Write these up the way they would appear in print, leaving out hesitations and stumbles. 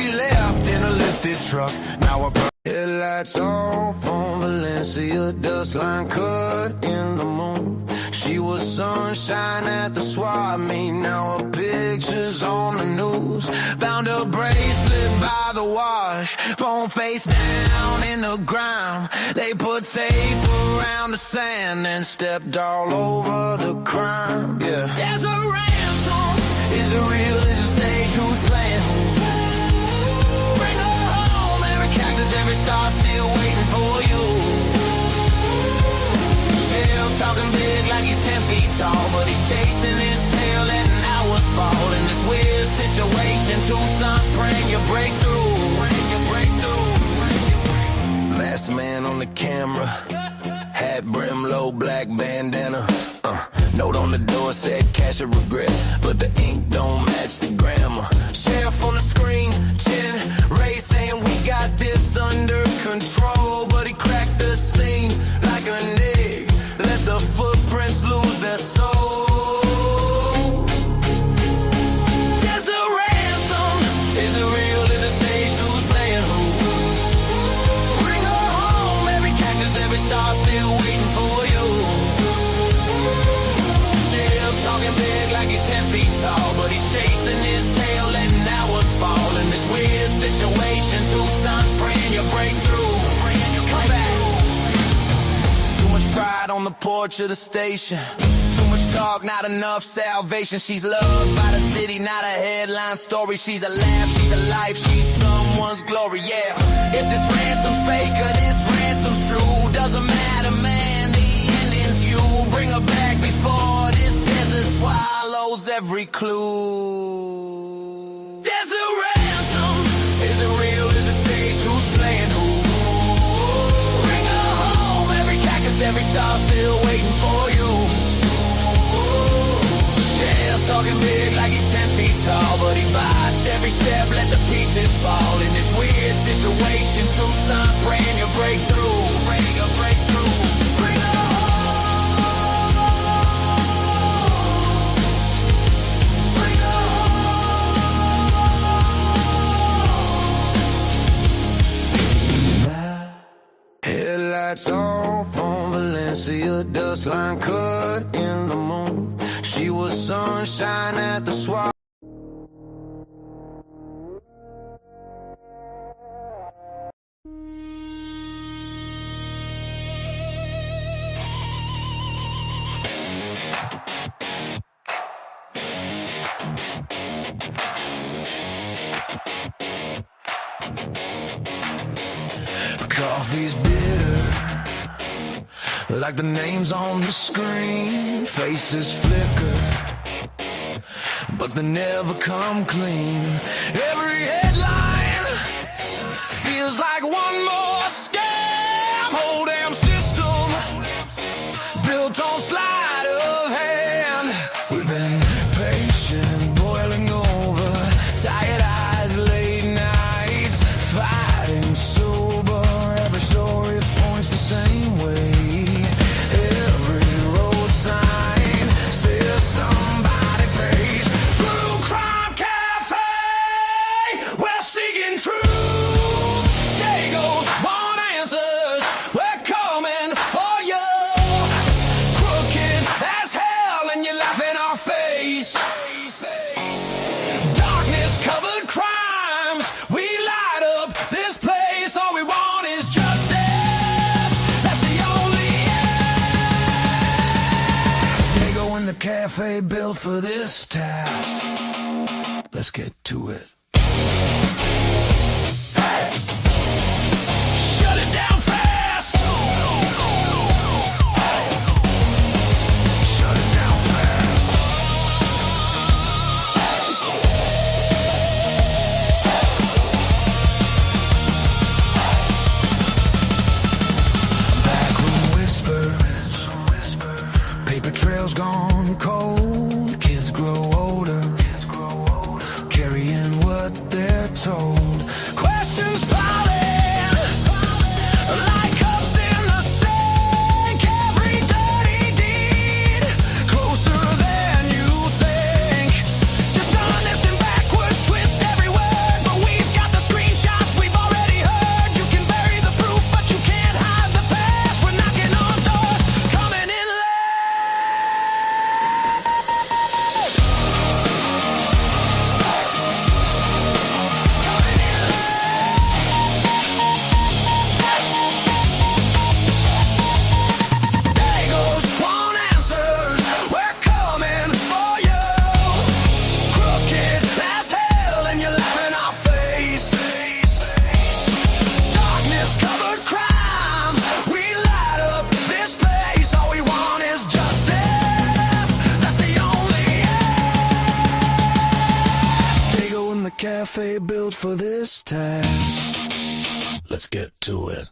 She left in a lifted truck. Now her headlights off on Valencia, dust line cut in the moon. She was sunshine at the swap meet. Now her picture's on the news. Found a bracelet by the wash, phone face down in the ground. They put tape around the sand and stepped all over the crime. Yeah. There's a ransom. Is it real? Is it stage? Who's playing who? Bring her home. Every cactus, every star still waiting for you. Still talking big like he's 10 feet tall, but he's chasing his tail, letting hours fall in this weird situation. Two suns praying you break through. Masked man on the camera, hat brim, low black bandana. Note on the door said cash or regret, but the ink don't match the grammar. Sheriff on the screen, chin raised, saying we got this under control, but he cracked the scene like a nig. Let the footprints lose their soul. There's a ransom. Is it real? Is it stage? Who's playing who? Bring her home. Every cactus, every star still waiting for you. Still talking big like he's 10 feet tall, but he's chasing his tail, letting hours fall in this weird situation. Two suns praying you break through. Come back. Too much pride on the porch of the station. Too much talk, not enough salvation. She's loved by the city, not a headline story. She's a laugh, she's a life, she's someone's glory, yeah. If this ransom's fake or this ransom's true, doesn't matter, man, the ending's you. Bring her back before this desert swallows every clue. There's a ransom. Is it real? Is it staged? Who's playing who? Bring her home. Every cactus, every star still waiting for you. Sheriff's talking big like he's 10 feet tall, but he botched every step, let the pieces fall in this weird situation. Two suns praying you break through. Praying you break through. Bring her home. Bring her home. Headlights off on Valencia, dust line cut in the moon. She was sunshine at the swap. Coffee's bitter, like the names on the screen. Faces flicker, but they never come clean. Every headline feels like one more scam. Whole damn system built on sleight of hand. We've been patient, boiling over, tired eyes, late nights, fighting sober. Every story points the same way. Every road sign says somebody pays. True Crime Cafe, we're seeking truth. Day goes, want answers, we're coming for you. Crooked as hell and you laugh in our face. Darkness covered crimes, we light up this place. All we want is justice, that's the only ask. Dago in the cafe built for this task. Let's get to it. Hey! Shut it down fast! Hey! Shut it down fast. Backroom whispers, paper trails gone cold. Kids grow older, carrying what they're told. Questions piling like cups in the sink. Every dirty deed closer than you think. Dishonest and backwards, twist every word, but we've got the they built for this task. Let's get to it.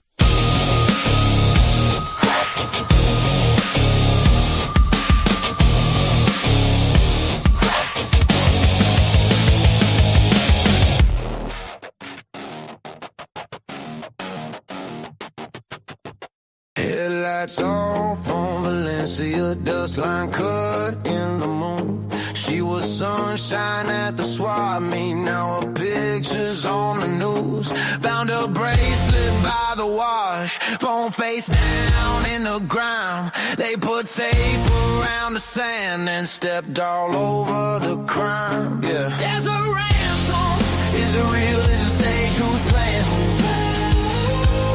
Headlights off on Valencia, dust line cut in the moon. She was sunshine at the swap meet, now her picture's on the news. Found her bracelet by the wash, phone face down in the ground. They put tape around the sand and stepped all over the crime. Yeah. There's a ransom. Is it real? Is it stage? Who's playing who?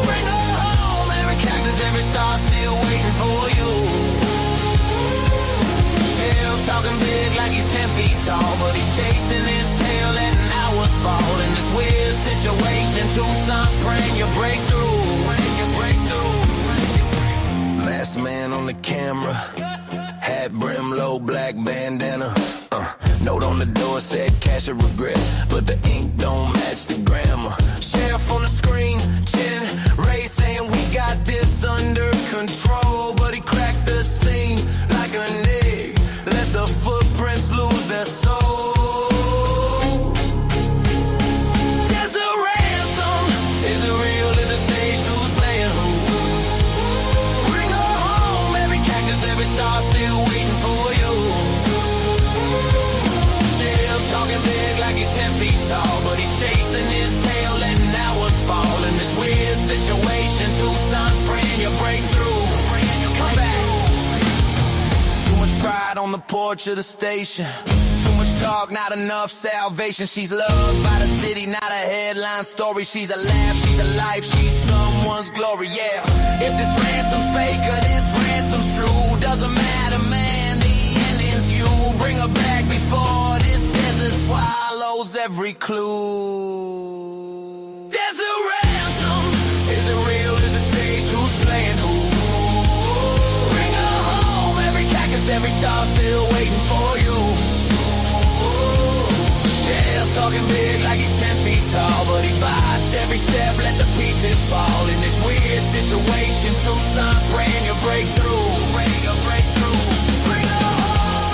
Bring her home. Every cactus, every star still waiting for you. Still talking big like he's 10 feet tall, but he's chasing his tail, letting hours fall in this weird situation. Two suns praying you break through. Masked man on the camera, hat brim, low black bandana. Note on the door said cash or regret, but the ink don't match the grammar. Sheriff on the screen, chin Ray saying we got this under control, but he cracked the scene like a nig. Let the footprints lose their soul. There's a ransom. Is it real? Is it stage? Who's playing who? Bring her home. Every cactus, every star still waiting for you. Shell talking big like he's 10 feet tall, but he's chasing his tail, letting hours fall in this weird situation. Two suns praying you break through. Come back. Pride on the porch of the station. Too much talk, not enough salvation. She's loved by the city, not a headline story. She's a laugh, she's a life, she's someone's glory, yeah. If this ransom's fake or this ransom's true, doesn't matter, man, the ending's you. Bring her back before this desert swallows every clue. There's a ransom. Is it real? Is it staged? Who's playing who? Every star still waiting for you. Shell talking big like he's 10 feet tall, but he botched every step, let the pieces fall in this weird situation. Two suns praying you break through. Praying you break through. Bring it home.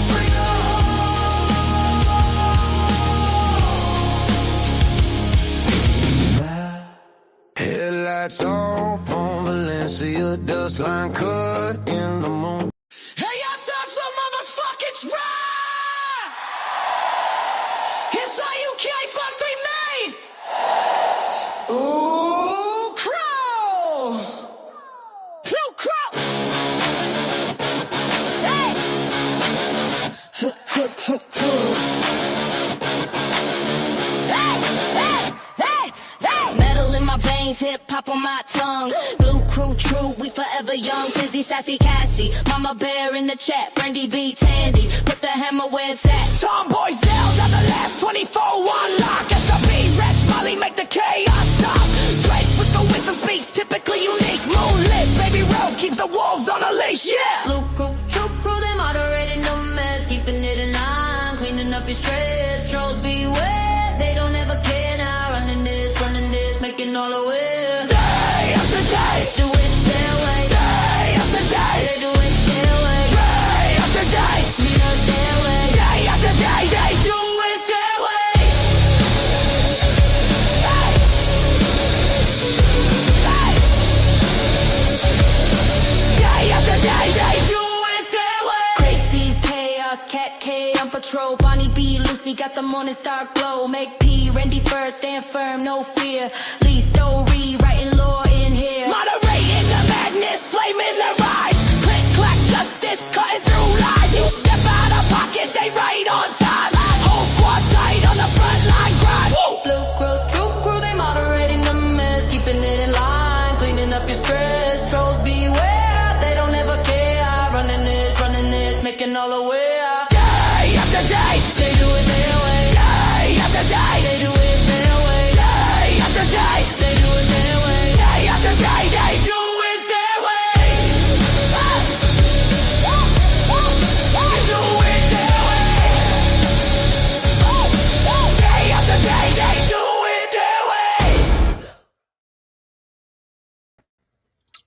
Bring it home. Headlights off on Valencia, dust line cut in the moon. Hey, I said some motherfucking try! It's UK53 Maine! Ooh, crow! Crow! Hey! Metal in my veins, hip hop on my tongue. Blue crew, true, we forever young. Fizzy, sassy, Cassie, Mama Bear in the chat. Brandy B, Tandy, put the hammer where it's at. Tomboy Zell, on the last 24, one lock. SRB, Reg, Molly, make the chaos stop. Drake with the wisdom speaks, typically unique. Moonlit, baby road, keeps the wolves on a leash, yeah. Blue crew, true crew, they moderating the mess. Keeping it in line, cleaning up your stress. Trolls beware, they don't ever care now. Running this, making all the way. Day after day, do it their way. Day after day, they do it their way. Day after day, mean it their way. Day after day, they do it their way. Hey. Hey. Day after day, they do it their way. Crazy's chaos, Cat K on patrol. Bonnie B, Lucy got the morning star glow. Make P, Randy first, stand firm, no fear. Lee story, writing law in here. Moderating the madness, flaming the rise. Click, clack, justice, cutting through lies. You step out of pocket, they right on time. Whole squad tight on the front line grind. Blue crew, true crew, they moderating the mess. Keeping it in line, cleaning up your stress. Trolls beware, they don't ever care. Running this, making all the way. Day after day, they do it their way. Day after day, they do it their way. Day after day, they do it their way. Day after day, they do it their way.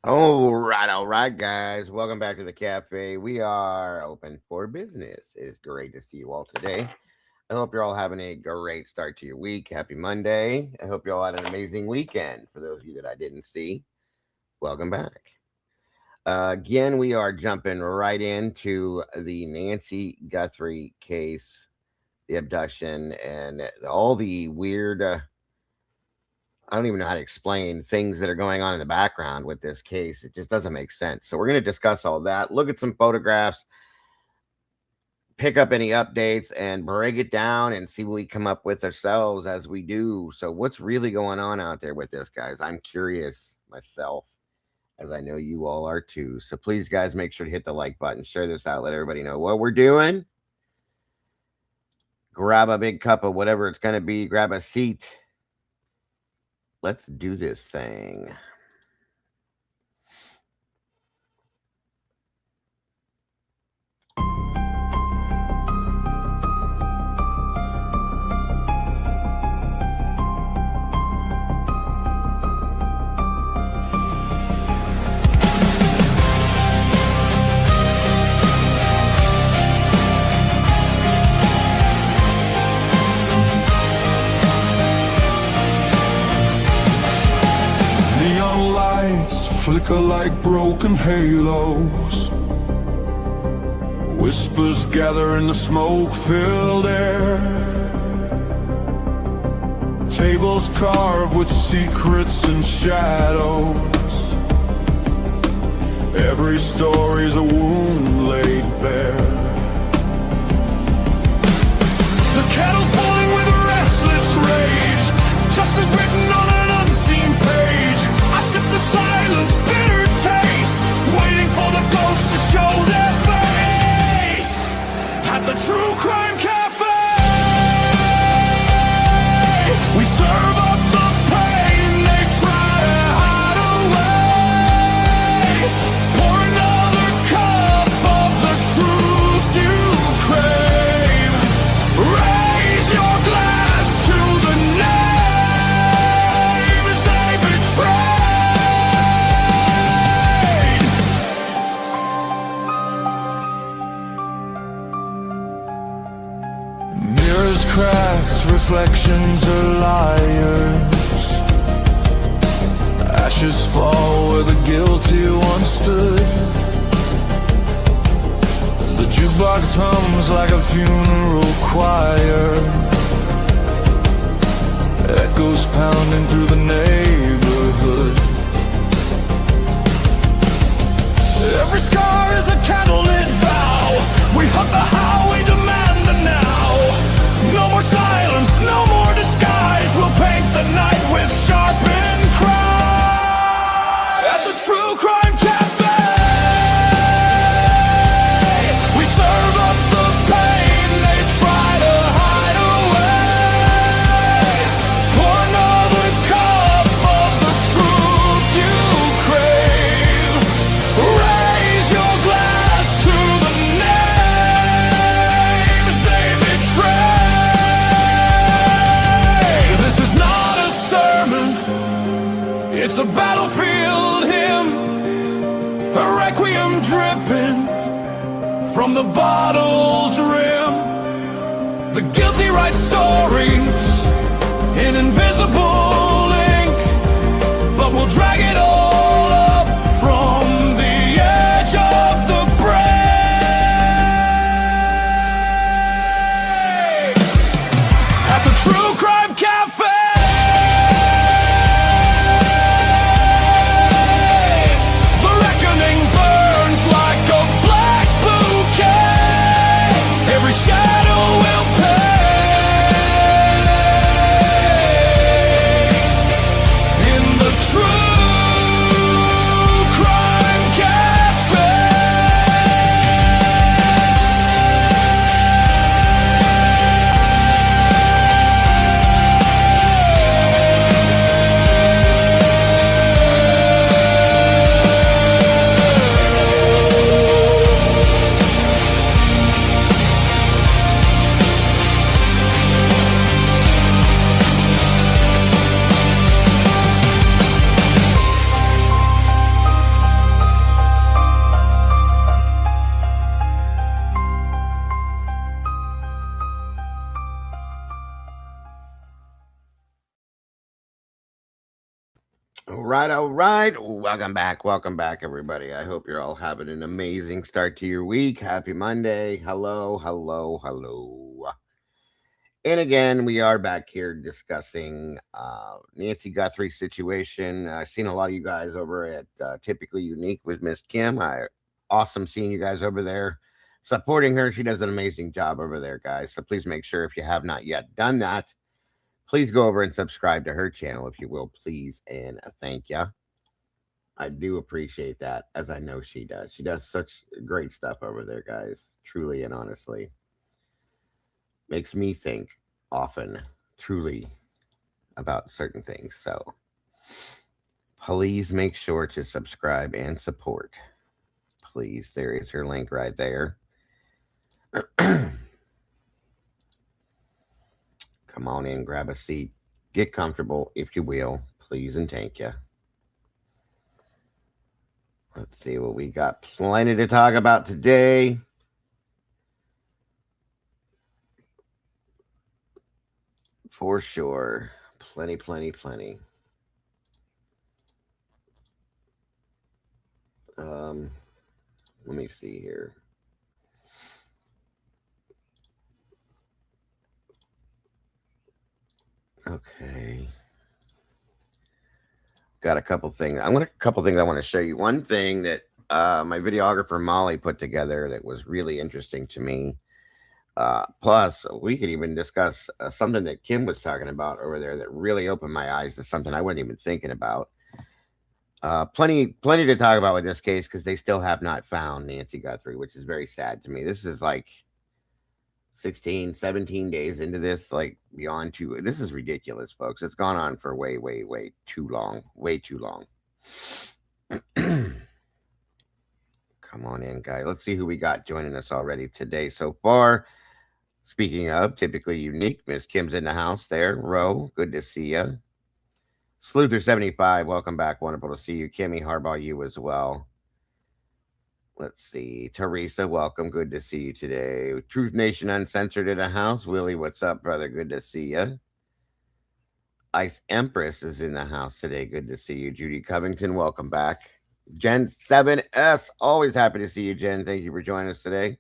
All right, guys. Welcome back to the cafe. We are open for business. It's great to see you all today. I hope you're all having a great start to your week. Happy Monday. I hope you all had an amazing weekend. For those of you that I didn't see, welcome back. Again, we are jumping right into the Nancy Guthrie case, the abduction, and all the weird. I don't even know how to explain things that are going on in the background with this case. It just doesn't make sense. So we're going to discuss all that, look at some photographs, pick up any updates, and break it down and see what we come up with ourselves as we do. So what's really going on out there with this, guys? I'm curious myself, as I know you all are too. So please, guys, make sure to hit the like button, share this out, let everybody know what we're doing. Grab a big cup of whatever it's going to be, grab a seat. Let's do this thing. Flicker like broken halos. Whispers gather in the smoke-filled air. Tables carved with secrets and shadows. Every story's a wound laid bare. The kettle's boiling with a restless rage. Justice written on an unseen page. I sip the silence, bitter taste, waiting for the ghosts to show their face. At the True Crime Cafe, we serve up the pain they try to hide away. Pour another cup of the truth you crave. Raise your glass to the names they betray. Cracked reflections are liars. Ashes fall where the guilty once stood. The jukebox hums like a funeral choir. Echoes pounding through the neighborhood. Every scar is a candlelit vow. We hunt the how, we demand the now. No more silence, no more disguise. We'll paint the night with sharpened cry. At the True Crime Cafe, we serve up the pain they try to hide away. Pour another cup of the truth you crave. Raise your glass to the names they betray. It's a battlefield hymn, a requiem dripping from the bottle's rim. The guilty write stories in invisible ink, but we'll drag it all up from the edge of the brave. At the True Crime Cafe, shadow will pay. All right, all right. Welcome back, everybody. I hope you're all having an amazing start to your week. Happy Monday. Hello, hello, hello. And again, we are back here discussing Nancy Guthrie situation. I've seen a lot of you guys over at Typically Unique with Miss Kim. Awesome seeing you guys over there supporting her. She does an amazing job over there, guys. So please make sure if you have not yet done that, please go over and subscribe to her channel if you will, please, and thank you. I do appreciate that, as I know she does. She does such great stuff over there, guys. Truly and honestly. Makes me think often, truly, about certain things. So please make sure to subscribe and support. Please. There is her link right there. Come on in, grab a seat. Get comfortable, if you will. Please and thank you. Let's see what we got. Plenty to talk about today. For sure. Plenty. Let me see here. Okay. Got a couple things. I want to show you. One thing that my videographer Molly put together that was really interesting to me. Plus, we could even discuss something that Kim was talking about over there that really opened my eyes to something I wasn't even thinking about. Plenty to talk about with this case because they still have not found Nancy Guthrie, which is very sad to me. This is like 16, 17 days into this, like beyond two. This is ridiculous, folks. It's gone on for way too long. Way too long. Come on in, guys. Let's see who we got joining us already today so far. Speaking of Typically Unique, Miss Kim's in the house there. Ro, good to see you. Sleuther75, welcome back. Wonderful to see you. Kimmy Harbaugh, you as well. Let's see. Teresa, welcome. Good to see you today. Truth Nation Uncensored in the house. Willie, what's up, brother? Good to see you. Ice Empress is in the house today. Good to see you. Judy Covington, welcome back. Jen 7S, always happy to see you, Jen. Thank you for joining us today.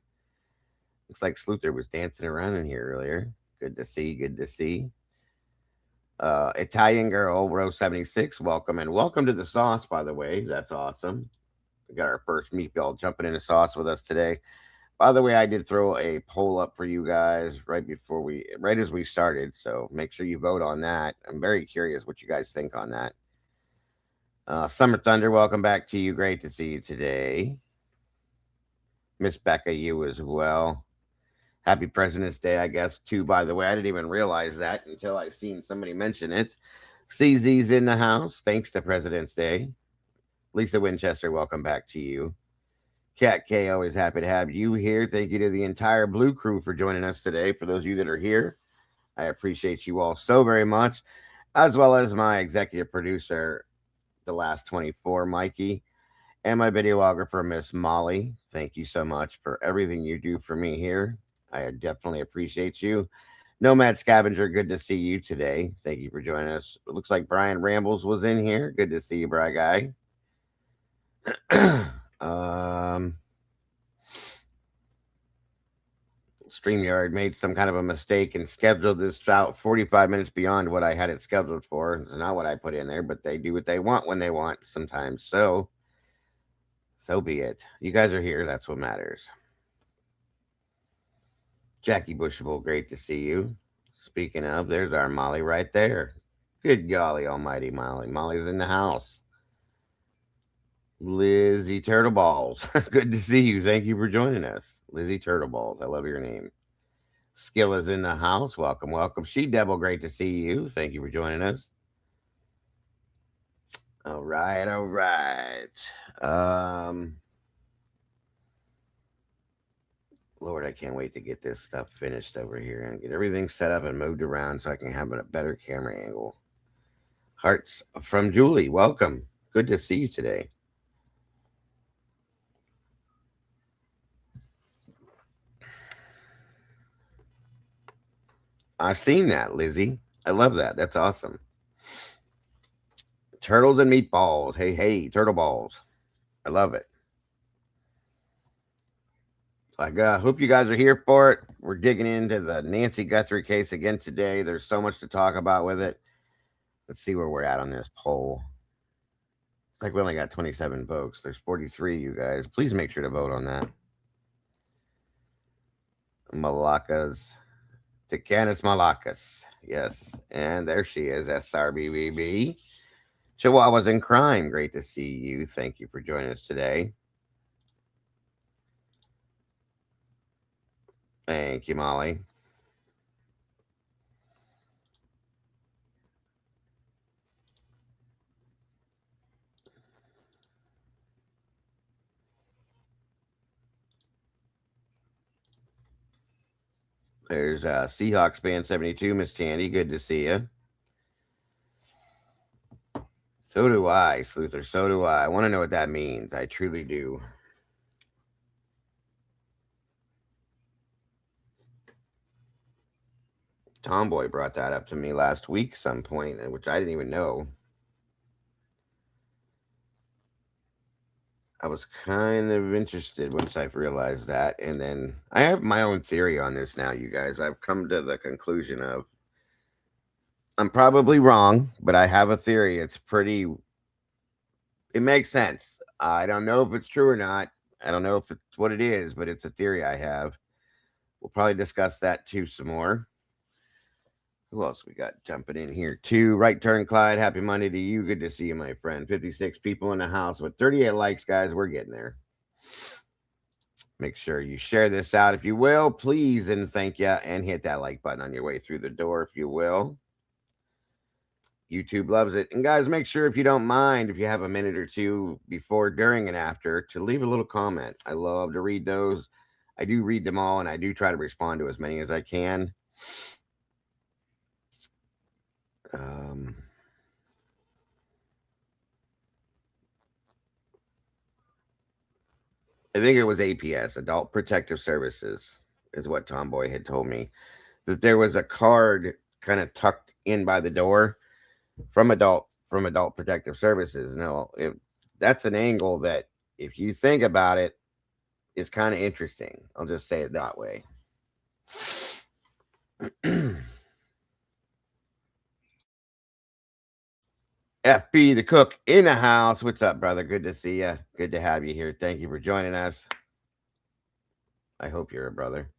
Looks like Sleuther was dancing around in here earlier. Good to see. Italian Girl, Row 76, welcome. And welcome to the sauce, by the way. That's awesome. We got our first meatball jumping in the sauce with us today. By the way, I did throw a poll up for you guys right as we started. So make sure you vote on that. I'm very curious what you guys think on that. Summer Thunder, welcome back to you. Great to see you today. Miss Becca, you as well. Happy President's Day, I guess, too, by the way. I didn't even realize that until I seen somebody mention it. CZ's in the house. Thanks to President's Day. Lisa Winchester, welcome back to you. Cat K, always happy to have you here. Thank you to the entire Blue Crew for joining us today. For those of you that are here, I appreciate you all so very much, as well as my executive producer, the last 24, Mikey, and my videographer, Miss Molly. Thank you so much for everything you do for me here. I definitely appreciate you. Nomad Scavenger, good to see you today. Thank you for joining us. It looks like Brian Rambles was in here. Good to see you, Bri Guy. StreamYard made some kind of a mistake and scheduled this out 45 minutes beyond what I had it scheduled for. It's not what I put in there, but they do what they want when they want sometimes. So be it. You guys are here. That's what matters. Jackie Bushable, great to see you. Speaking of, there's our Molly right there. Good golly almighty, Molly. Molly's in the house. Lizzie Turtleballs, good to see you. Thank you for joining us. Lizzie Turtleballs, I love your name. Skill is in the house. Welcome. She Devil, great to see you. Thank you for joining us. All right. Lord, I can't wait to get this stuff finished over here and get everything set up and moved around so I can have a better camera angle. Hearts from Julie, welcome. Good to see you today. I've seen that, Lizzie. I love that. That's awesome. Turtles and meatballs. Hey, hey, turtle balls. I love it. I hope you guys are here for it. We're digging into the Nancy Guthrie case again today. There's so much to talk about with it. Let's see where we're at on this poll. It's like we only got 27 votes. There's 43, you guys. Please make sure to vote on that. Malakas. Ticanis Malakas. Yes. And there she is, SRBBB. Chihuahuas in Crime. Great to see you. Thank you for joining us today. Thank you, Molly. There's Seahawks fan 72, Miss Tandy. Good to see you. So do I, Sleuther. So do I. I want to know what that means. I truly do. Tomboy brought that up to me last week some point, which I didn't even know. I was kind of interested once I realized that. And then I have my own theory on this now, you guys. I've come to the conclusion of I'm probably wrong, but I have a theory. It makes sense. I don't know if it's true or not. I don't know if it's what it is, but it's a theory I have. We'll probably discuss that too some more. Who else we got jumping in here too? Right Turn Clyde, happy Monday to you. Good to see you, my friend. 56 people in the house with 38 likes, guys. We're getting there. Make sure you share this out if you will, please, and thank you. And hit that like button on your way through the door if you will. YouTube loves it. And guys, make sure if you don't mind, if you have a minute or two before, during, and after, to leave a little comment. I love to read those. I do read them all, and I do try to respond to as many as I can. I think it was APS, Adult Protective Services, is what Tomboy had told me. That there was a card kind of tucked in by the door from Adult Protective Services. Now, that's an angle that, if you think about it, is kind of interesting. I'll just say it that way. FB the cook in the house. What's up, brother? Good to see you. Good to have you here. Thank you for joining us. I hope you're a brother.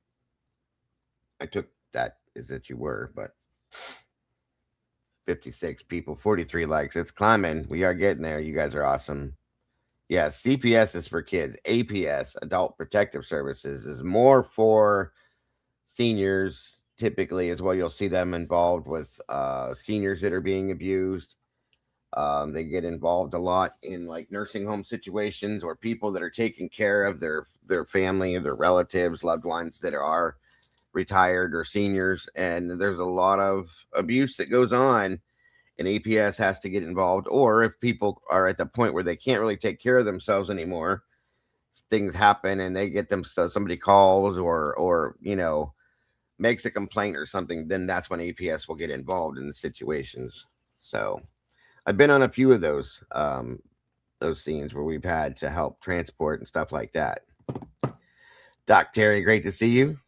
I took that as that you were, but 56 people, 43 likes. It's climbing. We are getting there. You guys are awesome. Yeah, CPS is for kids. APS, Adult Protective Services, is more for seniors. Typically, as well, you'll see them involved with seniors that are being abused. They get involved a lot in like nursing home situations, or people that are taking care of their family, their relatives, loved ones that are retired or seniors. And there's a lot of abuse that goes on, and APS has to get involved. Or if people are at the point where they can't really take care of themselves anymore, things happen and they get them, so somebody calls or makes a complaint or something, then that's when APS will get involved in the situations. So I've been on a few of those scenes where we've had to help transport and stuff like that. Doc Terry, great to see you.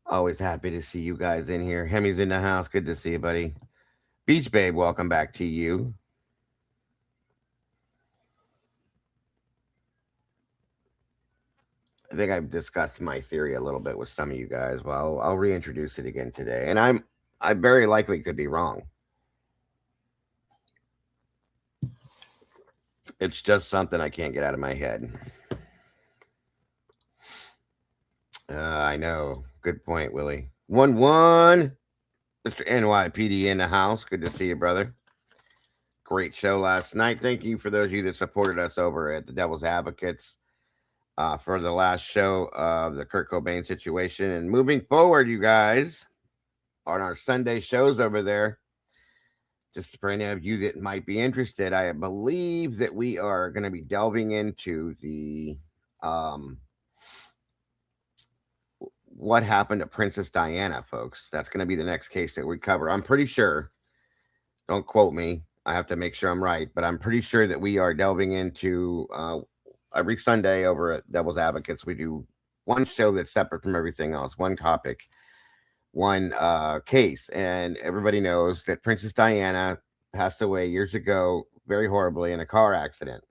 Always happy to see you guys in here. Hemi's in the house. Good to see you, buddy. Beach Babe, welcome back to you. I think I've discussed my theory a little bit with some of you guys. Well, I'll reintroduce it again today. And I very likely could be wrong. It's just something I can't get out of my head. I know. Good point, Willie. 1-1. Mr. NYPD in the house. Good to see you, brother. Great show last night. Thank you for those of you that supported us over at the Devil's Advocates for the last show of the Kurt Cobain situation. And moving forward, you guys, on our Sunday shows over there, just for any of you that might be interested, I believe that we are going to be delving into the what happened to Princess Diana, folks. That's going to be the next case that we cover. I'm pretty sure Don't quote me. I have to make sure I'm right, but I'm pretty sure that we are delving into every Sunday over at Devil's Advocates. We do one show that's separate from everything else, one topic, one case, and everybody knows that Princess Diana passed away years ago very horribly in a car accident.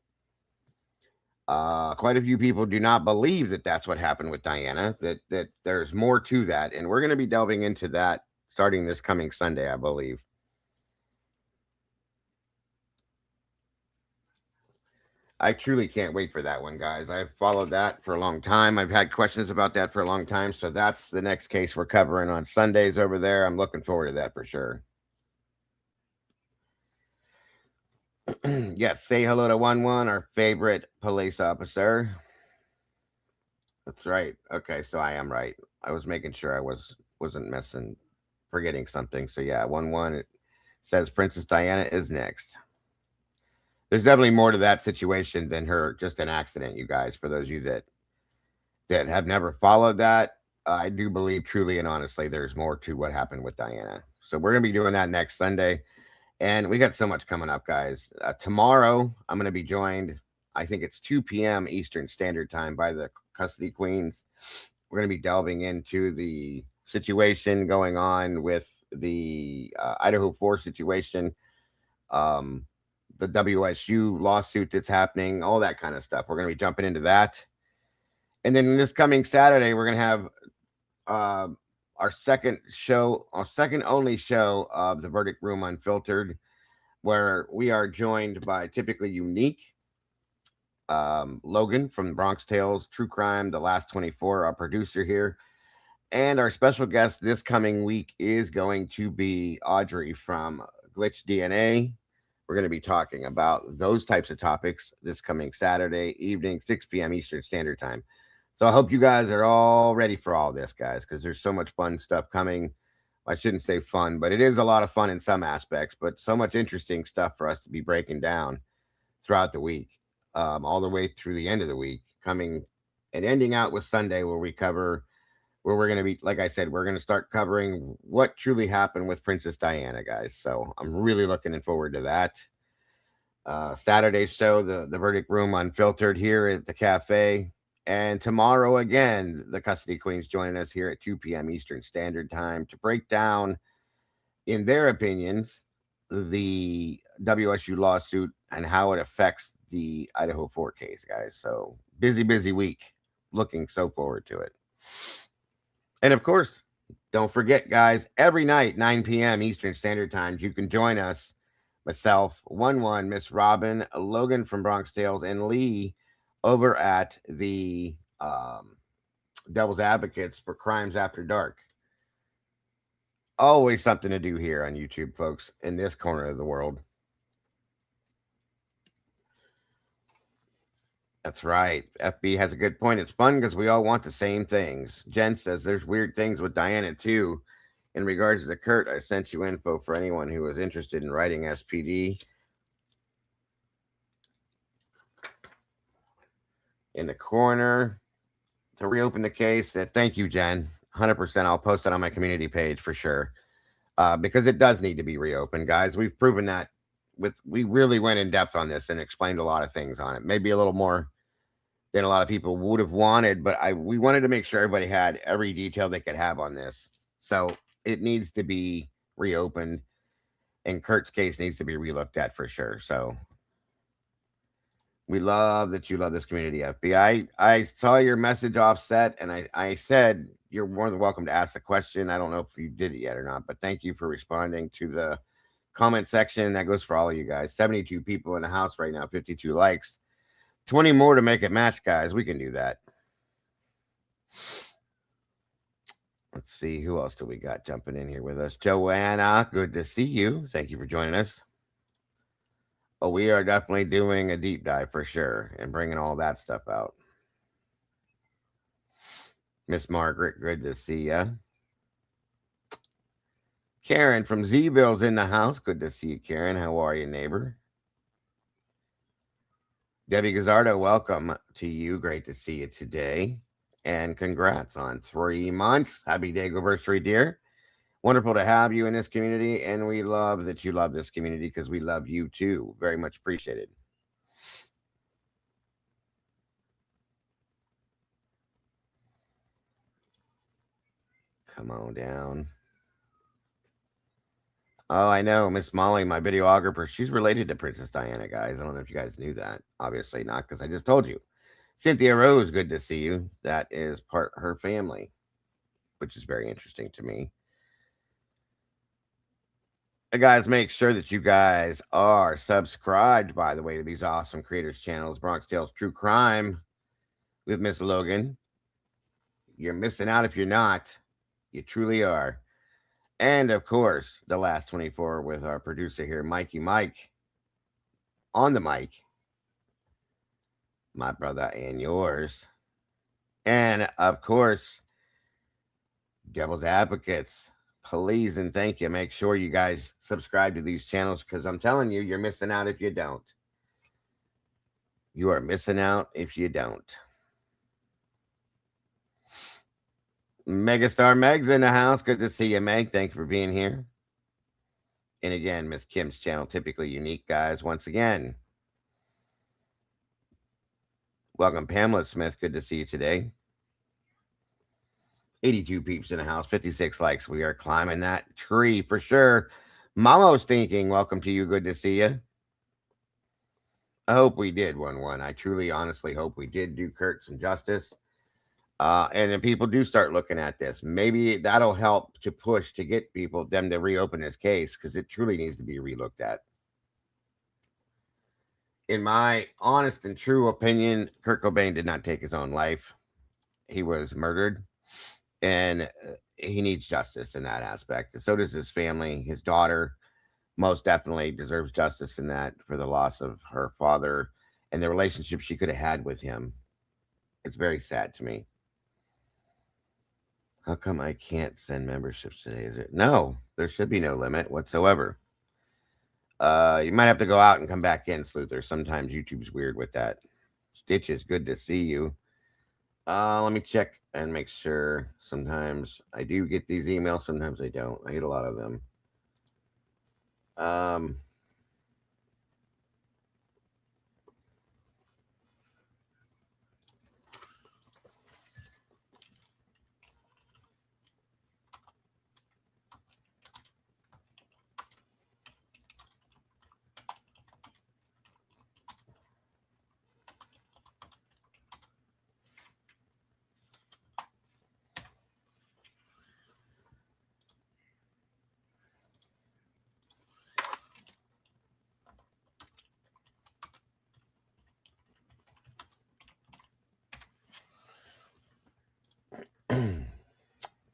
Quite a few people do not believe that that's what happened with Diana, that there's more to that, and we're going to be delving into that starting this coming Sunday, I believe. I truly can't wait for that one, guys. I've followed that for a long time. I've had questions about that for a long time. So that's the next case we're covering on Sundays over there. I'm looking forward to that for sure. Yes, say hello to 1-1, our favorite police officer. That's right. Okay, so I am right. I was making sure I wasn't messing, forgetting something. So yeah, 1-1. It says Princess Diana is next. There's definitely more to that situation than her just an accident, you guys. For those of you that have never followed that, I do believe truly and honestly there's more to what happened with Diana. So we're going to be doing that next Sunday. And we got so much coming up, guys. Tomorrow, I'm going to be joined, I think it's 2 p.m. Eastern Standard Time by the custody queens. We're going to be delving into the situation going on with the Idaho 4 situation, the WSU lawsuit that's happening, all that kind of stuff. We're going to be jumping into that. And then this coming Saturday, we're going to have our second only show of the Verdict Room Unfiltered, where we are joined by typically unique Logan from Bronx Tales, True Crime, The Last 24, our producer here. And our special guest this coming week is going to be Audrey from Glitch DNA. We're going to be talking about those types of topics this coming Saturday evening, 6 p.m. Eastern Standard Time. So I hope you guys are all ready for all this, guys, because there's so much fun stuff coming. I shouldn't say fun, but it is a lot of fun in some aspects, but so much interesting stuff for us to be breaking down throughout the week, all the way through the end of the week, coming and ending out with Sunday, where we're going to be, like I said, we're going to start covering what truly happened with Princess Diana, guys. So I'm really looking forward to that. Saturday's show, the Verdict Room Unfiltered here at the cafe. And tomorrow, again, the custody queens joining us here at 2 p.m. Eastern Standard Time to break down, in their opinions, the WSU lawsuit and how it affects the Idaho 4 case, guys. So busy week. Looking so forward to it. And of course, don't forget, guys, every night, 9 p.m. Eastern Standard Time, you can join us, myself, 1-1, Miss Robin, Logan from Bronx Tales, and Lee over at the Devil's Advocates for Crimes After Dark. Always something to do here on YouTube, folks, in this corner of the world. That's right. FB has a good point. It's fun because we all want the same things. Jen says there's weird things with Diana, too. In regards to Kurt, I sent you info for anyone who is interested in writing SPD. In the corner to reopen the case. Thank you, Jen. 100%. I'll post it on my community page for sure, because it does need to be reopened, guys. We've proven that. We really went in depth on this and explained a lot of things on it. Maybe a little more than a lot of people would have wanted, but we wanted to make sure everybody had every detail they could have on this. So it needs to be reopened, and Kurt's case needs to be relooked at for sure. So we love that you love this community, FBI. I saw your message offset, and I said you're more than welcome to ask the question. I don't know if you did it yet or not, but thank you for responding to the comment section. That goes for all of you guys. 72 people in the house right now, 52 likes. 20 more to make it match, guys. We can do that. Let's see. Who else do we got jumping in here with us? Joanna, good to see you. Thank you for joining us. Oh, we are definitely doing a deep dive for sure and bringing all that stuff out. Miss Margaret, good to see you. Karen from Zville's in the house. Good to see you, Karen. How are you, neighbor? Debbie Gazzardo, welcome to you. Great to see you today. And congrats on 3 months. Happy day anniversary, dear. Wonderful to have you in this community, and we love that you love this community because we love you too. Very much appreciated. Come on down. Oh, I know. Miss Molly, my videographer, she's related to Princess Diana, guys. I don't know if you guys knew that. Obviously not, because I just told you. Cynthia Rose, good to see you. That is part her family, which is very interesting to me. Guys, make sure that you guys are subscribed, by the way, to these awesome creators' channels. Bronx Tales True Crime with Miss Logan. You're missing out if you're not. You truly are. And of course, the last 24 with our producer here, Mikey Mike, on the mic, my brother and yours. And of course, Devil's Advocates. Please and thank you. Make sure you guys subscribe to these channels because I'm telling you, you're missing out if you don't. You are missing out if you don't. Megastar Meg's in the house. Good to see you, Meg. Thank you for being here. And again, Miss Kim's channel, typically unique, guys. Once again, welcome, Pamela Smith. Good to see you today. 82 peeps in the house, 56 likes. We are climbing that tree for sure. Mamo's thinking, welcome to you. Good to see you. I hope we did 1-1. I truly, honestly hope we did do Kurt some justice. And if people do start looking at this, maybe that'll help to push to get them to reopen this case because it truly needs to be relooked at. In my honest and true opinion, Kurt Cobain did not take his own life. He was murdered, and he needs justice in that aspect. So does his family. His daughter most definitely deserves justice in that for the loss of her father and the relationship she could have had with him. It's very sad to me. How come I can't send memberships today? Is it? No, there should be no limit whatsoever. You might have to go out and come back in, Sleuther. Sometimes YouTube's weird with that. Stitches, good to see you. Let me check and make sure. Sometimes I do get these emails, sometimes I don't. I get a lot of them.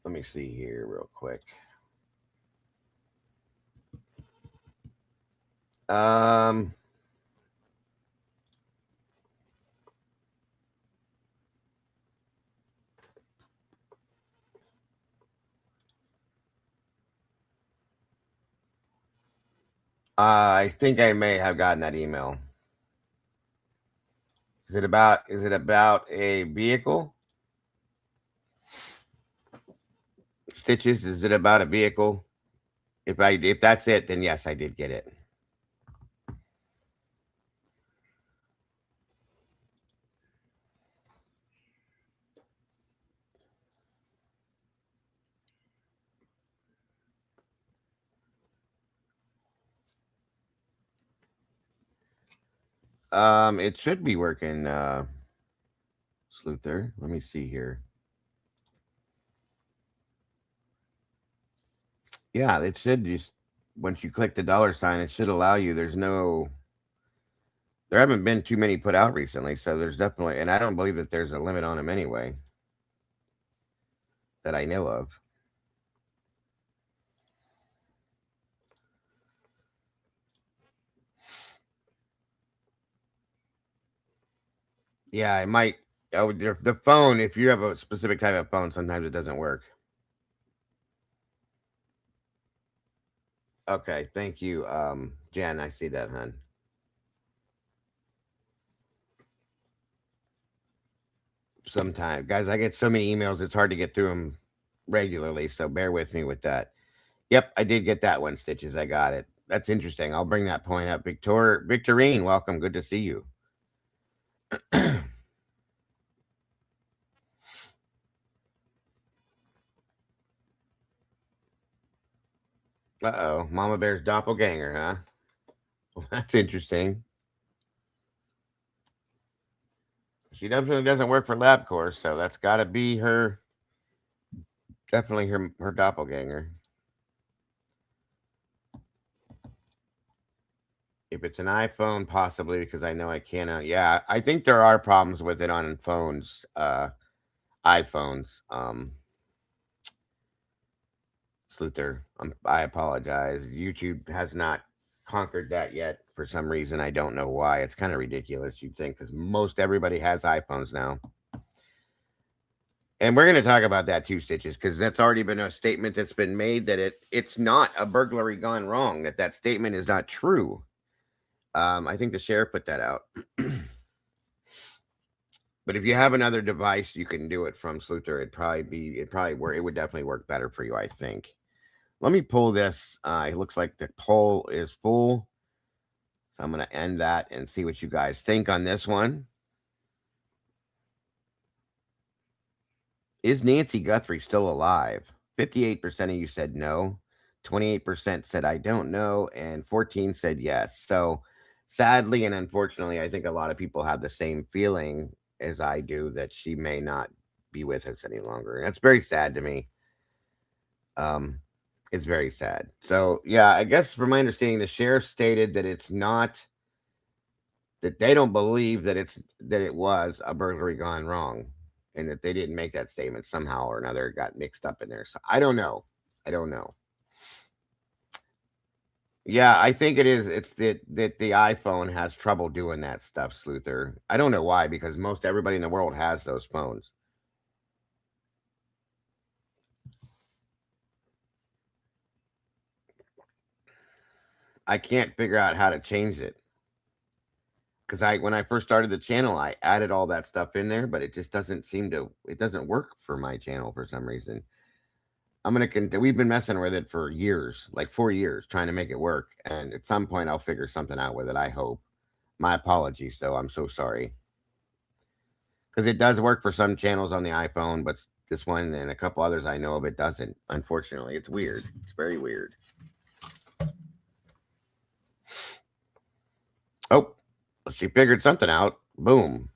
Let me see here real quick. I think I may have gotten that email. Is it about a vehicle? Stitches, is it about a vehicle? If that's it, then yes, I did get it. It should be working, Sleuther. Let me see here. Yeah, it should just once you click the $, it should allow you. There haven't been too many put out recently, so there's definitely, and I don't believe that there's a limit on them anyway that I know of. Yeah, it might. Oh, the phone, if you have a specific type of phone, sometimes it doesn't work. Okay, thank you, Jen. I see that, hon. Sometimes, guys, I get so many emails, it's hard to get through them regularly, so bear with me with that. Yep, I did get that one, Stitches. I got it. That's interesting. I'll bring that point up. Victorine, welcome. Good to see you. Uh-oh. Mama Bear's doppelganger, huh? Well, that's interesting. She definitely doesn't work for LabCorp, so that's got to be her. Definitely her doppelganger. If it's an iPhone, possibly, because I know I cannot. Yeah, I think there are problems with it on phones, iPhones. Sluther, I apologize. YouTube has not conquered that yet for some reason. I don't know why. It's kind of ridiculous, you'd think, because most everybody has iPhones now. And we're going to talk about that too, Stitches, because that's already been a statement that's been made that it's not a burglary gone wrong, that statement is not true. I think the sheriff put that out. But if you have another device, you can do it from Sluther. It would definitely work better for you, I think. Let me pull this. It looks like the poll is full. So I'm going to end that and see what you guys think on this one. Is Nancy Guthrie still alive? 58% of you said no. 28% said I don't know. And 14 said yes. So sadly and unfortunately, I think a lot of people have the same feeling as I do that she may not be with us any longer. And that's very sad to me. It's very sad. So yeah, I guess from my understanding, the sheriff stated that it's not, that they don't believe that it was a burglary gone wrong, and that they didn't make that statement somehow or another. It got mixed up in there. So I don't know. Yeah, I think it is. It's that the iPhone has trouble doing that stuff, Sluther. I don't know why, because most everybody in the world has those phones. I can't figure out how to change it. Because when I first started the channel, I added all that stuff in there, but it just doesn't it doesn't work for my channel for some reason. We've been messing with it for years, like 4 years, trying to make it work. And at some point I'll figure something out with it, I hope. My apologies though. I'm so sorry. Because it does work for some channels on the iPhone, but this one and a couple others I know of, it doesn't. Unfortunately, it's weird. It's very weird. Oh, she figured something out. Boom.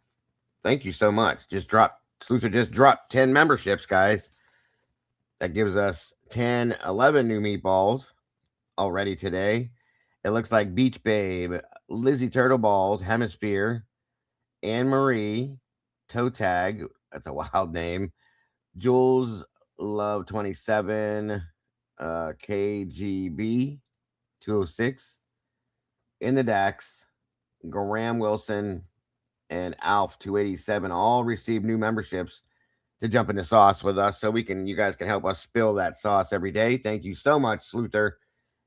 Thank you so much. Sluther just dropped 10 memberships, guys. That gives us 10, 11 new meatballs already today. It looks like Beach Babe, Lizzie Turtle Balls, Hemisphere, Anne Marie, Toe Tag. That's a wild name. Jules Love 27, KGB 206, In the Dax, Graham Wilson, and Alf 287 all received new memberships to jump in the sauce with us, so you guys can help us spill that sauce every day. Thank you so much, Sluther.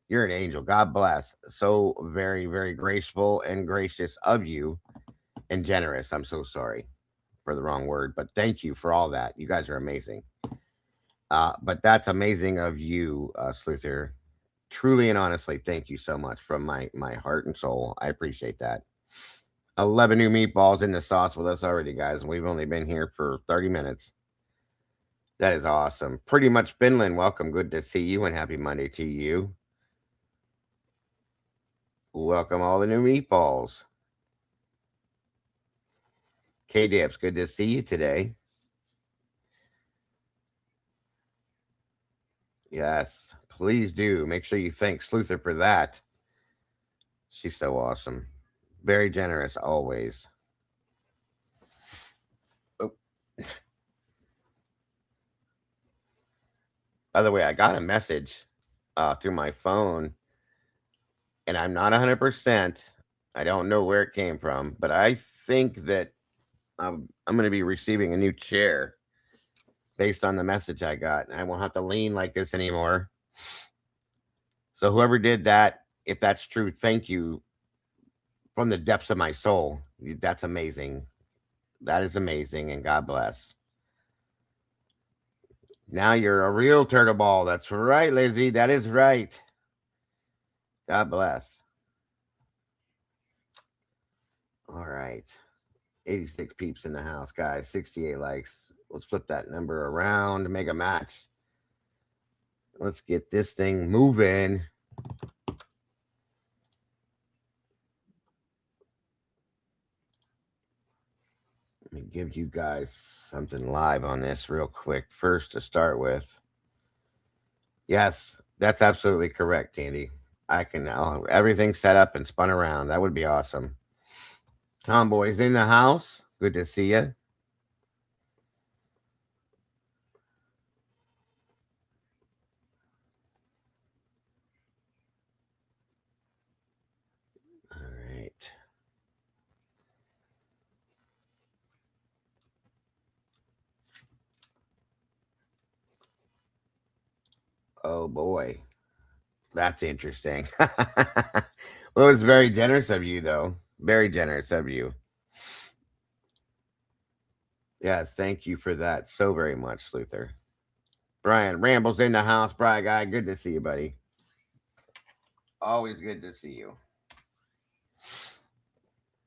You're an angel. God bless. So very, very graceful and gracious of you, and generous. I'm so sorry for the wrong word, but thank you for all that. You guys are amazing. But that's amazing of you, Sluther. Truly and honestly, thank you so much from my heart and soul. I appreciate that. 11 new meatballs in the sauce with us already, guys. And we've only been here for 30 minutes. That is awesome. Pretty much Finland, welcome. Good to see you, and happy Monday to you. Welcome all the new meatballs. K-Dips, good to see you today. Yes, please do. Make sure you thank Sluther for that. She's so awesome. Very generous always. Oh. By the way, I got a message through my phone, and I'm not 100%. I don't know where it came from, but I think that I'm going to be receiving a new chair based on the message I got. And I won't have to lean like this anymore. So whoever did that, if that's true, thank you from the depths of my soul. That's amazing. That is amazing, and God bless. Now you're a real turtle ball. That's right, Lizzie. That is right. God bless. All right. 86 peeps in the house, guys. 68 likes. Let's flip that number around, make a match. Let's get this thing moving. Let me give you guys something live on this real quick. First, to start with. Yes, that's absolutely correct, Andy. I can now everything set up and spun around. That would be awesome. Tomboy's in the house. Good to see you. All right. Oh boy. That's interesting. Well, it was very generous of you, though. Very generous of you. Yes, thank you for that so very much, Luther. Brian Rambles in the house. Brian guy, good to see you, buddy. Always good to see you.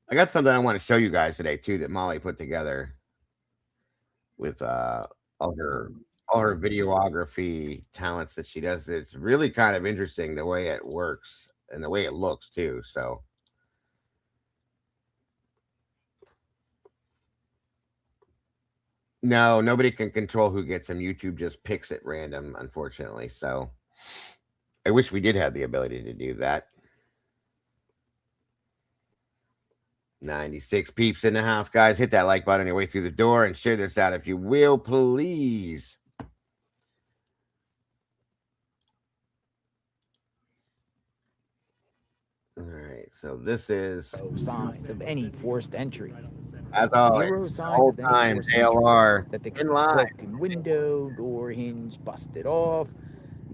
I got something I want to show you guys today too that Molly put together with all her videography talents that she does. It's really kind of interesting the way it works and the way it looks too. So no, nobody can control who gets them. YouTube just picks at random, unfortunately. So I wish we did have the ability to do that. 96 peeps in the house, guys. Hit that like button on your way through the door and share this out if you will, please. All right, so this is No signs of any forced entry. as always, Zero the signs whole of any time forced entry. JLR That they in can see line. broken window, door hinge busted off,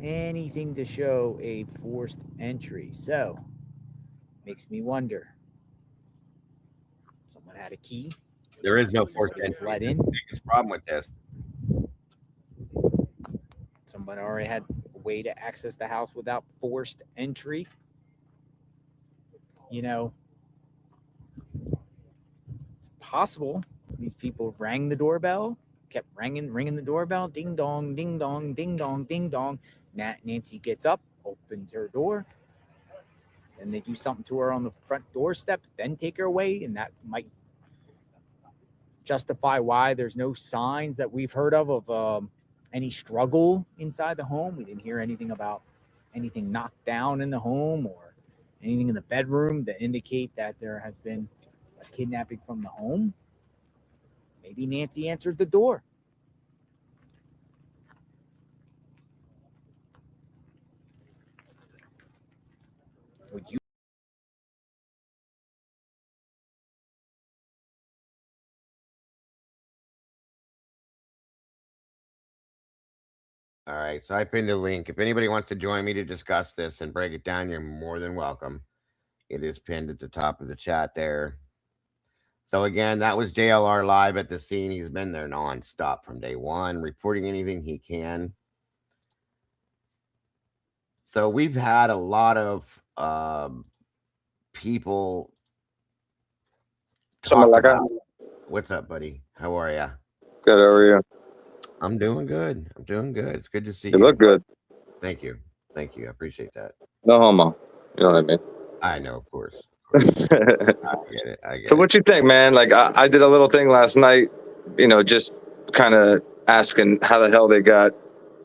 anything to show a forced entry. So makes me wonder. Someone had a key. There is no forced Somebody was entry. let That's in. the biggest problem with this. Somebody already had a way to access the house without forced entry. You know, it's possible these people rang the doorbell, kept ringing the doorbell, ding dong, ding dong, ding dong, ding dong. Nancy gets up, opens her door, and they do something to her on the front doorstep, then take her away, and that might justify why there's no signs that we've heard of any struggle inside the home. We didn't hear anything about anything knocked down in the home or anything in the bedroom that indicate that there has been a kidnapping from the home. Maybe Nancy answered the door. Would you? All right, so I pinned a link. If anybody wants to join me to discuss this and break it down, you're more than welcome. It is pinned at the top of the chat there. So again, that was JLR live at the scene. He's been there nonstop from day one, reporting anything he can. So we've had a lot of people talk about. What's up, buddy? How are you? Good, how are you? I'm doing good. I'm doing good. It's good to see You you. look good. Thank you. Thank you. I appreciate that. No homo. You know what I mean? I know, of course. I get it. I get So it. what you think, man? Like I did a little thing last night, you know, just kind of asking how the hell they got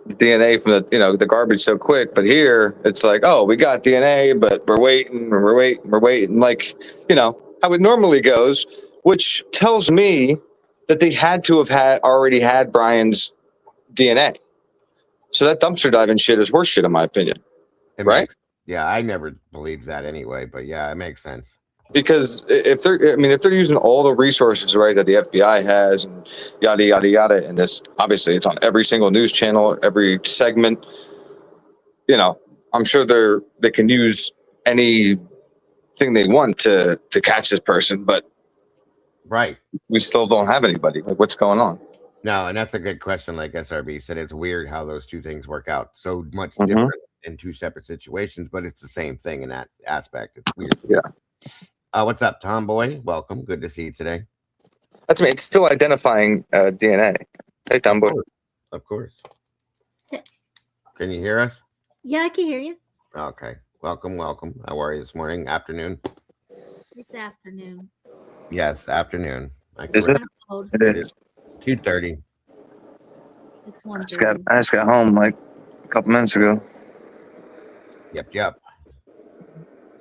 DNA from the garbage so quick. But here it's like, oh, we got DNA, but we're waiting. Like, how it normally goes, which tells me that they had to have already had Brian's DNA. So that dumpster diving shit is horse shit, in my opinion. Right? Yeah, I never believed that anyway, but yeah, it makes sense. Because if they're using all the resources, right, that the FBI has and yada yada yada, and this obviously it's on every single news channel, every segment, I'm sure they can use anything they want to catch this person, but right, we still don't have anybody. Like, what's going on? No, and that's a good question. Like SRB said, it's weird how those two things work out so much Mhm. different in two separate situations, but it's the same thing in that aspect. It's weird. Yeah. What's up, Tomboy? Welcome. Good to see you today. That's me. It's still identifying DNA. Hey, Tom boy. Of course. Okay. Can you hear us? Yeah, I can hear you. Okay. Welcome. How are you this morning? Afternoon? It's afternoon. Yes, afternoon. Is it? I'm cold. It is. 2:30. It's I just got home like a couple minutes ago. Yep.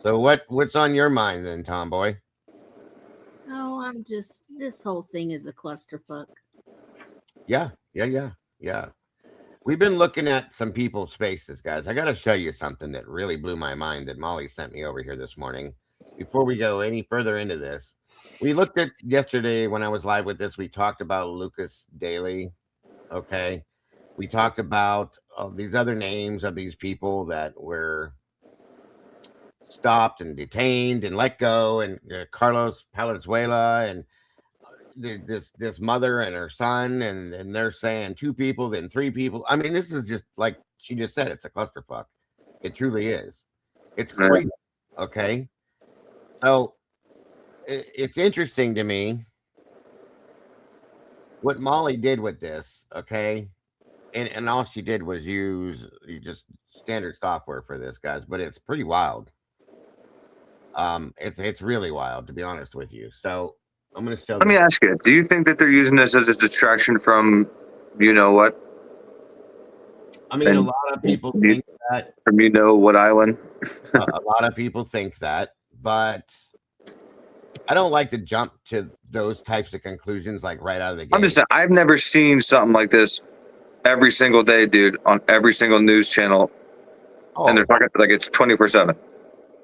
So what's on your mind then, Tomboy? Oh, this whole thing is a clusterfuck. Yeah. We've been looking at some people's faces, guys. I got to show you something that really blew my mind that Molly sent me over here this morning. Before we go any further into this, we looked at yesterday when I was live with this, we talked about Lucas Daly. Okay. We talked about these other names of these people that were stopped and detained and let go, and Carlos Palenzuela and this mother and her son, and they're saying 2 people, then 3 people. I mean, this is just like she just said, it's a clusterfuck. It truly is. It's crazy. Okay. So it's interesting to me what Molly did with this. Okay. And all she did was use just standard software for this, guys, but it's pretty wild. It's really wild, to be honest with you. So I'm going to show. Let me ask you: do you think that they're using this as a distraction from, you know what? I mean, a lot of people think that. From you know what island? A lot of people think that, but I don't like to jump to those types of conclusions like right out of the gate. I'm just saying, I've never seen something like this every single day, dude, on every single news channel, and they're talking like it's 24/7.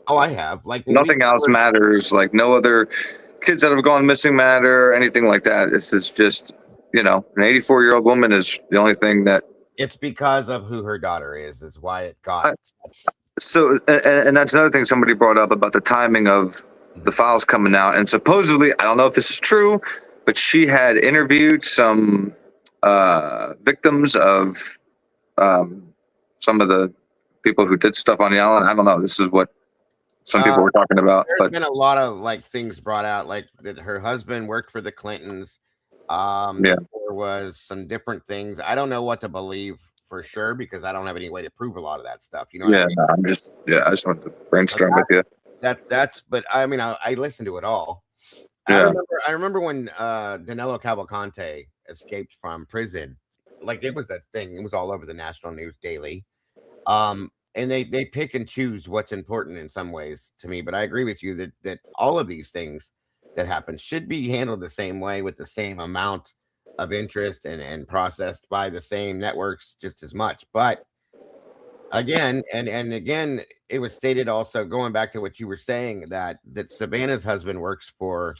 Oh, I have. Like nothing else matters. Like no other kids that have gone missing matter, anything like that. It's just, you know, an 84-year-old woman is the only thing that. It's because of who her daughter is why it got. So, and that's another thing somebody brought up about the timing of the files coming out. And supposedly, I don't know if this is true, but she had interviewed some victims of some of the people who did stuff on the island. I don't know. This is what some people were talking about. There's been a lot of like things brought out, like that her husband worked for the Clintons. There was some different things. I don't know what to believe for sure because I don't have any way to prove a lot of that stuff. You know what I mean? I just wanted to brainstorm with you. But I mean, I listened to it all. Yeah. I remember when Danilo Cavalcante escaped from prison. Like it was a thing. It was all over the national news daily. And they pick and choose what's important in some ways to me. But I agree with you that all of these things that happen should be handled the same way with the same amount of interest and processed by the same networks just as much. But again, and again, it was stated also, going back to what you were saying, that Savannah's husband works for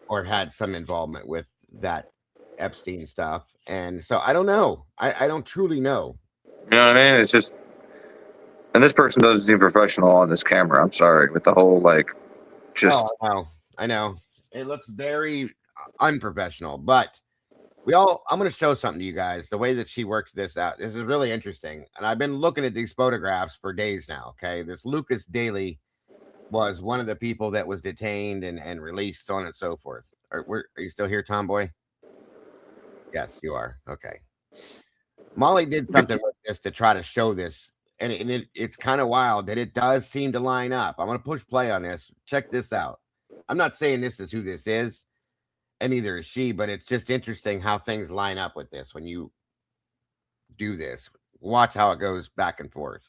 or had some involvement with that Epstein stuff. And so I don't know. I don't truly know. You know what I mean? It's just, and this person doesn't seem professional on this camera. I'm sorry, with the whole like, just. Oh, I know. It looks very unprofessional, but I'm going to show something to you guys. The way that she worked this out, this is really interesting. And I've been looking at these photographs for days now. Okay. This Lucas Daly was one of the people that was detained and released, so on and so forth. Are you still here, Tomboy? Yes, you are. Okay. Molly did something with this to try to show this. And it's kind of wild that it does seem to line up. I'm going to push play on this. Check this out. I'm not saying this is who this is, and neither is she, but it's just interesting how things line up with this when you do this. Watch how it goes back and forth.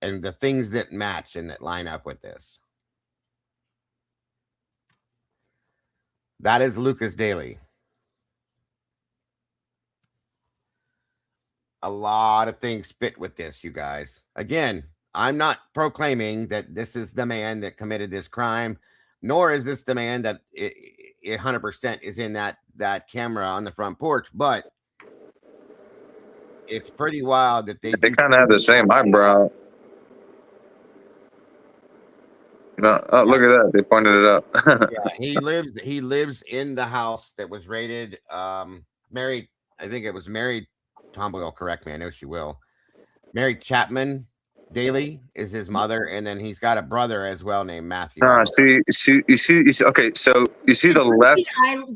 And the things that match and that line up with this. That is Lucas Daly. A lot of things fit with this, you guys. Again, I'm not proclaiming that this is the man that committed this crime, nor is this the man that 100% is in that camera on the front porch, but it's pretty wild that they kind of have the same eyebrow. No, oh, look at that. They pointed it up. Yeah, he lives in the house that was raided. Married, I think it was married. Tomboy will correct me. I know she will. Mary Chapman Daly is his mother, and then he's got a brother as well named Matthew. I believe. you see. Okay, so you see the left.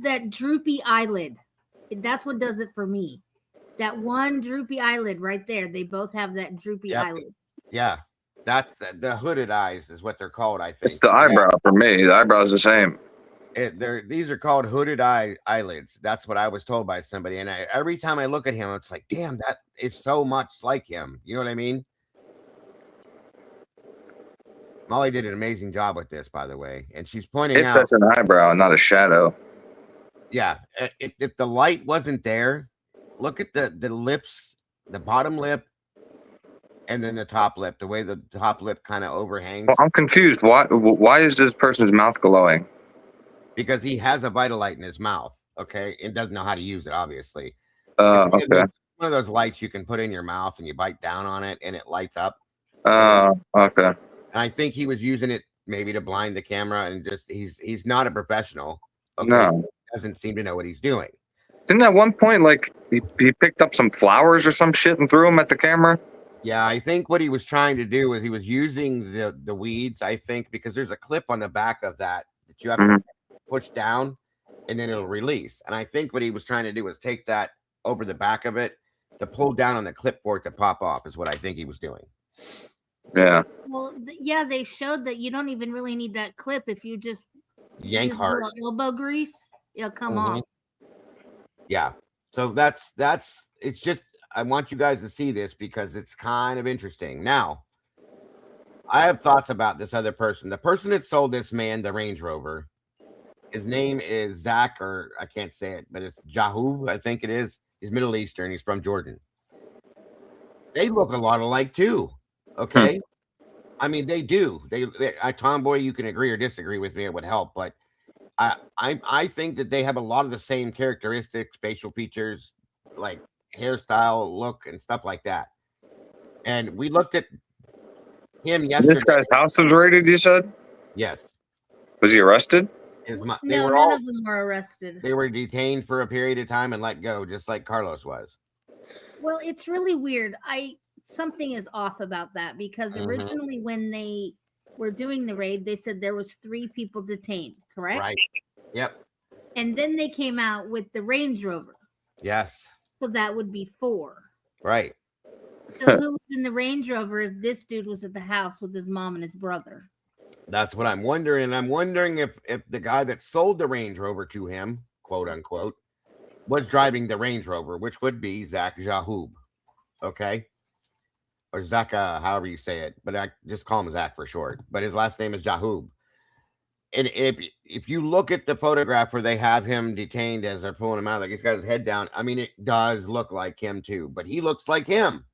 That droopy eyelid. That's what does it for me. That one droopy eyelid right there. They both have that droopy Yep. eyelid. Yeah, that's the hooded eyes is what they're called. I think It's the eyebrow for me. The eyebrow's the same. These are called hooded eyelids. That's what I was told by somebody. And every time I look at him, it's like, damn, that is so much like him. You know what I mean? Molly did an amazing job with this, by the way. And she's pointing out That's an eyebrow, not a shadow. Yeah, if the light wasn't there, look at the lips, the bottom lip, and then the top lip. The way the top lip kind of overhangs. Well, I'm confused. Why is this person's mouth glowing? Because he has a Vitalite in his mouth, okay, and doesn't know how to use it, obviously. Okay. One of those lights you can put in your mouth and you bite down on it and it lights up. Okay. And I think he was using it maybe to blind the camera and just he's not a professional. Okay, No. so he doesn't seem to know what he's doing. Didn't at one point like he picked up some flowers or some shit and threw them at the camera? Yeah, I think what he was trying to do was he was using the weeds, I think, because there's a clip on the back of that you have to push down and then it'll release. And I think what he was trying to do was take that over the back of it to pull down on the clip for it to pop off is what I think he was doing. Yeah. Well, yeah, they showed that you don't even really need that clip if you just yank use hard. a little elbow grease. It'll come off. Yeah. So that's it's just I want you guys to see this because it's kind of interesting. Now, I have thoughts about this other person. The person that sold this man the Range Rover, his name is Zach, or I can't say it, but it's Jahub, I think it is. He's Middle Eastern. He's from Jordan. They look a lot alike too. Okay. I mean, they do. They Tomboy, you can agree or disagree with me. It would help, but I think that they have a lot of the same characteristics, facial features, like hairstyle, look, and stuff like that. And we looked at him yesterday. This guy's house was raided, you said? Yes. Was he arrested? No, none of them were arrested. They were detained for a period of time and let go, just like Carlos was. Well, it's really weird. Something is off about that because originally when they were doing the raid, they said there was 3 people detained, correct? Right. Yep. And then they came out with the Range Rover. Yes. So that would be 4. Right. So who was in the Range Rover if this dude was at the house with his mom and his brother? That's what I'm wondering. And I'm wondering if the guy that sold the Range Rover to him, quote unquote, was driving the Range Rover, which would be Zach Jahub. Okay. Or Zach, however you say it, but I just call him Zach for short. But his last name is Jahub. And if you look at the photograph where they have him detained as they're pulling him out, like he's got his head down, I mean, it does look like him too, but he looks like him.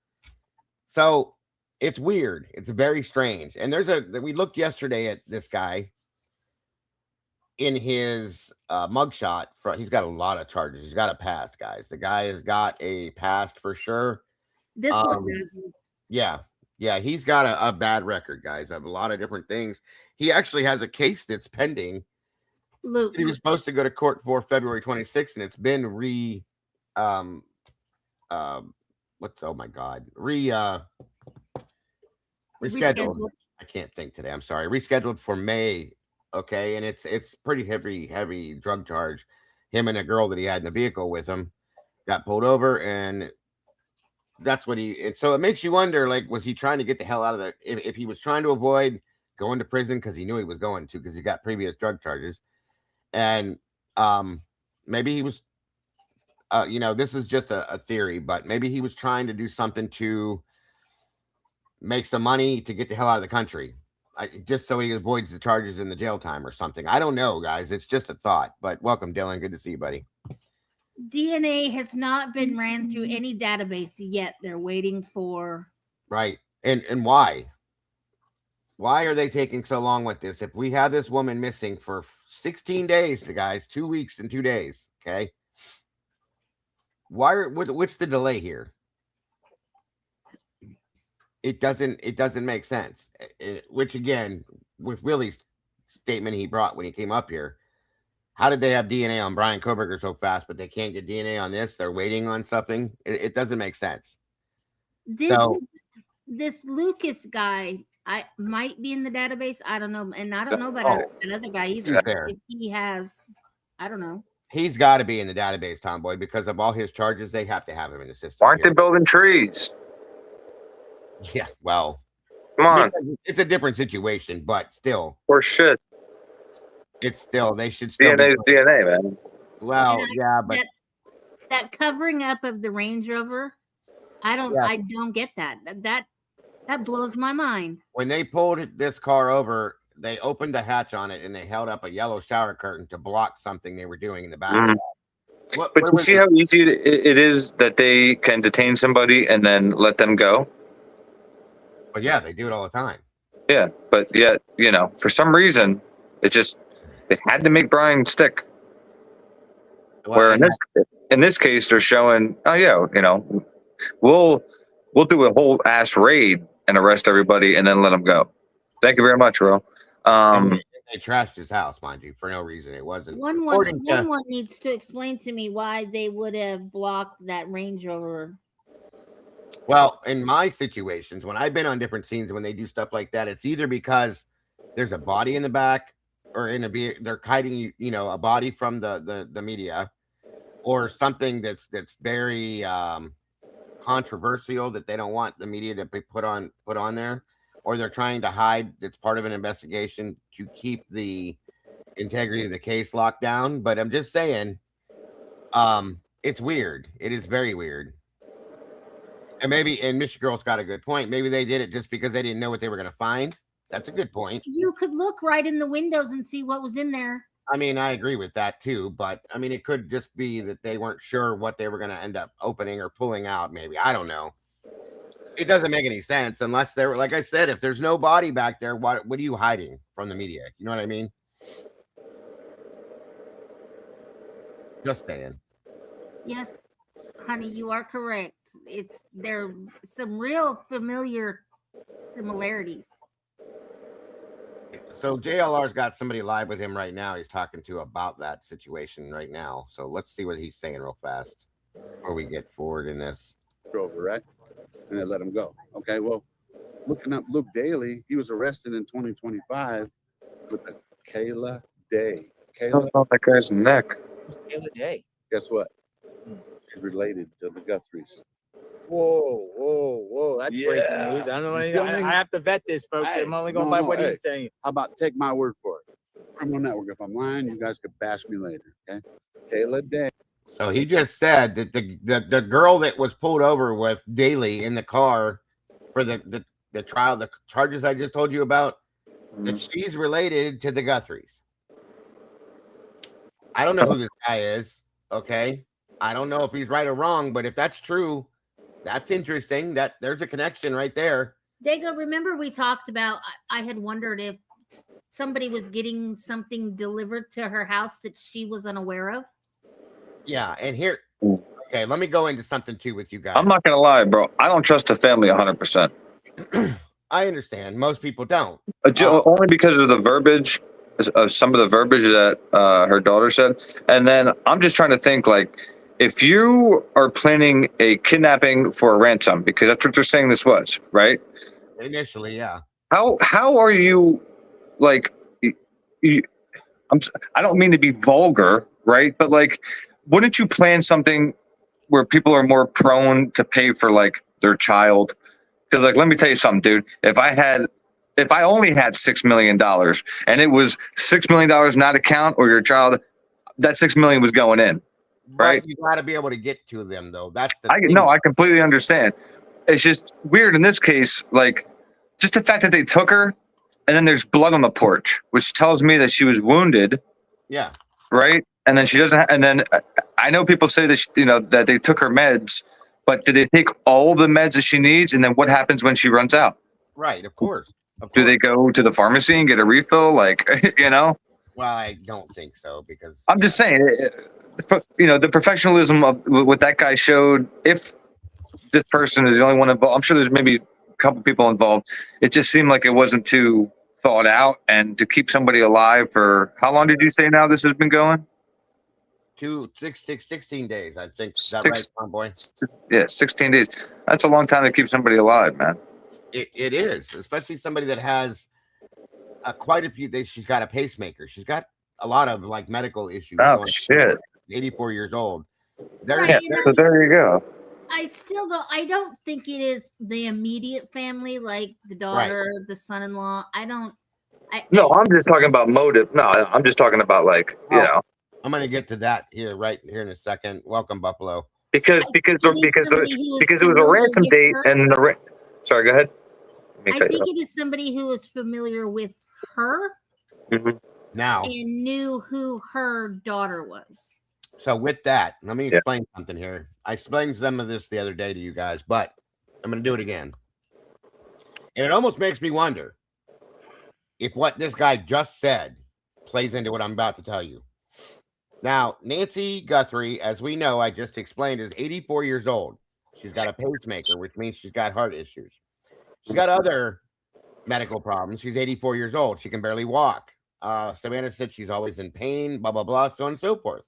So it's weird. It's very strange. And we looked yesterday at this guy in his mugshot. He's got a lot of charges. He's got a past, guys. The guy has got a past for sure. This one does. Yeah. Yeah. He's got a bad record, guys, of a lot of different things. He actually has a case that's pending. Luke. He was supposed to go to court for February 26th, and it's been rescheduled. I can't think today. I'm sorry. Rescheduled for May. Okay. And it's pretty heavy drug charge. Him and a girl that he had in the vehicle with him got pulled over, and that's what and so it makes you wonder, like, was he trying to get the hell out of there? If he was trying to avoid going to prison because he knew he was going to, because he got previous drug charges. And maybe he was, this is just a theory, but maybe he was trying to do something to make some money to get the hell out of the country, just so he avoids the charges in the jail time or something. I don't know, guys. It's just a thought. But welcome, Dylan. Good to see you, buddy. DNA has not been ran through any database yet. They're waiting for. Right. And why? Why are they taking so long with this? If we have this woman missing for 16 days, guys, 2 weeks and 2 days, okay? What's the delay here? It doesn't make sense. Which again, with Willie's statement he brought when he came up here. How did they have DNA on Brian Koberger so fast, but they can't get DNA on this? They're waiting on something. It doesn't make sense. This Lucas guy, I might be in the database. I don't know, and I don't know about another guy either. If he has, I don't know. He's got to be in the database, Tomboy, because of all his charges. They have to have him in the system. Aren't they building trees? Yeah, well, come on. It's a different situation, but still. Or shit. It's still, they should still DNA is DNA, man. Well, yeah, but that covering up of the Range Rover, I don't get that. That blows my mind. When they pulled this car over, they opened the hatch on it and they held up a yellow shower curtain to block something they were doing in the back. But you see how easy it is that they can detain somebody and then let them go? But yeah, they do it all the time. Yeah, but yet, for some reason, they had to make Brian stick. Well, where in this case, they're showing, we'll do a whole ass raid and arrest everybody and then let them go. Thank you very much, Ro. They trashed his house, mind you, for no reason. It wasn't. One needs to explain to me why they would have blocked that Range Rover. Well, in my situations, when I've been on different scenes, when they do stuff like that, it's either because there's a body in the back, or they're hiding, a body from the media, or something that's very controversial that they don't want the media to be put on there, or they're trying to hide that's part of an investigation to keep the integrity of the case locked down. But I'm just saying, it's weird. It is very weird. And Mr. Girl's got a good point. Maybe they did it just because they didn't know what they were going to find. That's a good point. You could look right in the windows and see what was in there. I mean, I agree with that too, but I mean, it could just be that they weren't sure what they were going to end up opening or pulling out. Maybe, I don't know. It doesn't make any sense unless they're, like I said, if there's no body back there, what are you hiding from the media? You know what I mean? Just saying. Yes, honey, you are correct. There are some real familiar similarities. So JLR's got somebody live with him right now. He's talking to about that situation right now. So let's see what he's saying real fast before we get forward in this. Over, right? And they let him go. Okay, well, looking up Luke Daly, he was arrested in 2025 with a Kayla Day. Kayla, that guy's neck. Who's Kayla Day? Guess what? She's related to the Guthries. Whoa. That's breaking news. I don't know anything. I have to vet this, folks. I'm only going by what he's saying. How about take my word for it? Criminal Network. If I'm lying, you guys could bash me later. Okay? Kayla Day. So he just said that the girl that was pulled over with Daly in the car for the trial, the charges I just told you about, that she's related to the Guthries. I don't know who this guy is. Okay. I don't know if he's right or wrong, but if that's true, that's interesting. That there's a connection right there. Dago, remember we talked about, I had wondered if somebody was getting something delivered to her house that she was unaware of. Yeah, and here, okay, let me go into something too with you guys. I'm not gonna lie, bro. I don't trust the family 100%. I understand. Most people don't. Only because of the verbiage, of some of the verbiage that her daughter said. And then I'm just trying to think, like, if you are planning a kidnapping for a ransom, because that's what they're saying this was, right? Initially, yeah. How are you, like, I don't mean to be vulgar, right? But, like, wouldn't you plan something where people are more prone to pay for, like, their child? Because, like, let me tell you something, dude. If I only had $6 million and it was $6 million not account or your child, that $6 million was going in, right? But you got to be able to get to them, though. That's the thing. No, I completely understand. It's just weird in this case, like, just the fact that they took her and then there's blood on the porch, which tells me that she was wounded. Yeah. Right. And then she doesn't. And then I know people say that, that they took her meds, but did they take all the meds that she needs? And then what happens when she runs out? Right. Of course. Do they go to the pharmacy and get a refill? Like, Well, I don't think so, because I'm just saying, the professionalism of what that guy showed. If this person is the only one involved, I'm sure there's maybe a couple people involved. It just seemed like it wasn't too thought out, and to keep somebody alive for how long did you say now this has been going? 16 days, I think. Is that right, Tomboy? Yeah, 16 days. That's a long time to keep somebody alive, man. It is, especially somebody that has quite a few days. She's got a pacemaker. She's got a lot of like medical issues. Oh, shit. 84 years old. Yeah, so there you go. I don't think it is the immediate family, like the daughter, the son-in-law. No, I'm just talking about motive. No, I'm just talking about like, you know. I'm going to get to that right here in a second. Welcome, Buffalo. Because it was a ransom date and sorry, go ahead. I think it is somebody who was familiar with her now and knew who her daughter was. So with that, let me explain something here. I explained some of this the other day to you guys, but I'm going to do it again. And it almost makes me wonder if what this guy just said plays into what I'm about to tell you. Now, Nancy Guthrie, as we know, I just explained, is 84 years old. She's got a pacemaker, which means she's got heart issues. She's got other medical problems. She's 84 years old. She can barely walk. Savannah said she's always in pain, blah, blah, blah, so on and so forth.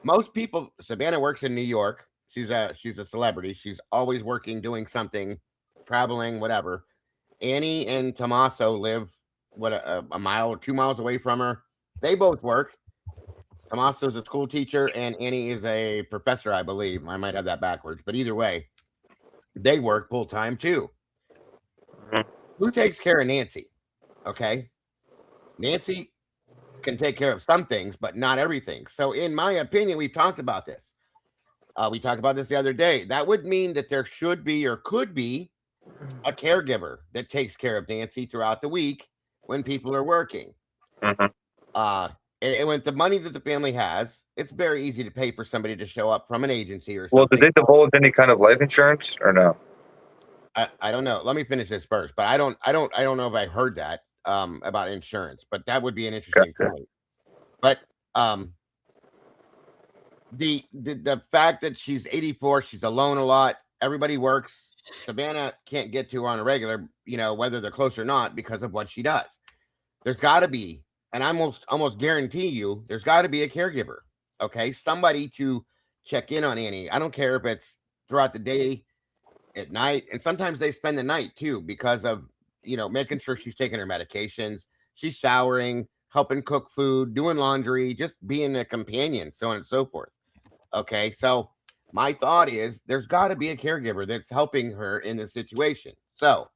Most people, Savannah works in New York. She's a celebrity. She's always working, doing something, traveling, whatever. Annie and Tommaso live a mile or 2 miles away from her. They both work. Tommaso's a school teacher and Annie is a professor, I believe. I might have that backwards, but either way, they work full time too. Who takes care of Nancy? Okay. Nancy can take care of some things, but not everything. So in my opinion, we've talked about this. We talked about this the other day. That would mean that there should be or could be a caregiver that takes care of Nancy throughout the week when people are working. And with the money that the family has, it's very easy to pay for somebody to show up from an agency or something. Well, did they divulge any kind of life insurance or no? I don't know. Let me finish this first, but I don't know if I heard that about insurance, but that would be an interesting point. But the fact that she's 84, she's alone a lot. Everybody works. Savannah can't get to her on a regular, whether they're close or not, because of what she does. There's got to be, and I almost guarantee you, there's got to be a caregiver. Okay, somebody to check in on Annie. I don't care if it's throughout the day, at night, and sometimes they spend the night too because of making sure she's taking her medications, she's showering, helping cook food, doing laundry, just being a companion, so on and so forth. Okay, so my thought is there's got to be a caregiver that's helping her in this situation. So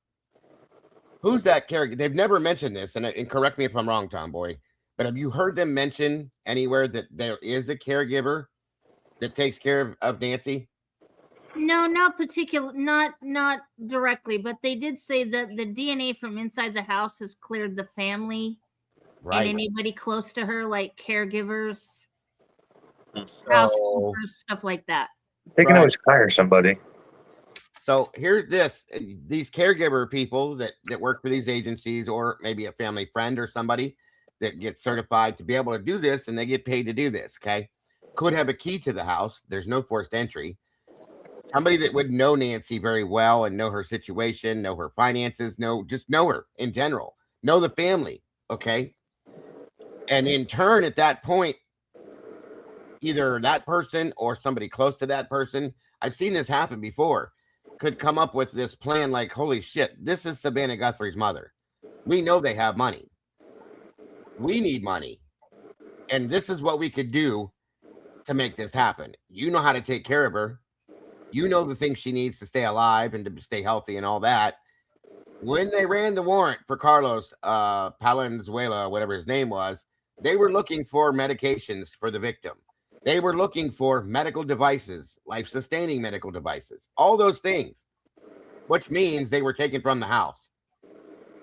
who's that caregiver? They've never mentioned this, and correct me if I'm wrong, Tomboy, but have you heard them mention anywhere that there is a caregiver that takes care of Nancy? No, not particular, not directly, but they did say that the DNA from inside the house has cleared the family and anybody close to her, like caregivers, housekeepers, stuff like that. They can always hire somebody. So here's these caregiver people that work for these agencies, or maybe a family friend or somebody that gets certified to be able to do this, and they get paid to do this. Okay, could have a key to the house. There's no forced entry. Somebody that would know Nancy very well and know her situation, know her finances, just know her in general, know the family. Okay. And in turn, at that point, either that person or somebody close to that person, I've seen this happen before, could come up with this plan like, holy shit, this is Savannah Guthrie's mother. We know they have money. We need money. And this is what we could do to make this happen. You know how to take care of her. You know the things she needs to stay alive and to stay healthy and all that. When they ran the warrant for Carlos Palenzuela, whatever his name was, they were looking for medications for the victim. They were looking for medical devices, life-sustaining medical devices, all those things, which means they were taken from the house.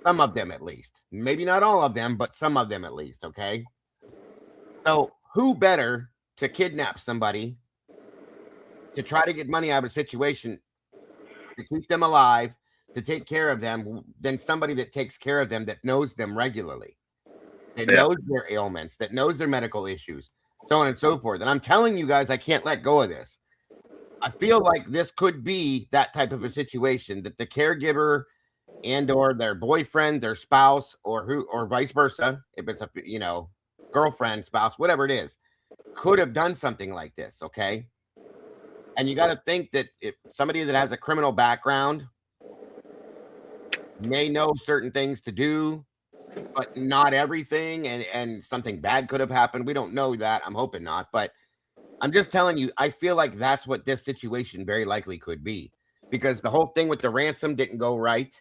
Some of them, at least. Maybe not all of them, but some of them, at least, okay? So who better to kidnap somebody to try to get money out of a situation, to keep them alive, to take care of them, than somebody that takes care of them, that knows them regularly, that knows their ailments, that knows their medical issues, so on and so forth. And I'm telling you guys, I can't let go of this. I feel like this could be that type of a situation, that the caregiver and or their boyfriend, their spouse, or vice versa, if it's a girlfriend, spouse, whatever it is, could have done something like this. Okay. And you got to think that if somebody that has a criminal background may know certain things to do, but not everything, and something bad could have happened. We don't know that. I'm hoping not, but I'm just telling you, I feel like that's what this situation very likely could be, because the whole thing with the ransom didn't go right.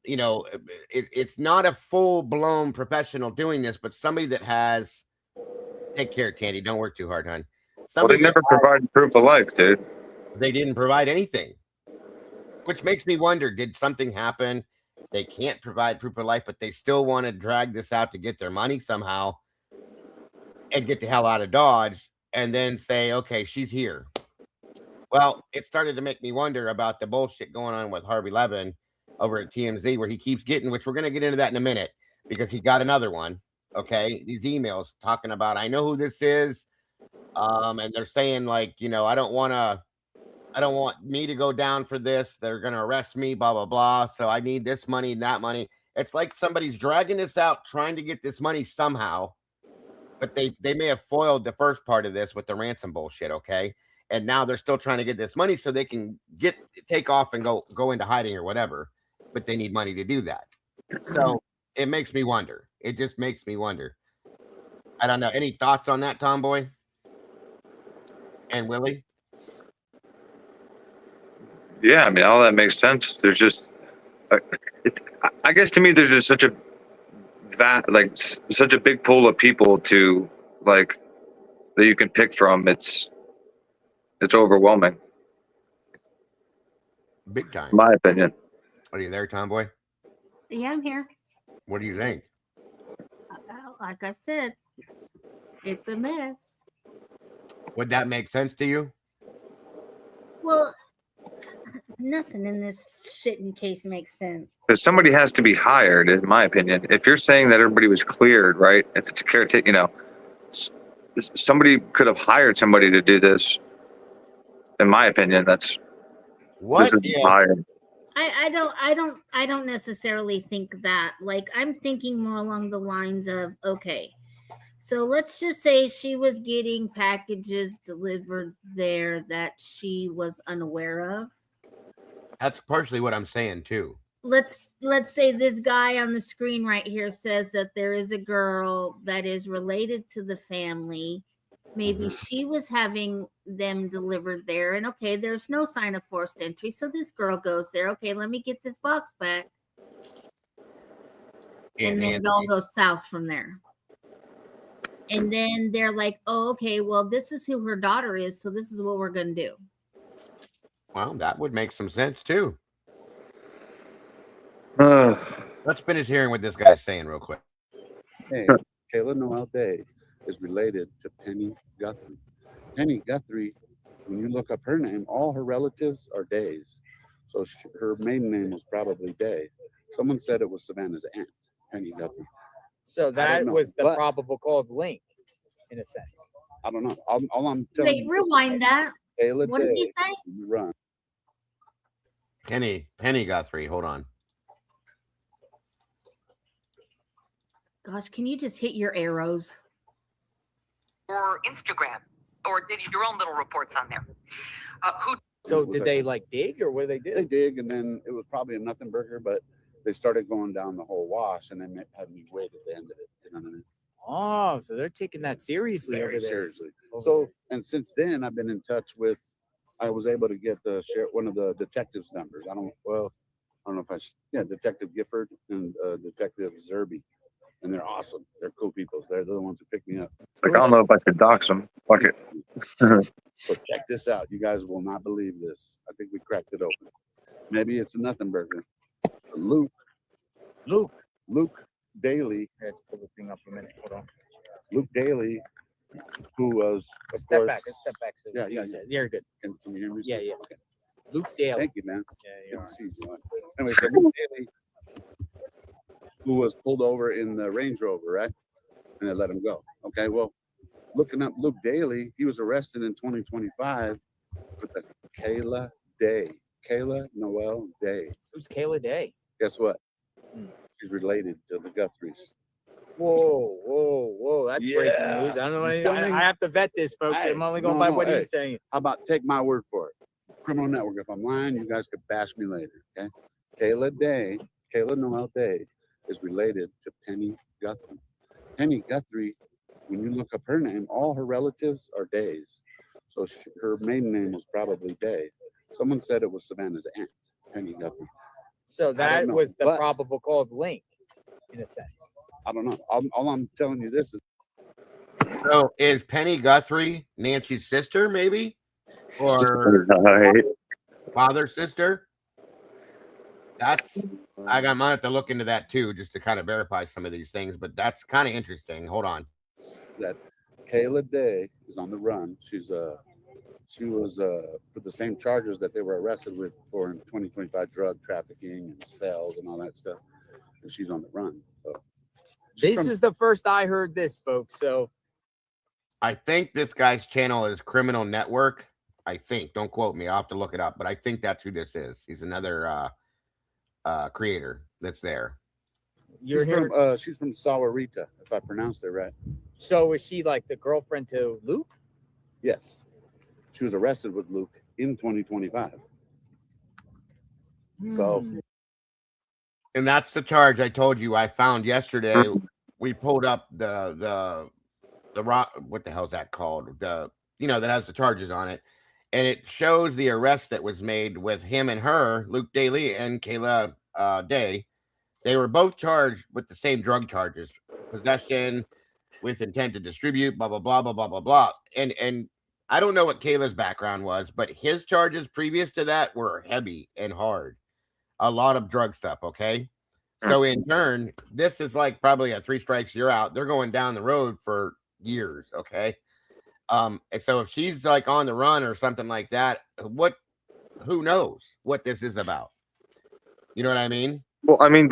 It's not a full-blown professional doing this, but somebody that has, take care, Tandy, don't work too hard, hon. Well, they never provided proof of life, dude. They didn't provide anything, which makes me wonder, did something happen? They can't provide proof of life, but they still want to drag this out to get their money somehow and get the hell out of Dodge, and then say, okay, she's here. Well, it started to make me wonder about the bullshit going on with Harvey Levin over at TMZ, where he keeps getting, which we're going to get into that in a minute, because he got another one. Okay. These emails talking about, I know who this is. And they're saying, like, I don't want me to go down for this. They're going to arrest me, blah, blah, blah. So I need this money and that money. It's like somebody's dragging this out, trying to get this money somehow. But they may have foiled the first part of this with the ransom bullshit, okay? And now they're still trying to get this money so they can take off and go into hiding or whatever. But they need money to do that. So it makes me wonder. It just makes me wonder. I don't know. Any thoughts on that, Tomboy? And Willie? Yeah, I mean, all that makes sense. There's just, I guess to me, there's just such a such a big pool of people to that you can pick from. It's overwhelming. Big time. In my opinion. Are you there, Tomboy? Yeah, I'm here. What do you think? Like I said, it's a mess. Would that make sense to you? Well, nothing in this shitting case makes sense. Because somebody has to be hired, in my opinion. If you're saying that everybody was cleared, right? If it's a caretaker, somebody could have hired somebody to do this. In my opinion, that's what hired. I don't necessarily think that. Like, I'm thinking more along the lines of, okay, so let's just say she was getting packages delivered there that she was unaware of. That's partially what I'm saying too. Let's say this guy on the screen right here says that there is a girl that is related to the family. Maybe she was having them delivered there, and okay, there's no sign of forced entry. So this girl goes there. Okay, let me get this box back. And then it all goes south from there. And then they're like, oh, okay, well, this is who her daughter is, so this is what we're going to do. Well, that would make some sense, too. Let's finish hearing what this guy's saying real quick. Hey, Kayla Noel Day is related to Penny Guthrie. Penny Guthrie, when you look up her name, all her relatives are Days. So her maiden name was probably Day. Someone said it was Savannah's aunt, Penny Guthrie. So that was the probable cause link, in a sense. I don't know. All I'm telling you. Rewind that. Kayla what did he say? Run. Penny Guthrie, hold on. Gosh, can you just hit your arrows? Or Instagram, or did your own little reports on there? So did they dig, or what did they do? They dig, and then it was probably a nothing burger, but they started going down the whole wash, and then had me wait at the end of it. You know what I mean? Oh, so they're taking that seriously Very over there. seriously. And since then, I've been in touch with. I was able to get one of the detectives' numbers. I don't know if I should. Yeah, Detective Gifford and Detective Zerby. And they're awesome. They're cool people. They're the ones who picked me up. It's like, I don't know if I should dox them. Fuck it. So check this out. You guys will not believe this. I think we cracked it open. Maybe it's a nothing burger. Luke Daly. Let's pull the thing up a minute. Hold on. Luke Daly, who was, of Step course. back. Let's step back. So Yeah. You're good. Can you hear me? Yeah. Okay. Luke Daly. Thank you, man. Yeah, you're Good to see you. Anyway, so Luke Daly, who was pulled over in the Range Rover, right? And they let him go. Okay, well, looking up Luke Daly, he was arrested in 2025 with the Kayla Day Kayla Noel Day. Who's Kayla Day? Guess what? Hmm. She's related to the Guthries. Whoa. That's breaking news. I don't know anything. I have to vet this, folks. Hey, I'm only going by what he's saying. How about take my word for it? Criminal Network. If I'm lying, you guys could bash me later, okay? Kayla Noel Day is related to Penny Guthrie. Penny Guthrie, when you look up her name, all her relatives are Days. So her maiden name was probably Day. Someone said it was Savannah's aunt, Penny Guthrie. So that was the probable cause link, in a sense. I don't know. All I'm telling you this is. So is Penny Guthrie Nancy's sister, maybe? Or father's sister? I might have to look into that too, just to kind of verify some of these things, but that's kind of interesting. Hold on. That Kayla Day is on the run. She was for the same charges that they were arrested with for in 2025 drug trafficking and sales and all that stuff. And she's on the run. So this is the first I heard this, folks. So I think this guy's channel is Criminal Network. I think. Don't quote me. I'll have to look it up, but I think that's who this is. He's another creator that's there. She's from Sawarita, if I pronounced it right. So is she like the girlfriend to Luke? Yes. She was arrested with Luke in 2025. So, and that's the charge I told you I found yesterday. We pulled up the what the hell's that called? That has the charges on it. And it shows the arrest that was made with him and her, Luke Daly and Kayla Day. They were both charged with the same drug charges, possession with intent to distribute, blah, blah, blah, blah, blah, blah, blah. And I don't know what Kayla's background was, but his charges previous to that were heavy and hard. A lot of drug stuff, okay? So in turn, this is like probably a 3 strikes, you're out. They're going down the road for years, okay? And so if she's like on the run or something like that, who knows what this is about? You know what I mean? Well, I mean,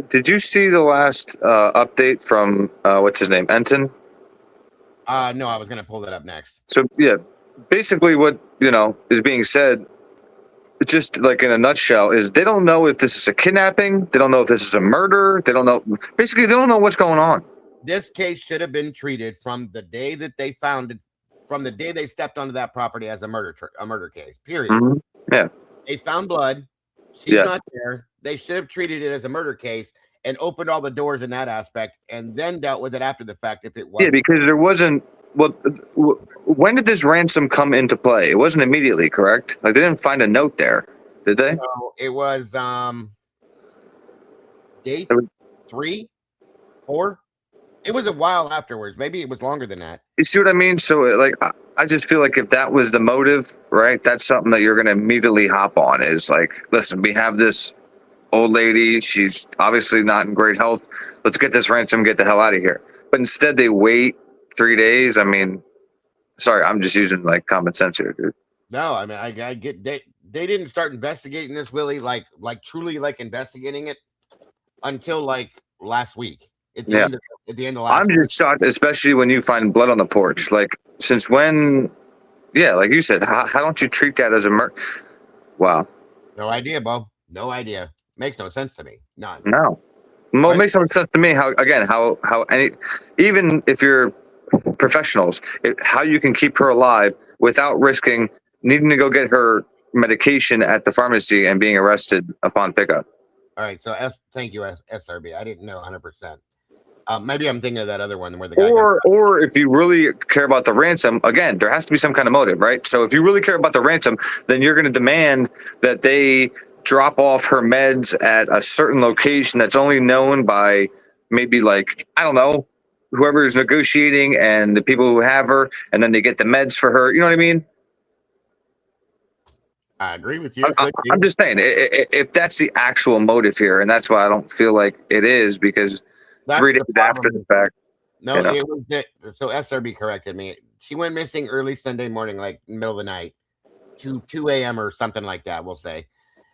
did you see the last update from what's his name, Enton? No, I was going to pull that up next. So yeah, basically what is being said, just like in a nutshell, is they don't know if this is a kidnapping, they don't know if this is a murder, they don't know. Basically, they don't know what's going on. This case should have been treated from the day that they found it, from the day they stepped onto that property as a murder case. Period. Mm-hmm. Yeah. They found blood. She's not there. They should have treated it as a murder case and opened all the doors in that aspect, and then dealt with it after the fact if it was. Yeah, because there wasn't. Well, when did this ransom come into play? It wasn't immediately, correct? Like they didn't find a note there, did they? No, it was day 3, 4. It was a while afterwards. Maybe it was longer than that. You see what I mean? So, like, I just feel like if that was the motive, right, that's something that you're going to immediately hop on. Is like, listen, we have this old lady. She's obviously not in great health. Let's get this ransom, get the hell out of here. But instead, they wait 3 days. I mean, sorry, I'm just using like common sense here, dude. No, I mean, I get they didn't start investigating this, Willie, like truly like investigating it until like last week. At the end of last I'm just shocked, especially when you find blood on the porch. Like, since when? Yeah, like you said, how don't you treat that as a murder? Wow. No idea, Bo. No idea. Makes no sense to me. None. No. Well, it makes no sense to me how even if you're professionals, how you can keep her alive without risking needing to go get her medication at the pharmacy and being arrested upon pickup. All right. So thank you, SRB. I didn't know 100%. Maybe I'm thinking of that other one where the guy. Or if you really care about the ransom, again, there has to be some kind of motive, right? So if you really care about the ransom, then you're going to demand that they drop off her meds at a certain location that's only known by maybe, like, I don't know, whoever is negotiating and the people who have her, and then they get the meds for her. You know what I mean? I agree with you. I'm just saying, if that's the actual motive here, and that's why I don't feel like it is, because that's 3 days after the fact. No, it was that. So SRB corrected me. She went missing early Sunday morning, like middle of the night, 2 a.m. or something like that, we'll say.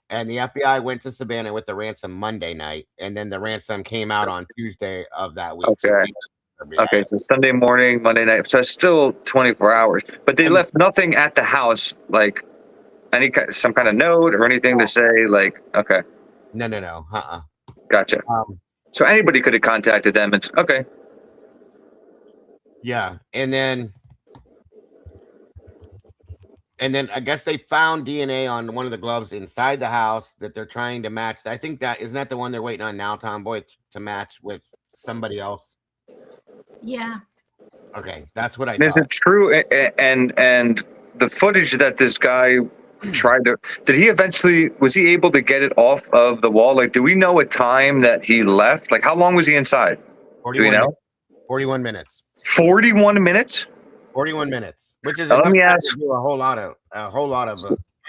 And the FBI went to Savannah with the ransom Monday night, and then the ransom came out on Tuesday of that week. Okay, so Sunday morning, Monday night. So it's still 24 hours. But they left nothing at the house, like some kind of note or anything to say like, okay, No. gotcha. So anybody could have contacted them. It's okay. Yeah, and then I guess they found DNA on one of the gloves inside the house that they're trying to match. I think that isn't that the one they're waiting on now, Tomboy, to match with somebody else. Yeah. Okay, that's what I Is thought. it true? And the footage that this guy tried to, was he able to get it off of the wall? Like, do we know a time that he left? Like, how long was he inside? Do we know? 41 minutes. 41 minutes? 41 minutes, which is Let me ask. a whole lot of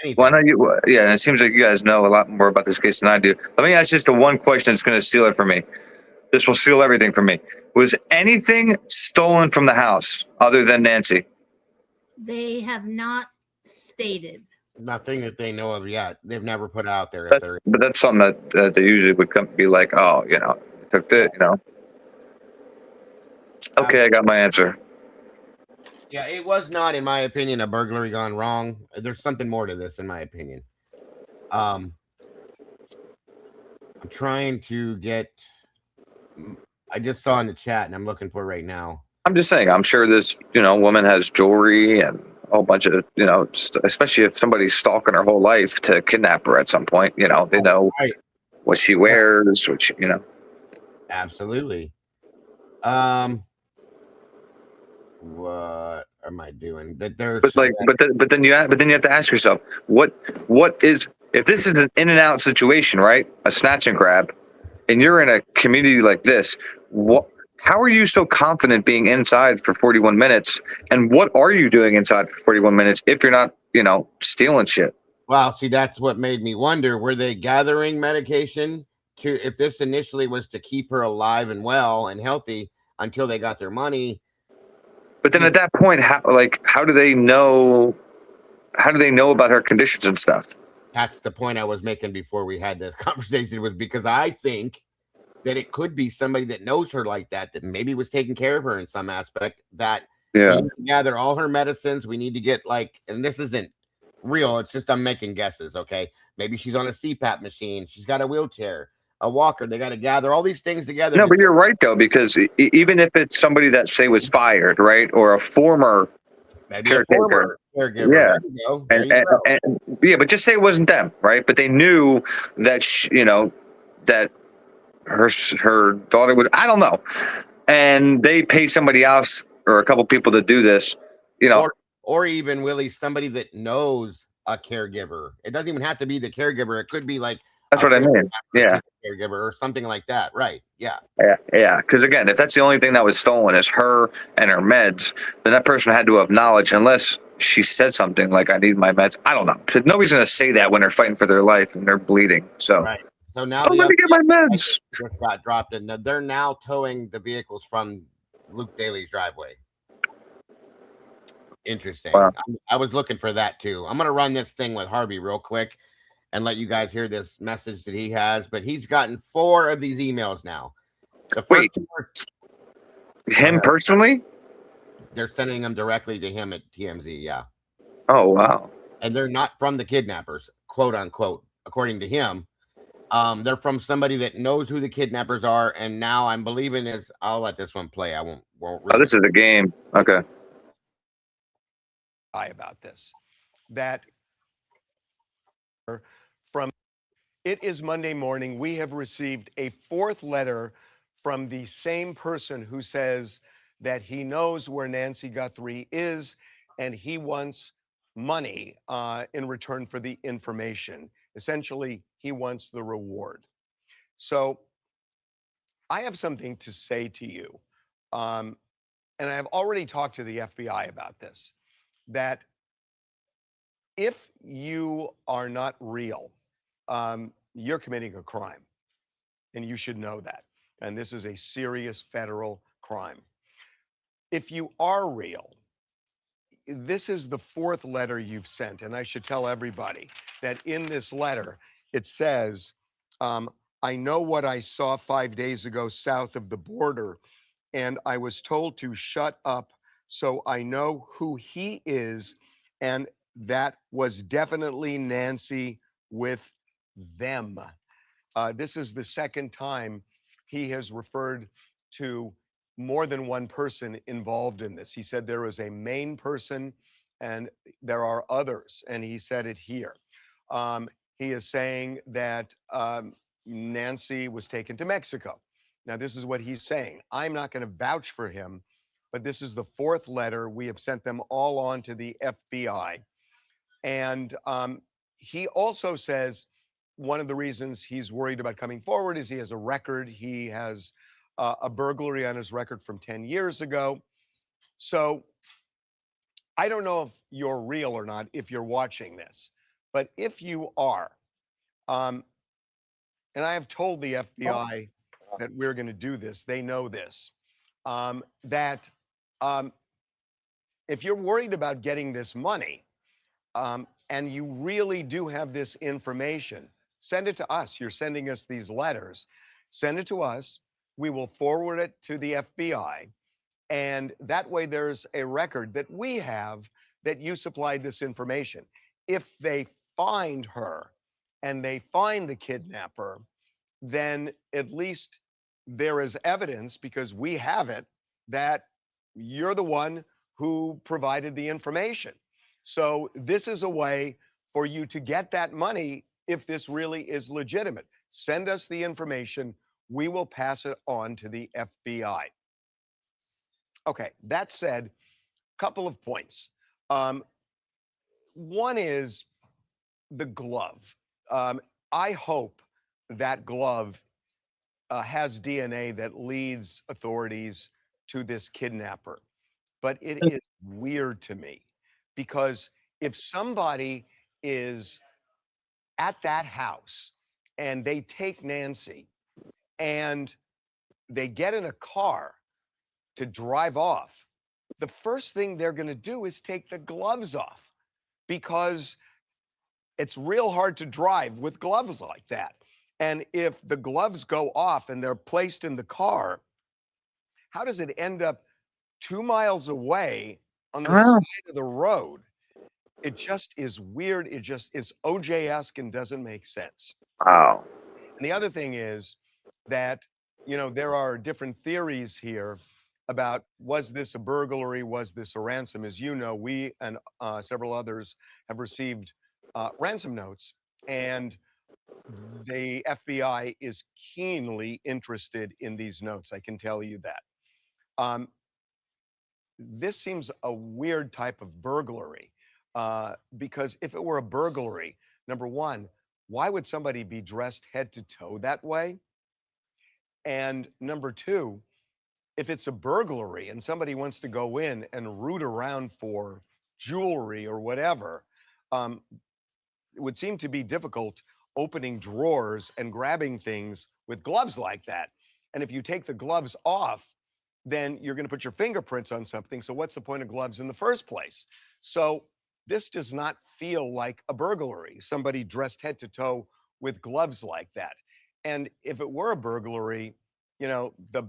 anything. Why not you? Yeah, it seems like you guys know a lot more about this case than I do. Let me ask just the one question that's going to seal it for me. This will seal everything for me. Was anything stolen from the house other than Nancy? They have not stated. Nothing that they know of yet. They've never put out there. But that's something that they usually would come be like, oh, took the, Okay, I got my answer. Yeah, it was not, in my opinion, a burglary gone wrong. There's something more to this, in my opinion. I'm trying to get. I just saw in the chat, and I'm looking for it right now. I'm just saying. I'm sure this, woman has jewelry and a whole bunch of, especially if somebody's stalking her whole life to kidnap her at some point. They know what she wears, what she, Absolutely. What am I doing? But then you have to ask yourself, what is, if this is an in and out situation, right? A snatch and grab, and you're in a community like this, how are you so confident being inside for 41 minutes? And what are you doing inside for 41 minutes if you're not, stealing shit? Well, see, that's what made me wonder, were they gathering medication if this initially was to keep her alive and well and healthy until they got their money? But then at that point, how do they know about her conditions and stuff? That's the point I was making before we had this conversation, was because I think that it could be somebody that knows her like that maybe was taking care of her in some aspect, that we need to gather all her medicines. We need to get and this isn't real. It's just, I'm making guesses. Okay. Maybe she's on a CPAP machine. She's got a wheelchair, a walker. They got to gather all these things together. No, but you're right though, because even if it's somebody that say was fired, right, or a former caretaker, caregiver, yeah, but just say it wasn't them, right? But they knew that that her daughter would, I don't know, and they pay somebody else or a couple people to do this, or even Willie, somebody that knows a caregiver. It doesn't even have to be the caregiver. It could be that's what I mean. Yeah. Caregiver or something like that. Right. Yeah. Yeah. Because again, if that's the only thing that was stolen is her and her meds, then that person had to have knowledge, unless she said something like, I need my meds. I don't know. Nobody's going to say that when they're fighting for their life and they're bleeding. So, right. So now let me get my meds. Just got dropped, and they're now towing the vehicles from Luke Daly's driveway. Interesting. Wow. I was looking for that too. I'm going to run this thing with Harvey real quick and let you guys hear this message that he has. But he's gotten 4 of these emails now. Wait, him personally? They're sending them directly to him at TMZ. Yeah. Oh, wow. And they're not from the kidnappers, quote unquote, according to him. They're from somebody that knows who the kidnappers are. And now I'm believing I'll let this one play. I won't read this is a game. Okay. About this, that from it is Monday morning, we have received a 4th letter from the same person who says that he knows where Nancy Guthrie is and he wants money in return for the information. Essentially, he wants the reward. So I have something to say to you, and I have already talked to the FBI about this, that if you are not real, you're committing a crime, and you should know that. And this is a serious federal crime. If you are real, this is the 4th letter you've sent, and I should tell everybody that in this letter, it says, I know what I saw 5 days ago south of the border, and I was told to shut up, so I know who he is, and that was definitely Nancy with them. This is the second time he has referred to more than one person involved in this. He said there is a main person and there are others, and he said it here. He is saying that Nancy was taken to Mexico. Now, this is what he's saying. I'm not going to vouch for him, but this is the fourth letter. We have sent them all on to the FBI. And he also says one of the reasons he's worried about coming forward is he has a record. He has a burglary on his record from 10 years ago. So I don't know if you're real or not, if you're watching this, but if you are, and I have told the FBI that we're going to do this, they know this, that if you're worried about getting this money, and you really do have this information, send it to us. You're sending us these letters. Send it to us. We will forward it to the FBI. And that way there's a record that we have that you supplied this information. If they find her and they find the kidnapper, then at least there is evidence, because we have it, that you're the one who provided the information. So this is a way for you to get that money if this really is legitimate. Send us the information. We will pass it on to the FBI. Okay, that said, couple of points. One is the glove. I hope that glove has DNA that leads authorities to this kidnapper. But it is weird to me, because if somebody is at that house and they take Nancy and they get in a car to drive off, the first thing they're going to do is take the gloves off, because it's real hard to drive with gloves like that. And if the gloves go off and they're placed in the car, how does it end up 2 miles away on the side of the road? It just is weird. It just is OJ-esque and doesn't make sense. Wow. And the other thing is that, you know, there are different theories here about, was this a burglary? Was this a ransom? As you know, we and several others have received ransom notes, and the FBI is keenly interested in these notes. I can tell you that. This seems a weird type of burglary, because if it were a burglary, number one, why would somebody be dressed head to toe that way? And number two, if it's a burglary and somebody wants to go in and root around for jewelry or whatever, it would seem to be difficult opening drawers and grabbing things with gloves like that. And if you take the gloves off, then you're going to put your fingerprints on something. So what's the point of gloves in the first place? So this does not feel like a burglary, somebody dressed head to toe with gloves like that. And if it were a burglary, you know, the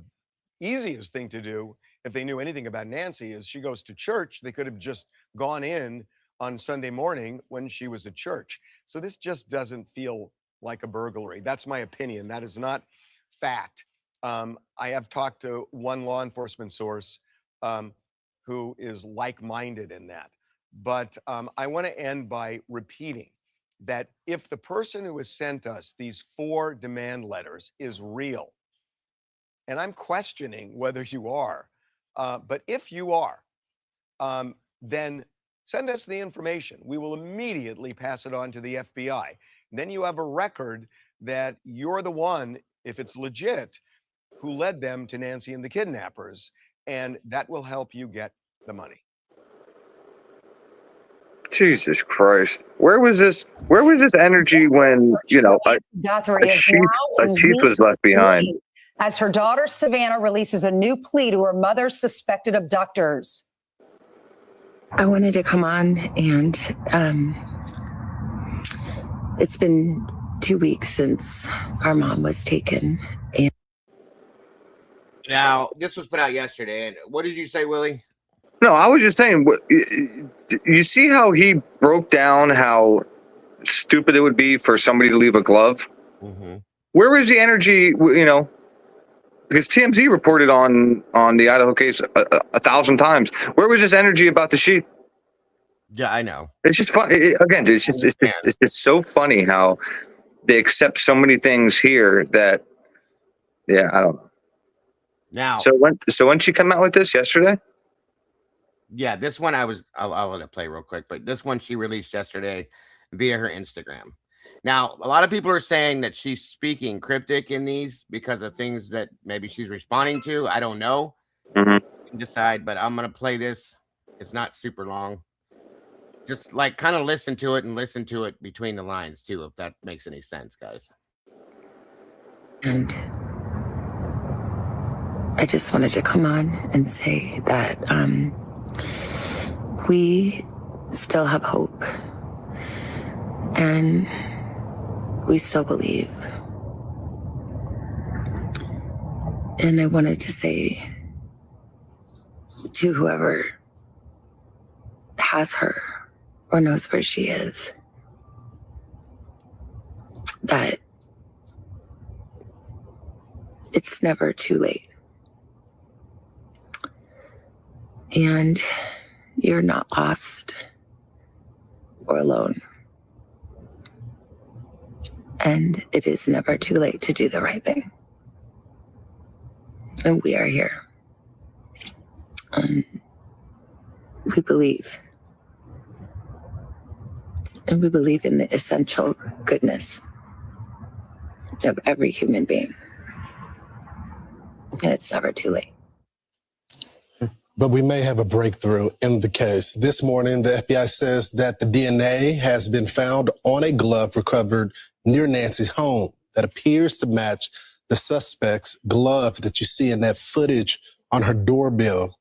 easiest thing to do, if they knew anything about Nancy, is she goes to church. They could have just gone in on Sunday morning when she was at church. So this just doesn't feel like a burglary. That's my opinion. That is not fact. I have talked to one law enforcement source who is like-minded in that. But I want to end by repeating that if the person who has sent us these 4 demand letters is real, and I'm questioning whether you are, but if you are, then send us the information. We will immediately pass it on to the FBI. And then you have a record that you're the one, if it's legit, who led them to Nancy and the kidnappers, and that will help you get the money. Jesus Christ. Where was this energy when, you know, Guthrie a sheath was left behind? As her daughter Savannah releases a new plea to her mother's suspected abductors. I wanted to come on, and it's been 2 weeks since our mom was taken. And now, this was put out yesterday. And what did you say, Willie? No, I was just saying, you see how he broke down how stupid it would be for somebody to leave a glove? Mm-hmm. Where was the energy, because TMZ reported on the Idaho case 1,000 times. Where was this energy about the sheath? Yeah, I know. It's just fun. Again, it's just so funny how they accept so many things here that, yeah, I don't know. Now, So when she come out with this yesterday? Yeah, this one I'll let it play real quick, but this one she released yesterday via her Instagram. Now, a lot of people are saying that she's speaking cryptic in these because of things that maybe she's responding to. I don't know. Mm-hmm. You can decide, but I'm gonna play this. It's not super long. Just like kind of listen to it and listen to it between the lines too, if that makes any sense, guys. And I just wanted to come on and say that we still have hope and we still believe. And I wanted to say to whoever has her or knows where she is that it's never too late. And you're not lost or alone. And it is never too late to do the right thing. And we are here. We believe. And we believe in the essential goodness of every human being. And it's never too late. But we may have a breakthrough in the case. This morning, the FBI says that the DNA has been found on a glove recovered near Nancy's home that appears to match the suspect's glove that you see in that footage on her doorbell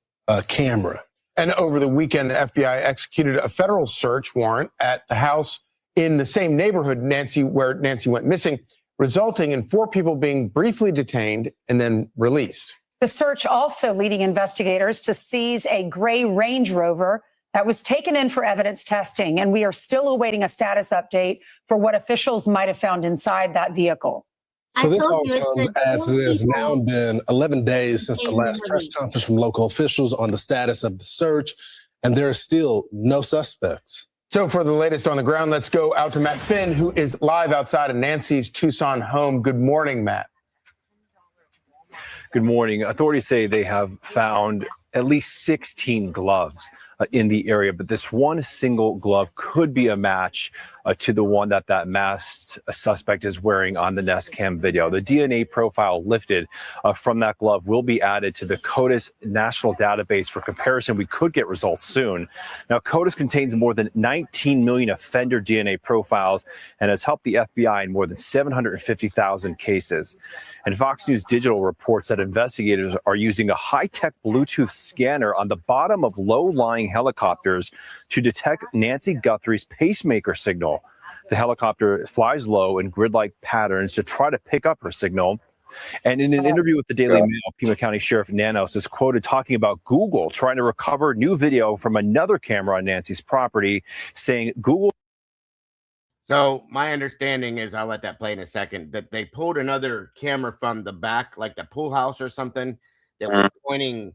camera. And over the weekend, the FBI executed a federal search warrant at the house in the same neighborhood where Nancy went missing, resulting in 4 people being briefly detained and then released. The search also leading investigators to seize a gray Range Rover that was taken in for evidence testing. And we are still awaiting a status update for what officials might have found inside that vehicle. So this all comes as it has now been 11 days since the last press conference from local officials on the status of the search, and there are still no suspects. So for the latest on the ground, let's go out to Matt Finn, who is live outside of Nancy's Tucson home. Good morning, Matt. Good morning. Authorities say they have found at least 16 gloves in the area, but this one single glove could be a match to the one that masked suspect is wearing on the Nest Cam video. The DNA profile lifted from that glove will be added to the CODIS national database for comparison. We could get results soon. Now, CODIS contains more than 19 million offender DNA profiles and has helped the FBI in more than 750,000 cases. And Fox News Digital reports that investigators are using a high-tech Bluetooth scanner on the bottom of low-lying helicopters to detect Nancy Guthrie's pacemaker signal. The helicopter flies low in grid-like patterns to try to pick up her signal. And in an interview with the Daily Mail, Pima County Sheriff Nanos is quoted talking about Google trying to recover new video from another camera on Nancy's property, saying Google. So my understanding is, I'll let that play in a second, that they pulled another camera from the back, like the pool house or something, that was pointing,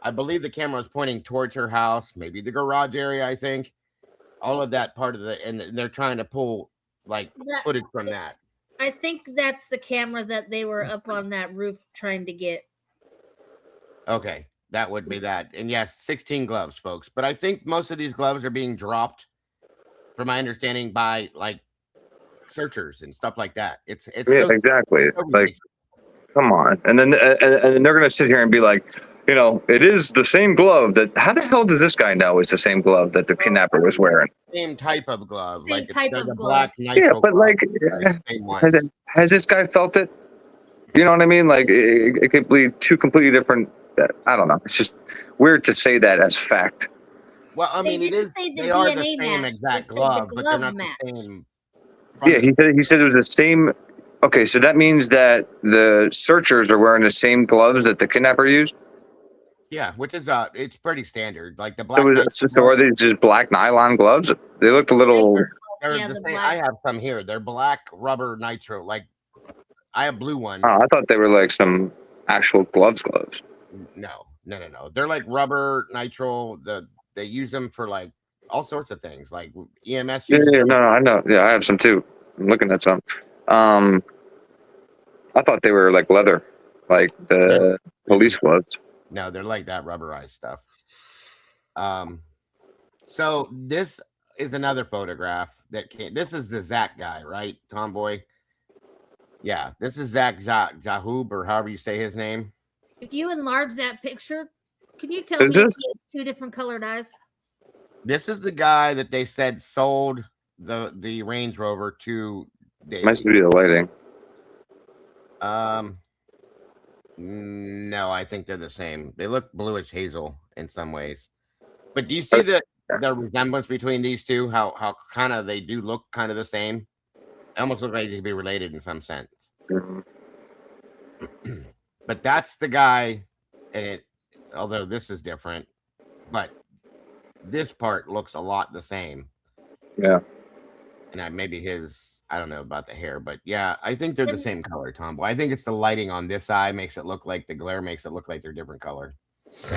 I believe the camera was pointing towards her house, maybe the garage area, I think. All of that part of and they're trying to pull like footage from that. I think that's the camera that they were up on that roof trying to get. Okay, that would be that. And yes, 16 gloves, folks. But I think most of these gloves are being dropped, from my understanding, by like searchers and stuff like that. It's yeah, so, exactly. So like, come on. And then they're going to sit here and be like, you know, it is the same glove that. How the hell does this guy know it's the same glove that the kidnapper was wearing? Same type of glove. Same like type there's of a glove. black nitro Yeah, but glove. like, has this guy felt it? You know what I mean? Like, it could be 2 completely different. I don't know. It's just weird to say that as fact. Well, I mean, it is. They are the same exact glove, but they're not the same. Yeah, he said it was the same. Okay, so that means that the searchers are wearing the same gloves that the kidnapper used? Yeah, which is it's pretty standard. Like the black. So are they just black nylon gloves? They looked a little. They're Yeah, the the same. black. I have some here. They're black rubber nitro. Like I have blue ones. Oh, I thought they were like some actual gloves. No. They're like rubber nitro. They use them for like all sorts of things, like EMS. Yeah, no, I know. Yeah, I have some too. I'm looking at some. I thought they were like leather, like the police gloves. No, they're like that rubberized stuff. So this is another photograph that came. This is the Zach guy, right, Tomboy? Yeah, this is Zach Jahub, or however you say his name. If you enlarge that picture, can you tell me if he has two different colored eyes? This is the guy that they said sold the Range Rover to David. Must be the lighting. No, I think they're the same. They look bluish hazel in some ways. But do you see the resemblance between these two? How kind of they do look kind of the same? They almost look like they could be related in some sense. But that's the guy, and although this is different, but this part looks a lot the same. Yeah. And maybe I don't know about the hair, but yeah, I think they're the same color, Tomboy. I think it's the lighting on this eye makes it look like the glare makes it look like they're different color.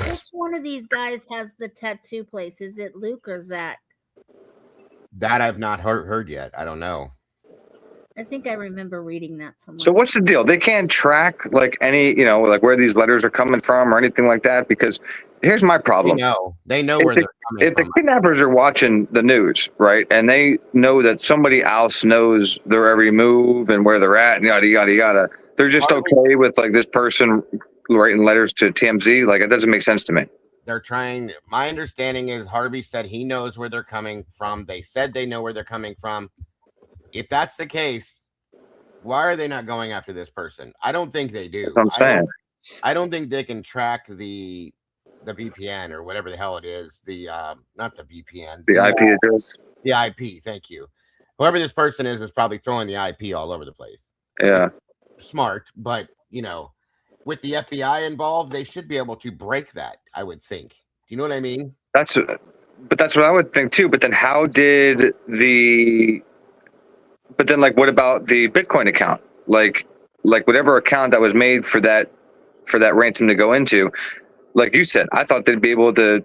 Which one of these guys has the tattoo place? Is it Luke or Zach? That I've not heard yet. I don't know. I think I remember reading that somewhere. So what's the deal? They can't track like any, like where these letters are coming from or anything like that, because here's my problem. They know where they're coming if from. the kidnappers are watching the news, right, and they know that somebody else knows their every move and where they're at and yada yada yada, they're just okay with like this person writing letters to TMZ. Like, it doesn't make sense to me. They're trying. My understanding is Harvey said he knows where they're coming from. They said they know where they're coming from. If that's the case, why are they not going after this person? I don't think they do. That's what I'm saying. I don't think they can track the VPN or whatever the hell it is. The not the VPN. The IP address. The IP. Thank you. Whoever this person is probably throwing the IP all over the place. Yeah. Smart, but with the FBI involved, they should be able to break that. I would think. Do you know what I mean? That's what I would think too. But then like, what about the Bitcoin account? Like whatever account that was made for that ransom to go into, like you said, I thought they'd be able to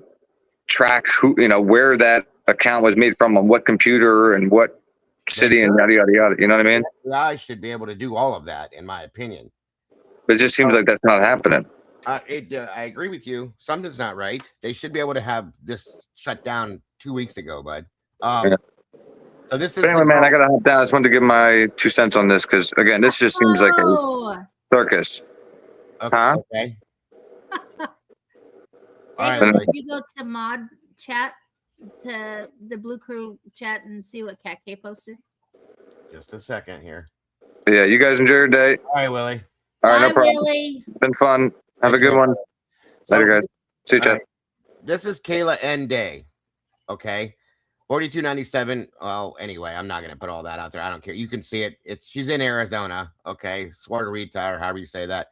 track who, where that account was made from, on what computer and what city and yada, yada, yada. You know what I mean? I should be able to do all of that, in my opinion. But it just seems like that's not happening. I agree with you. Something's not right. They should be able to have this shut down 2 weeks ago, bud. Yeah. So this is. But anyway, man, I gotta hop down. I just wanted to give my 2 cents on this because, again, this just seems like a circus. Okay. Huh? Okay. All right. Did you go to mod chat, to the Blue Crew chat, and see what Cat K posted? Just a second here. But yeah, you guys enjoy your day. All right, Willie. All right, no Bye, problem. Willie. Been fun. Have a good one. Later, guys. See you, Chad. Right. This is Kayla N. Day. Okay. 4297. Well, anyway, I'm not going to put all that out there. I don't care. You can see it. She's in Arizona. Okay. Swartarita, or however you say that.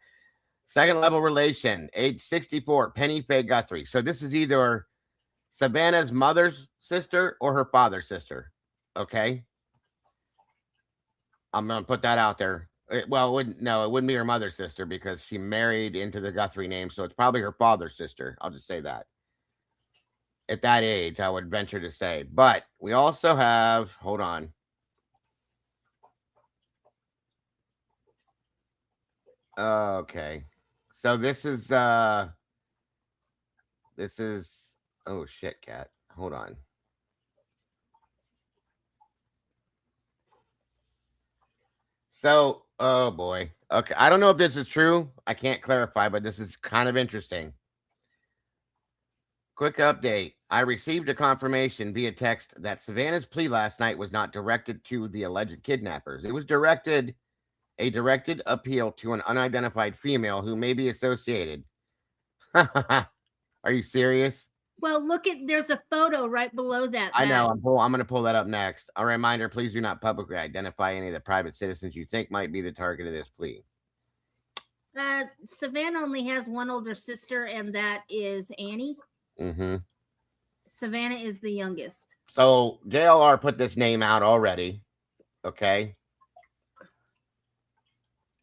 Second level relation, age 64, Penny Faye Guthrie. So this is either Savannah's mother's sister or her father's sister. Okay. I'm going to put that out there. It wouldn't be her mother's sister because she married into the Guthrie name. So it's probably her father's sister. I'll just say that. At that age, I would venture to say. But we also have, hold on. Okay. So this is, oh shit, Cat. Hold on. So, oh boy. Okay. I don't know if this is true. I can't clarify, but this is kind of interesting. Quick update. I received a confirmation via text that Savannah's plea last night was not directed to the alleged kidnappers. It was a directed appeal to an unidentified female who may be associated. Are you serious? Well, there's a photo right below that. I know. I'm going to pull that up next. A reminder, please do not publicly identify any of the private citizens you think might be the target of this plea. Savannah only has one older sister, and that is Annie. Mm-hmm. Savannah is the youngest. So JLR put this name out already, okay?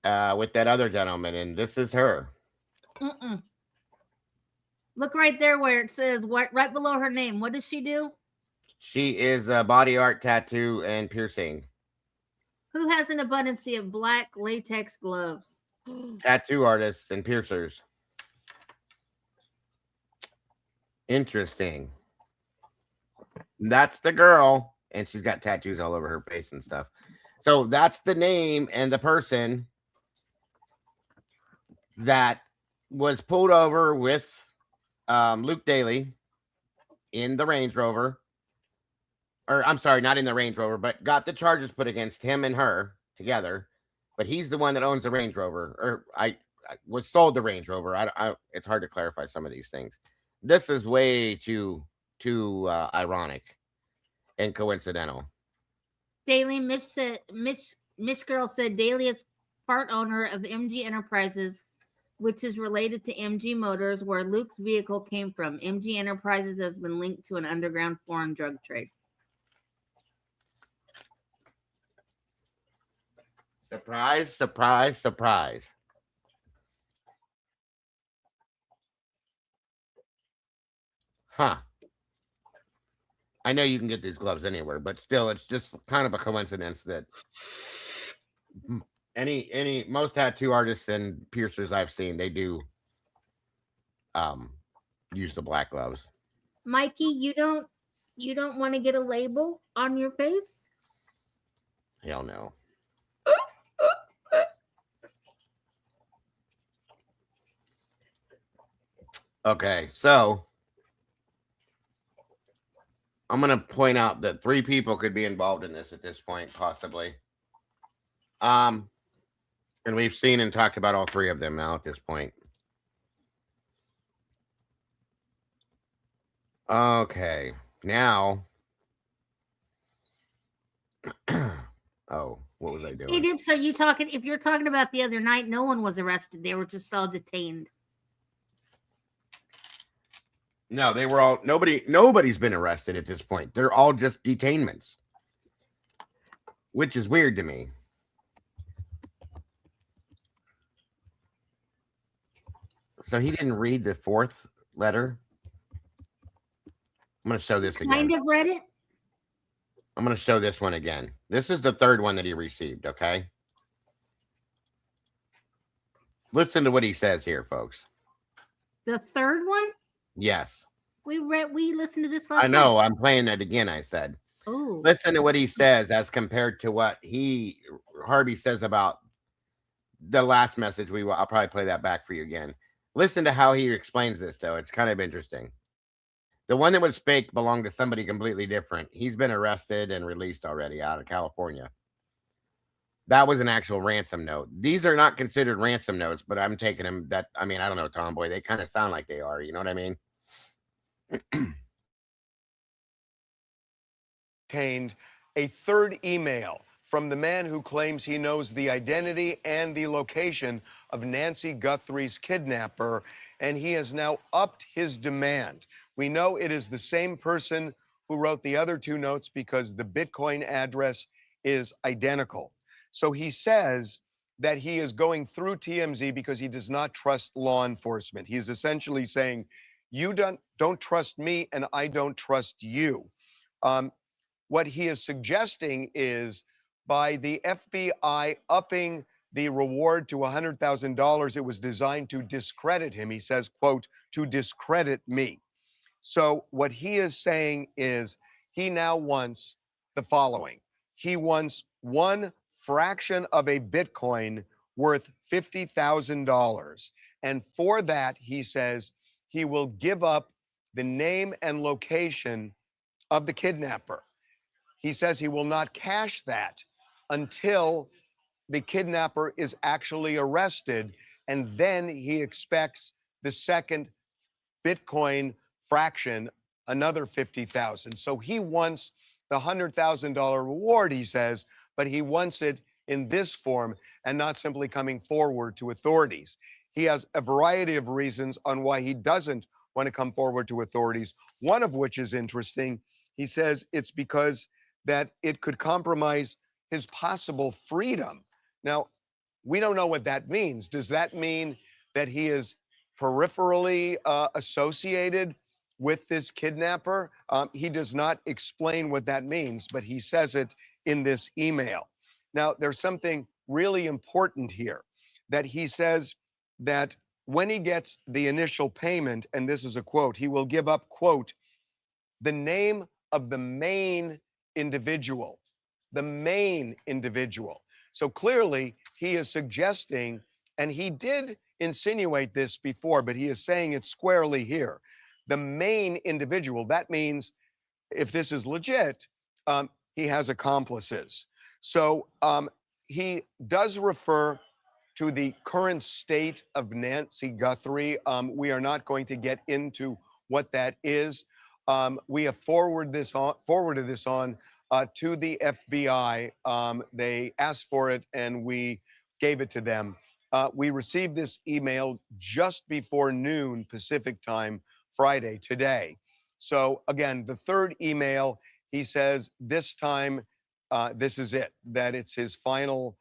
With that other gentleman, and this is her. Look right there where it says right below her name. What does she do? She is a body art, tattoo, and piercing. Who has an abundance of black latex gloves? Tattoo artists and piercers. Interesting. That's the girl, and she's got tattoos all over her face and stuff. So that's the name and the person that was pulled over with Luke Daly in the Range Rover. Or I'm sorry, not in the Range Rover, but got the charges put against him and her together. But he's the one that owns the Range Rover, or I was sold the Range Rover. It's hard to clarify some of these things. This is way too ironic and coincidental. Daly, Mitch Girl said Daly is part owner of MG Enterprises, which is related to MG Motors, where Luke's vehicle came from. MG Enterprises has been linked to an underground foreign drug trade. Surprise, surprise, surprise. Huh. I know you can get these gloves anywhere, but still, it's just kind of a coincidence that most tattoo artists and piercers I've seen, they do use the black gloves. Mikey, you don't want to get a label on your face? Hell no. Okay, so I'm going to point out that 3 people could be involved in this at this point, possibly. And we've seen and talked about all 3 of them now at this point. Okay, now. Oh, what was I doing? Hey, Dips, if you're talking about the other night, no one was arrested. They were just all detained. No, they were all nobody's been arrested at this point. They're all just detainments, which is weird to me. So he didn't read the 4th letter. I'm going to show this again. Kind of read it. I'm going to show this one again. This is the 3rd one that he received, okay? Listen to what he says here, folks. The 3rd one? Yes. We listened to this last I know. night. I'm playing it again, I said. Oh. Listen to what he says as compared to what Harvey says about the last message. I'll probably play that back for you again. Listen to how he explains this, though. It's kind of interesting. The one that was fake belonged to somebody completely different. He's been arrested and released already out of California. That was an actual ransom note. These are not considered ransom notes, but I'm taking them I don't know, Tomboy. They kind of sound like they are. You know what I mean? Obtained a 3rd email from the man who claims he knows the identity and the location of Nancy Guthrie's kidnapper, and he has now upped his demand. We know it is the same person who wrote the other 2 notes because the Bitcoin address is identical. So he says that he is going through TMZ because he does not trust law enforcement. He's essentially saying, you don't trust me and I don't trust you. What he is suggesting is by the FBI upping the reward to $100,000, it was designed to discredit him. He says, quote, to discredit me. So what he is saying is he now wants the following. He wants 1 fraction of a Bitcoin worth $50,000. And for that, he says he will give up the name and location of the kidnapper. He says he will not cash that until the kidnapper is actually arrested. And then he expects the second Bitcoin fraction, another 50,000. So he wants the $100,000 reward, he says, but he wants it in this form and not simply coming forward to authorities. He has a variety of reasons on why he doesn't want to come forward to authorities, one of which is interesting. He says it's because that it could compromise his possible freedom. Now, we don't know what that means. Does that mean that he is peripherally associated with this kidnapper? He does not explain what that means, but he says it in this email. Now, there's something really important here that he says that when he gets the initial payment, and this is a quote, he will give up, quote, the name of the main individual, the main individual. So clearly he is suggesting, and he did insinuate this before, but he is saying it squarely here. The main individual, that means if this is legit, he has accomplices. So he does refer to the current state of Nancy Guthrie. We are not going to get into what that is. We have forwarded this on to the FBI. They asked for it, and we gave it to them. We received this email just before noon Pacific time, Friday, today. So again, the third email, he says this time, this is it, that it's his final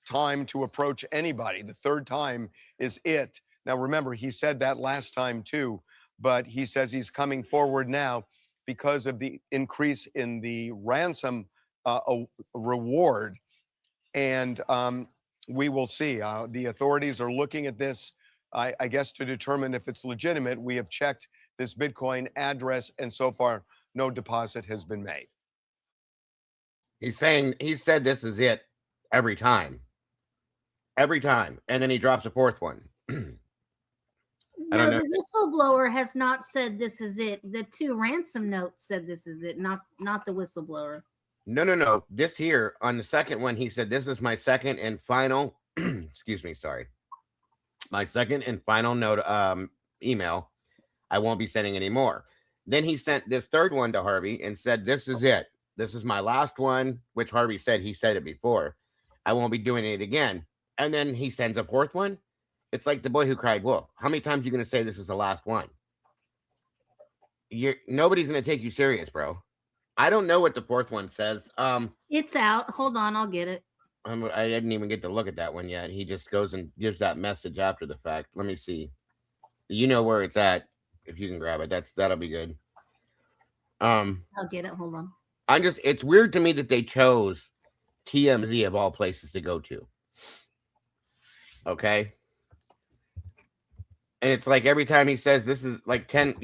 time to approach anybody. The third time is it. Now, remember, he said that last time too, but he says he's coming forward now because of the increase in the ransom reward. And we will see. The authorities are looking at this, I guess, to determine if it's legitimate. We have checked this Bitcoin address, and so far, no deposit has been made. He said this is it every time. Every time. And then he drops a fourth one. No, the whistleblower has not said this is it. The two ransom notes said this is it, not the whistleblower. No. This here, on the second one, he said, this is my second and final, excuse me, sorry. My second and final note email. I won't be sending any more. Then he sent this third one to Harvey and said, this is it. This is my last one, which Harvey said he said it before. I won't be doing it again. And then he sends a fourth one. It's like the boy who cried wolf. How many times are you going to say this is the last one? Nobody's going to take you serious, bro. I don't know what the fourth one says. It's out. Hold on, I'll get it. I didn't even get to look at that one yet. He just goes and gives that message after the fact. Let me see. You know where it's at. If you can grab it, that'll be good. I'll get it. Hold on. It's weird to me that they chose TMZ of all places to go to. Okay. And it's like every time he says this is like 10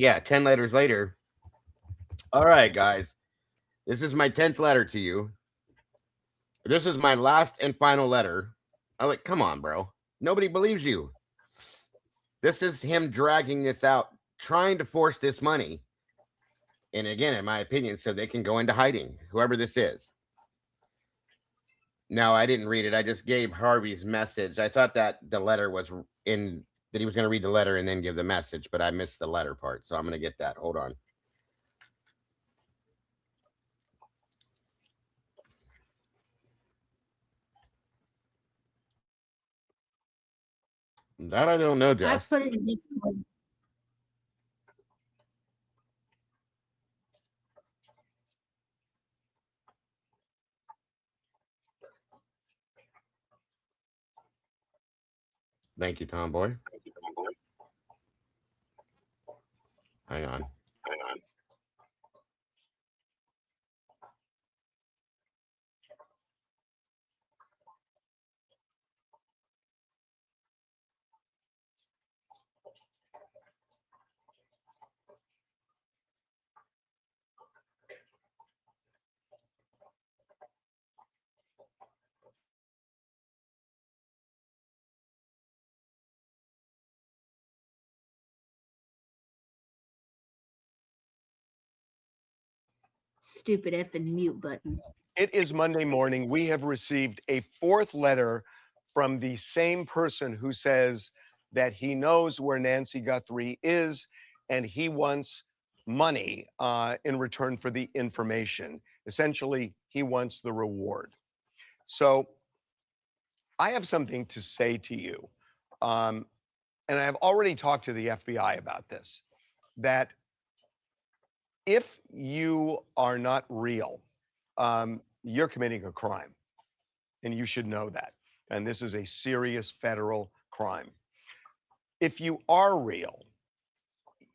letters later. All right, guys. This is my 10th letter to you. This is my last and final letter. I'm like, come on, bro. Nobody believes you. This is him dragging this out, trying to force this money. And again, in my opinion, so they can go into hiding, whoever this is. No, I didn't read it. I just gave Harvey's message. I thought that the letter was in, that he was going to read the letter and then give the message, but I missed the letter part. So I'm going to get that. Hold on. That I don't know, Jess. I put it in Discord. Thank you, Tomboy. Hang on. Stupid effing mute button. It is Monday morning. We have received a fourth letter from the same person who says that he knows where Nancy Guthrie is and he wants money in return for the information. Essentially, he wants the reward. So I have something to say to you. And I've already talked to the FBI about this, that if you are not real, you're committing a crime. And you should know that. And this is a serious federal crime. If you are real,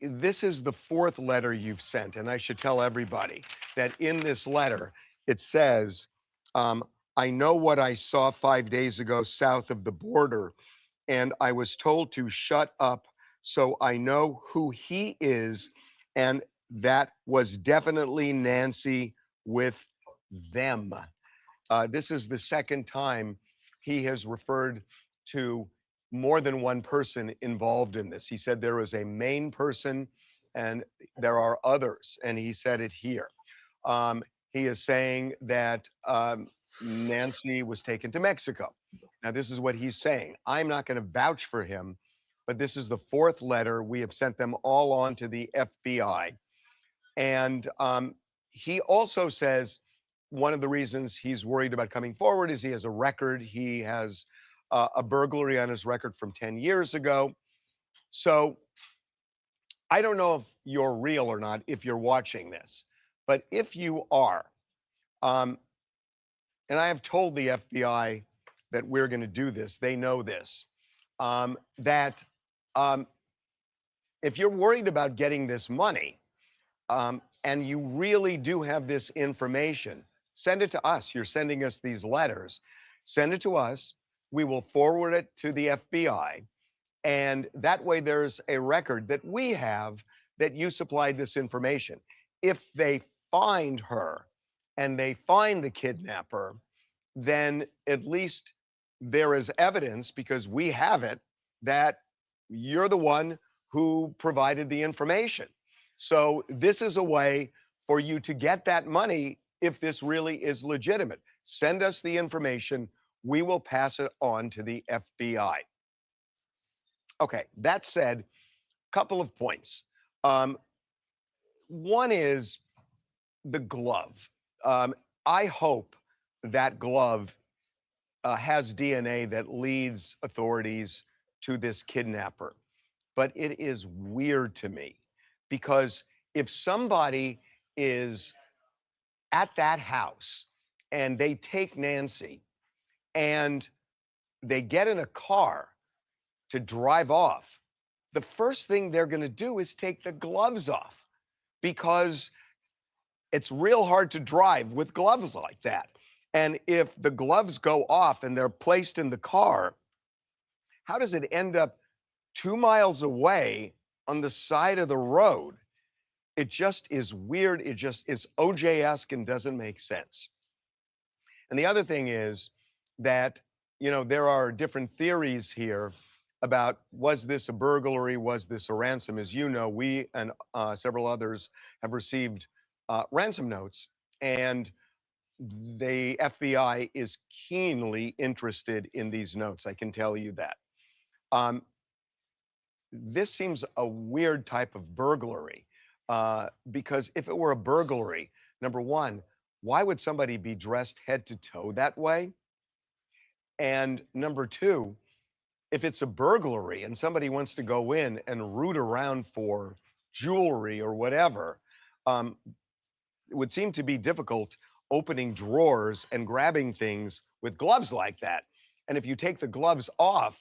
this is the fourth letter you've sent. And I should tell everybody that in this letter, it says, I know what I saw 5 days ago south of the border, and I was told to shut up, so I know who he is. And that was definitely Nancy with them. This is the second time he has referred to more than one person involved in this. He said there is a main person and there are others, and he said it here. He is saying that Nancy was taken to Mexico. Now, this is what he's saying. I'm not going to vouch for him, but this is the fourth letter. We have sent them all on to the FBI. And he also says one of the reasons he's worried about coming forward is he has a record. He has a burglary on his record from 10 years ago. So I don't know if you're real or not, if you're watching this, but if you are, and I have told the FBI that we're going to do this, they know this, that if you're worried about getting this money, and you really do have this information, send it to us. You're sending us these letters. Send it to us. We will forward it to the FBI. And that way there's a record that we have that you supplied this information. If they find her and they find the kidnapper, then at least there is evidence, because we have it, that you're the one who provided the information. So this is a way for you to get that money if this really is legitimate. Send us the information. We will pass it on to the FBI. Okay, that said, couple of points. One is the glove. I hope that glove has DNA that leads authorities to this kidnapper. But it is weird to me, because if somebody is at that house and they take Nancy and they get in a car to drive off, the first thing they're going to do is take the gloves off, because it's real hard to drive with gloves like that. And if the gloves go off and they're placed in the car, how does it end up 2 miles away on the side of the road? It just is weird. It just is OJ-esque and doesn't make sense. And the other thing is that, you know, there are different theories here about, was this a burglary? Was this a ransom? As you know, we and several others have received ransom notes, and the FBI is keenly interested in these notes. I can tell you that. This seems a weird type of burglary, because if it were a burglary, number one, why would somebody be dressed head to toe that way? And number two, if it's a burglary and somebody wants to go in and root around for jewelry or whatever, it would seem to be difficult opening drawers and grabbing things with gloves like that. And if you take the gloves off,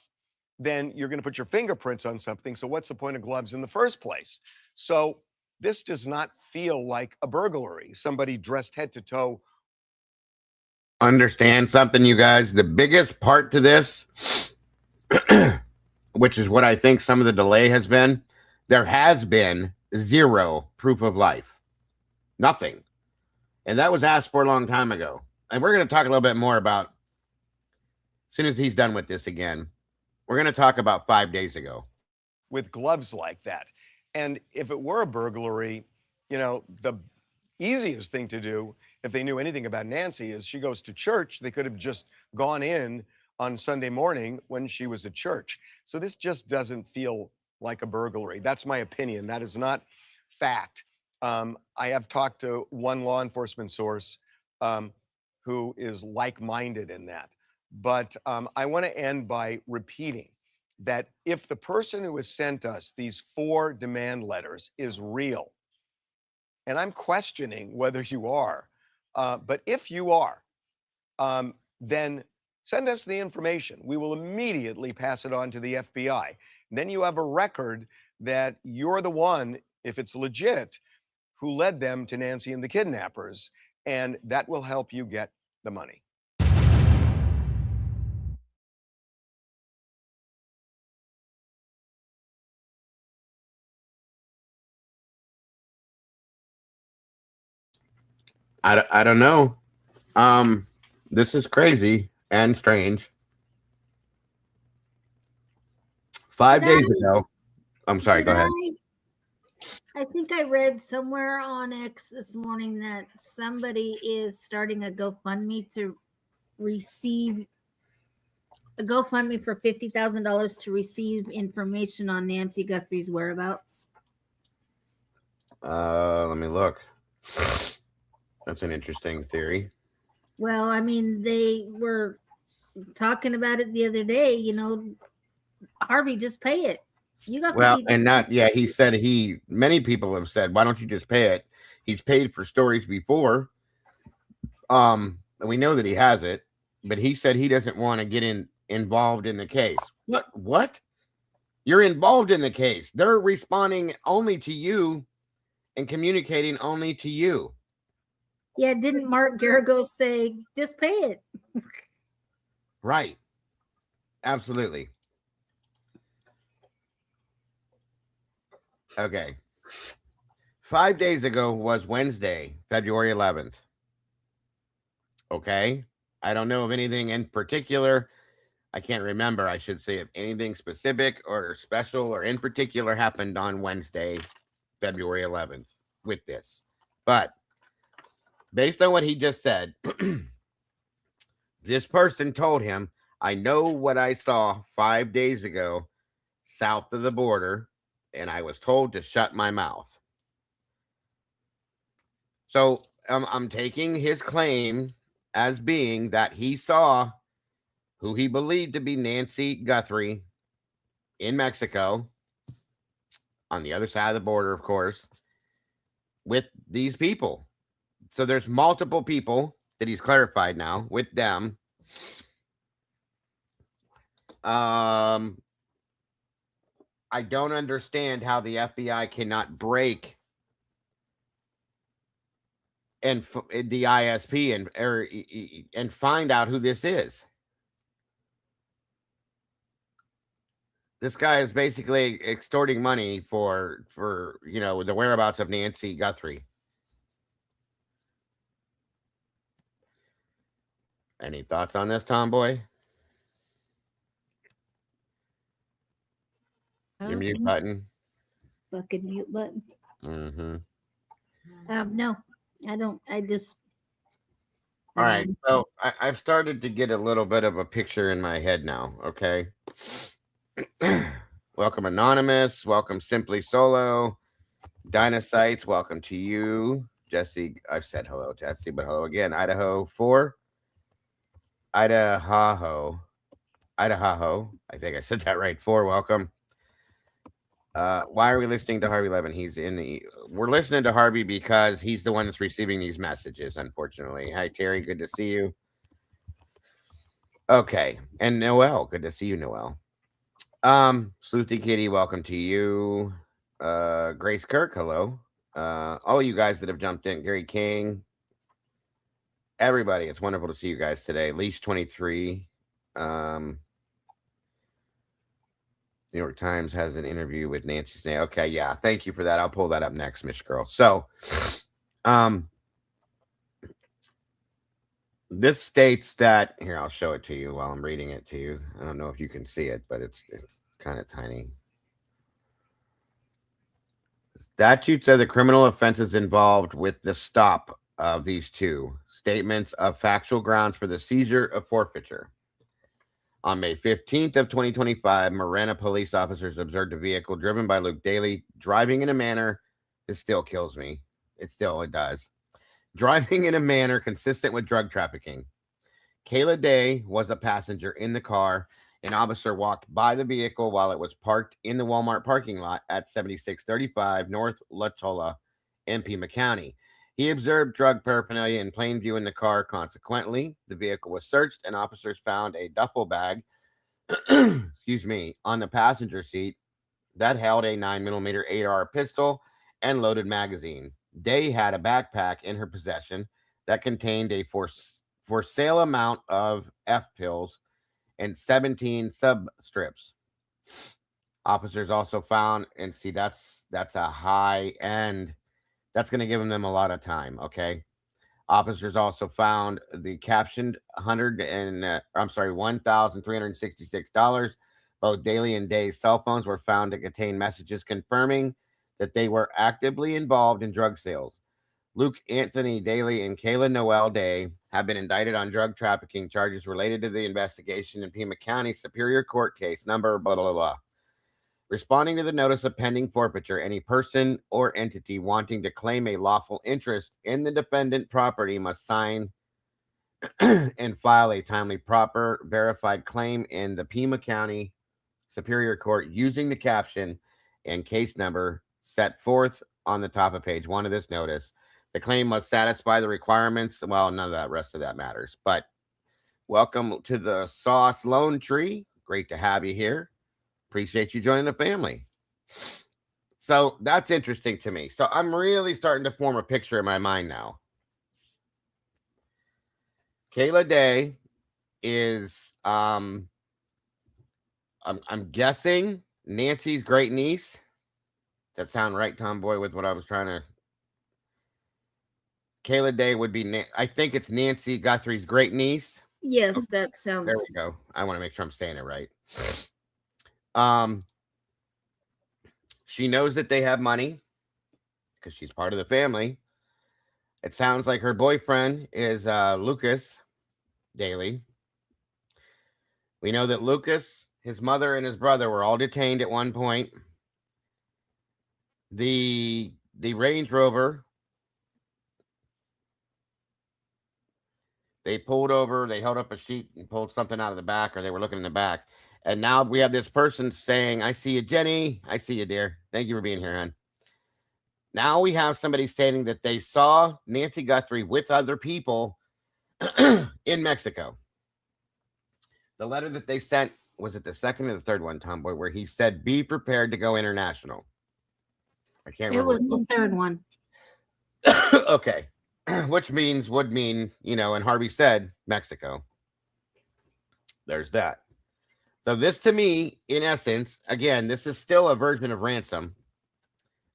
then you're going to put your fingerprints on something. So what's the point of gloves in the first place? So this does not feel like a burglary. Somebody dressed head to toe. Understand something, you guys. The biggest part to this, which is what I think some of the delay has been, there has been zero proof of life. Nothing. And that was asked for a long time ago. And we're going to talk a little bit more about, as soon as he's done with this again, we're going to talk about 5 days ago. With gloves like that. And if it were a burglary, you know, the easiest thing to do, if they knew anything about Nancy, is she goes to church. They could have just gone in on Sunday morning when she was at church. So this just doesn't feel like a burglary. That's my opinion. That is not fact. I have talked to one law enforcement source who is like-minded in that. But I want to end by repeating that if the person who has sent us these 4 demand letters is real, and I'm questioning whether you are, but if you are, then send us the information. We will immediately pass it on to the FBI. Then you have a record that you're the one, if it's legit, who led them to Nancy and the kidnappers, and that will help you get the money. I don't know. This is crazy and strange. 5 days ago. I'm sorry, go ahead. I think I read somewhere on X this morning that somebody is starting a GoFundMe to receive a GoFundMe for $50,000 to receive information on Nancy Guthrie's whereabouts. Let me look. That's an interesting theory. Well, I mean, they were talking about it the other day. You know, Harvey, just pay it. You got He said many people have said, why don't you just pay it? He's paid for stories before. And we know that he has it, but he said he doesn't want to get involved in the case. What? You're involved in the case. They're responding only to you and communicating only to you. Yeah, didn't Mark Garagos say, just pay it? Right. Absolutely. Okay. 5 days ago was Wednesday, February 11th. Okay. I don't know of anything in particular. I can't remember, I should say, if anything specific or special or in particular happened on Wednesday, February 11th with this. But based on what he just said, this person told him, I know what I saw 5 days ago south of the border, and I was told to shut my mouth. So I'm taking his claim as being that he saw who he believed to be Nancy Guthrie in Mexico, on the other side of the border, of course, with these people. So there's multiple people that he's clarified now with them. I don't understand how the FBI cannot break and the ISP and find out who this is. This guy is basically extorting money for the whereabouts of Nancy Guthrie. Any thoughts on this, Tomboy? Your mute button. Fucking mute button. Mm-hmm. No, I don't. I just. All right. So I've started to get a little bit of a picture in my head now. Okay. Welcome, Anonymous. Welcome, Simply Solo. Dinocytes, welcome to you. Jesse, I've said hello, Jesse, but hello again. Idaho 4. Idaho. I think I said that right. 4, welcome. Why are we listening to Harvey Levin? We're listening to Harvey because he's the one that's receiving these messages, unfortunately. Hi, Terry. Good to see you. Okay. And Noel. Good to see you, Noel. Sleuthy Kitty, welcome to you. Grace Kirk, hello. All you guys that have jumped in, Gary King, everybody, it's wonderful to see you guys today. Leash 23. New York Times has an interview with Nancy Snay. Okay, yeah, thank you for that. I'll pull that up next, Miss Girl. So, this states that, here, I'll show it to you while I'm reading it to you. I don't know if you can see it, but it's kind of tiny. Statutes of the criminal offenses involved with the stop of these two statements of factual grounds for the seizure of forfeiture. On May 15th of 2025, Marana police officers observed a vehicle driven by Luke Daly driving in a manner that still kills me. It does. driving in a manner consistent with drug trafficking. Kayla Day was a passenger in the car. An officer walked by the vehicle while it was parked in the Walmart parking lot at 7635 North Latola in Pima County. He observed drug paraphernalia in plain view in the car. Consequently, the vehicle was searched and officers found a duffel bag excuse me, on the passenger seat that held a 9mm 8R pistol and loaded magazine. Day had a backpack in her possession that contained a for sale amount of F pills and 17 sub strips. Officers also found, and see, that's a high end. That's going to give them a lot of time. Okay. Officers also found the captioned $1,366. Both Daly and Day's cell phones were found to contain messages confirming that they were actively involved in drug sales. Luke Anthony Daly and Kayla Noel Day have been indicted on drug trafficking charges related to the investigation in Pima County Superior Court case number blah, blah, blah. Responding to the notice of pending forfeiture, any person or entity wanting to claim a lawful interest in the defendant property must sign and file a timely, proper, verified claim in the Pima County Superior Court using the caption and case number set forth on the top of page 1 of this notice. The claim must satisfy the requirements. Well, none of that rest of that matters. But welcome to the Sauce Lone Tree. Great to have you here. Appreciate you joining the family. So that's interesting to me. So I'm really starting to form a picture in my mind now. Kayla Day is, I'm guessing Nancy's great niece. Does that sound right, Tomboy, with what I was trying to... Kayla Day would be, I think it's Nancy Guthrie's great niece. Yes, that sounds... There we go. I want to make sure I'm saying it right. She knows that they have money because she's part of the family. It sounds like her boyfriend is Lucas Daly. We know that Lucas, his mother, and his brother were all detained at one point. The Range Rover, they pulled over, they held up a sheet and pulled something out of the back, or they were looking in the back. And now we have this person saying, I see you, Jenny. I see you, dear. Thank you for being here, hon. Now we have somebody stating that they saw Nancy Guthrie with other people in Mexico. The letter that they sent, was it the second or the third one, Tomboy, where he said, be prepared to go international? I can't remember. It was the third one. Okay. Which would mean, and Harvey said Mexico. There's that. So this to me, in essence, again, this is still a version of ransom.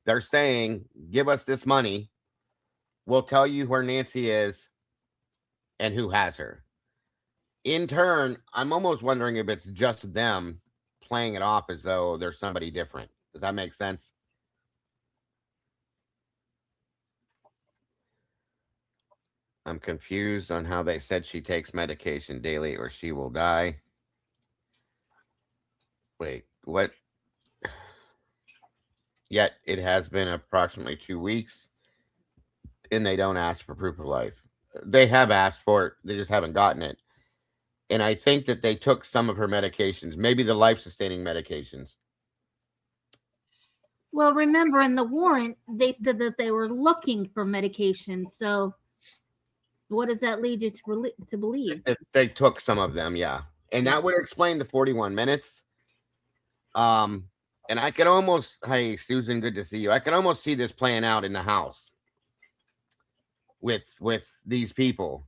They're saying, give us this money. We'll tell you where Nancy is and who has her. In turn, I'm almost wondering if it's just them playing it off as though there's somebody different. Does that make sense? I'm confused on how they said she takes medication daily or she will die. Wait, what? Yet it has been approximately 2 weeks and they don't ask for proof of life. They have asked for it. They just haven't gotten it. And I think that they took some of her medications, maybe the life-sustaining medications. Well, remember in the warrant, they said that they were looking for medication. So what does that lead you to believe? They took some of them, yeah. And that would explain the 41 minutes. And I could almost, hey, Susan, good to see you. I can almost see this playing out in the house with these people.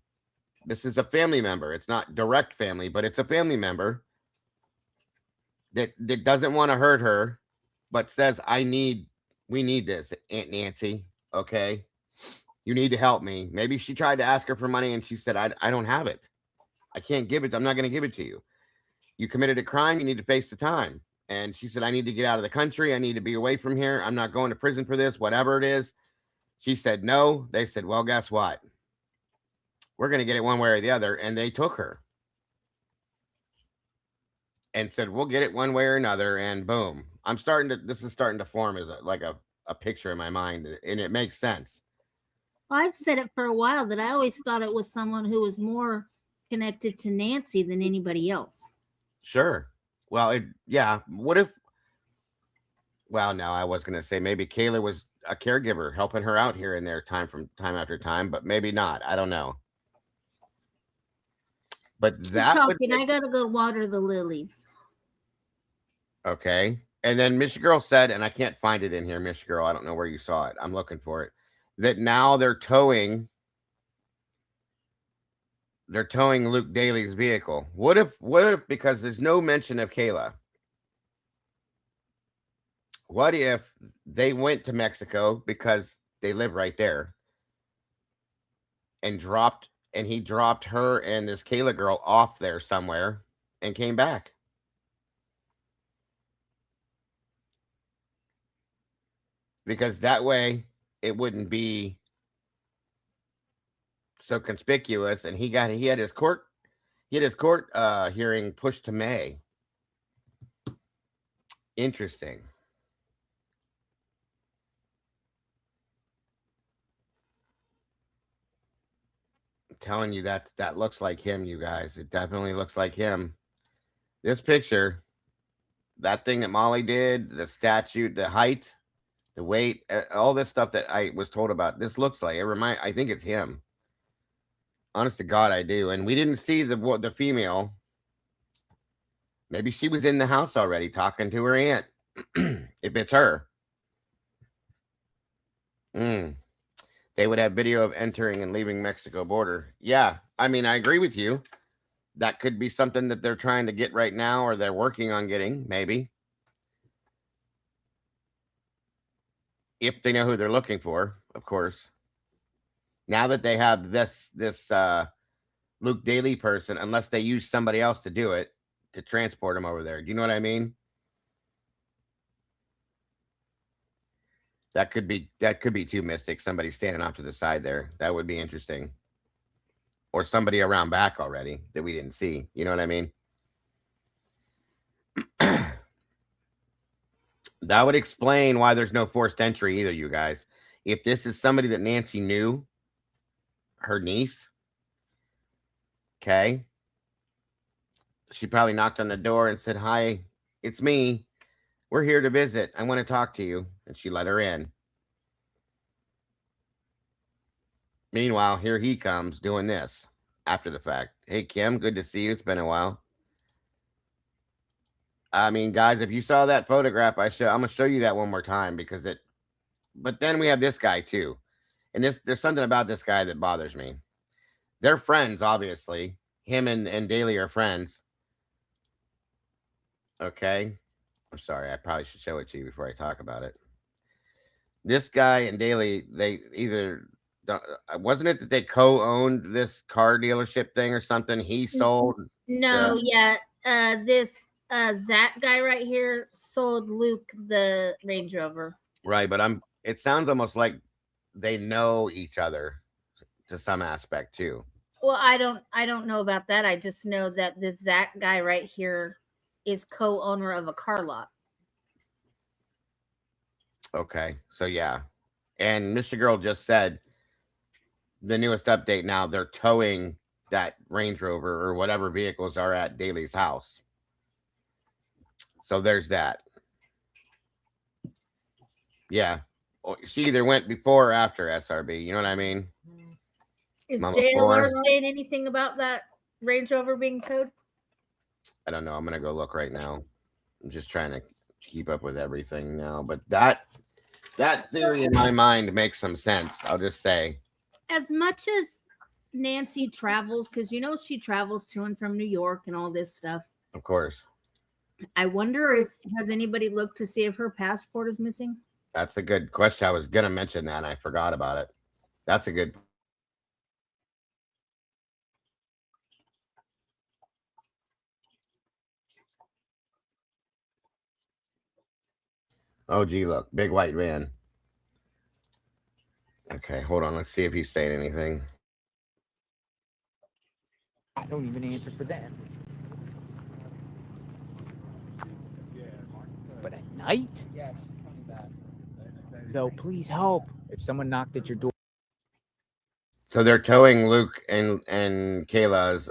This is a family member. It's not direct family, but it's a family member that doesn't want to hurt her, but says, we need this, Aunt Nancy. Okay. You need to help me. Maybe she tried to ask her for money and she said, I don't have it. I can't give it. I'm not going to give it to you. You committed a crime. You need to face the time. And she said, I need to get out of the country. I need to be away from here. I'm not going to prison for this, whatever it is. She said, no. They said, well, guess what? We're going to get it one way or the other. And they took her and said, we'll get it one way or another. And boom, this is starting to form as a picture in my mind. And it makes sense. I've said it for a while that I always thought it was someone who was more connected to Nancy than anybody else. Sure. Well, yeah. What if? Well, no, I was going to say maybe Kayla was a caregiver helping her out here and there time after time, but maybe not. I don't know. But that talking. I gotta go water the lilies. Okay. And then Miss Girl said, and I can't find it in here, Miss Girl. I don't know where you saw it. I'm looking for it. That now they're towing Luke Daly's vehicle. What if because there's no mention of Kayla? What if they went to Mexico because they live right there and he dropped her and this Kayla girl off there somewhere and came back? Because that way it wouldn't be so conspicuous, and he had his court hearing pushed to May. Interesting. I'm telling you that looks like him, you guys. It definitely looks like him. This picture, that thing that Molly did, the statue, the height, the weight, all this stuff that I was told about. This looks like I think it's him. Honest to God, I do. And we didn't see the female. Maybe she was in the house already talking to her aunt. If it's her. They would have video of entering and leaving Mexico border. Yeah, I mean, I agree with you. That could be something that they're trying to get right now, or they're working on getting, maybe. If they know who they're looking for, of course. Now that they have this Luke Daly person, unless they use somebody else to do it, to transport him over there. Do you know what I mean? That could be too mystic. Somebody standing off to the side there. That would be interesting. Or somebody around back already that we didn't see. You know what I mean? That would explain why there's no forced entry either, you guys. If this is somebody that Nancy knew, her niece, okay, she probably knocked on the door and said, "Hi, it's me. We're here to visit. I want to talk to you." And she let her in. Meanwhile, here he comes doing this after the fact. Hey, Kim, good to see you. It's been a while. I mean, guys, if you saw that photograph, I'm going to show you that one more time because but then we have this guy too. And there's something about this guy that bothers me. They're friends, obviously. Him and Daly are friends. Okay. I'm sorry. I probably should show it to you before I talk about it. This guy and Daly, they either... wasn't it that they co-owned this car dealership thing or something? He sold... No, this Zach guy right here sold Luke the Range Rover. Right, but it sounds almost like they know each other to some aspect too. Well, I don't know about that. I just know that this Zach guy right here is co-owner of a car lot. Okay, so yeah. And Mr. Girl just said the newest update now, they're towing that Range Rover or whatever vehicles are at Daly's house. So there's that. Yeah. She either went before or after SRB. You know what I mean? Is JLR saying anything about that Range Rover being towed? I don't know. I'm going to go look right now. I'm just trying to keep up with everything now. But that theory in my mind makes some sense. I'll just say. As much as Nancy travels, because she travels to and from New York and all this stuff. Of course. I wonder has anybody looked to see if her passport is missing? That's a good question. I was going to mention that and I forgot about it. That's a good. Oh, gee, look. Big white van. Okay, hold on. Let's see if he's saying anything. I don't even answer for that. But at night? Though, please help. If someone knocked at your door. So they're towing Luke and Kayla's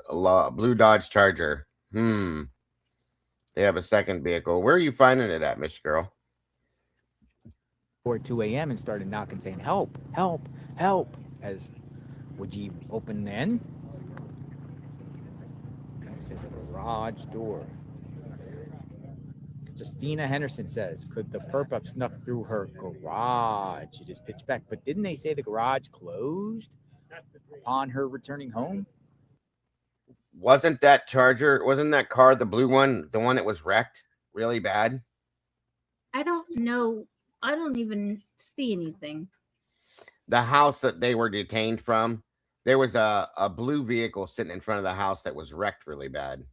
blue Dodge Charger. They have a second vehicle. Where are you finding it at, Miss Girl? Or 2 a.m. and started knocking, saying, "Help! Help! Help!" As would you open then? I said the garage door. Justina Henderson says, "Could the perp have snuck through her garage? It is pitch black." But didn't they say the garage closed upon her returning home? Wasn't that Charger? Wasn't that car the blue one? The one that was wrecked really bad? I don't know. I don't even see anything. The house that they were detained from, there was a blue vehicle sitting in front of the house that was wrecked really bad.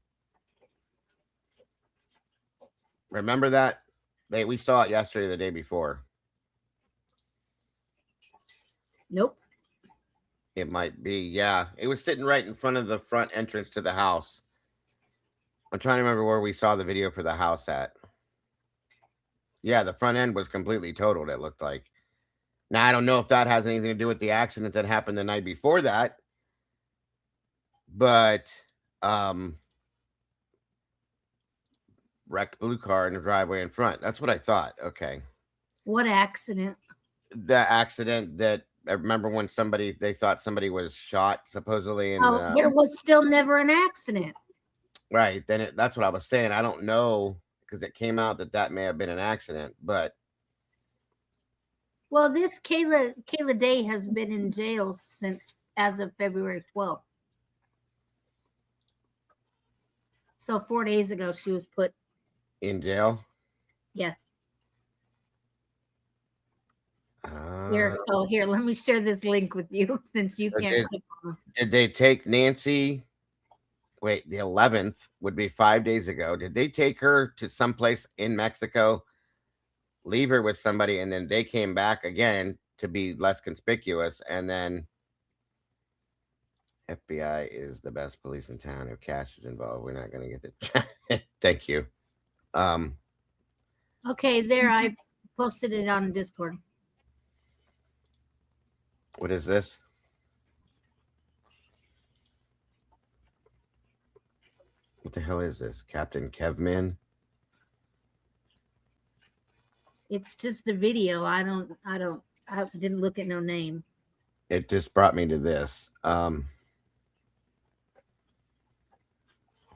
Remember that? We saw it yesterday, the day before. Nope. It might be, yeah. It was sitting right in front of the front entrance to the house. I'm trying to remember where we saw the video for the house at. Yeah, the front end was completely totaled, it looked like. Now, I don't know if that has anything to do with the accident that happened the night before that. But, wrecked blue car in the driveway in front. That's what I thought. Okay. What accident? The accident that, I remember when they thought somebody was shot, supposedly. There was still never an accident. Right. Then that's what I was saying. I don't know, because it came out that may have been an accident, but. Well, this Kayla Day has been in jail as of February 12th. So 4 days ago, she was put in jail. Yes. Here, let me share this link with you since you can't click on it. Did they take Nancy? Wait, the 11th would be 5 days ago. Did they take her to someplace in Mexico, leave her with somebody, and then they came back again to be less conspicuous? And then FBI is the best police in town. If cash is involved, we're not going to get it. Thank you. Okay, there, I posted it on Discord. What is this? What the hell is this? Captain Kevman? It's just the video. I didn't look at no name. It just brought me to this. Hold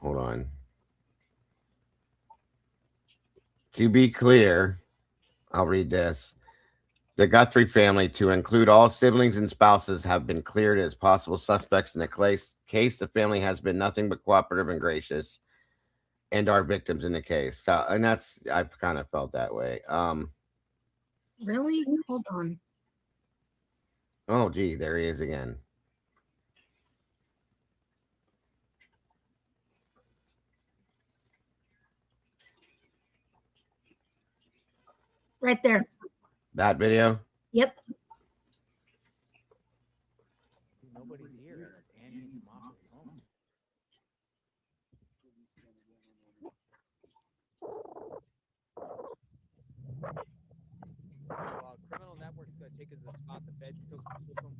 on. To be clear, I'll read this. The Guthrie family, to include all siblings and spouses, have been cleared as possible suspects in the case. The family has been nothing but cooperative and gracious, and are victims in the case. So, and I've kind of felt that way. Really? Hold on. Oh, gee, there he is again. Right there. That video? Yep. Nobody's here. Annie and Mom is home. Criminal Network's going to take us to the spot the feds took them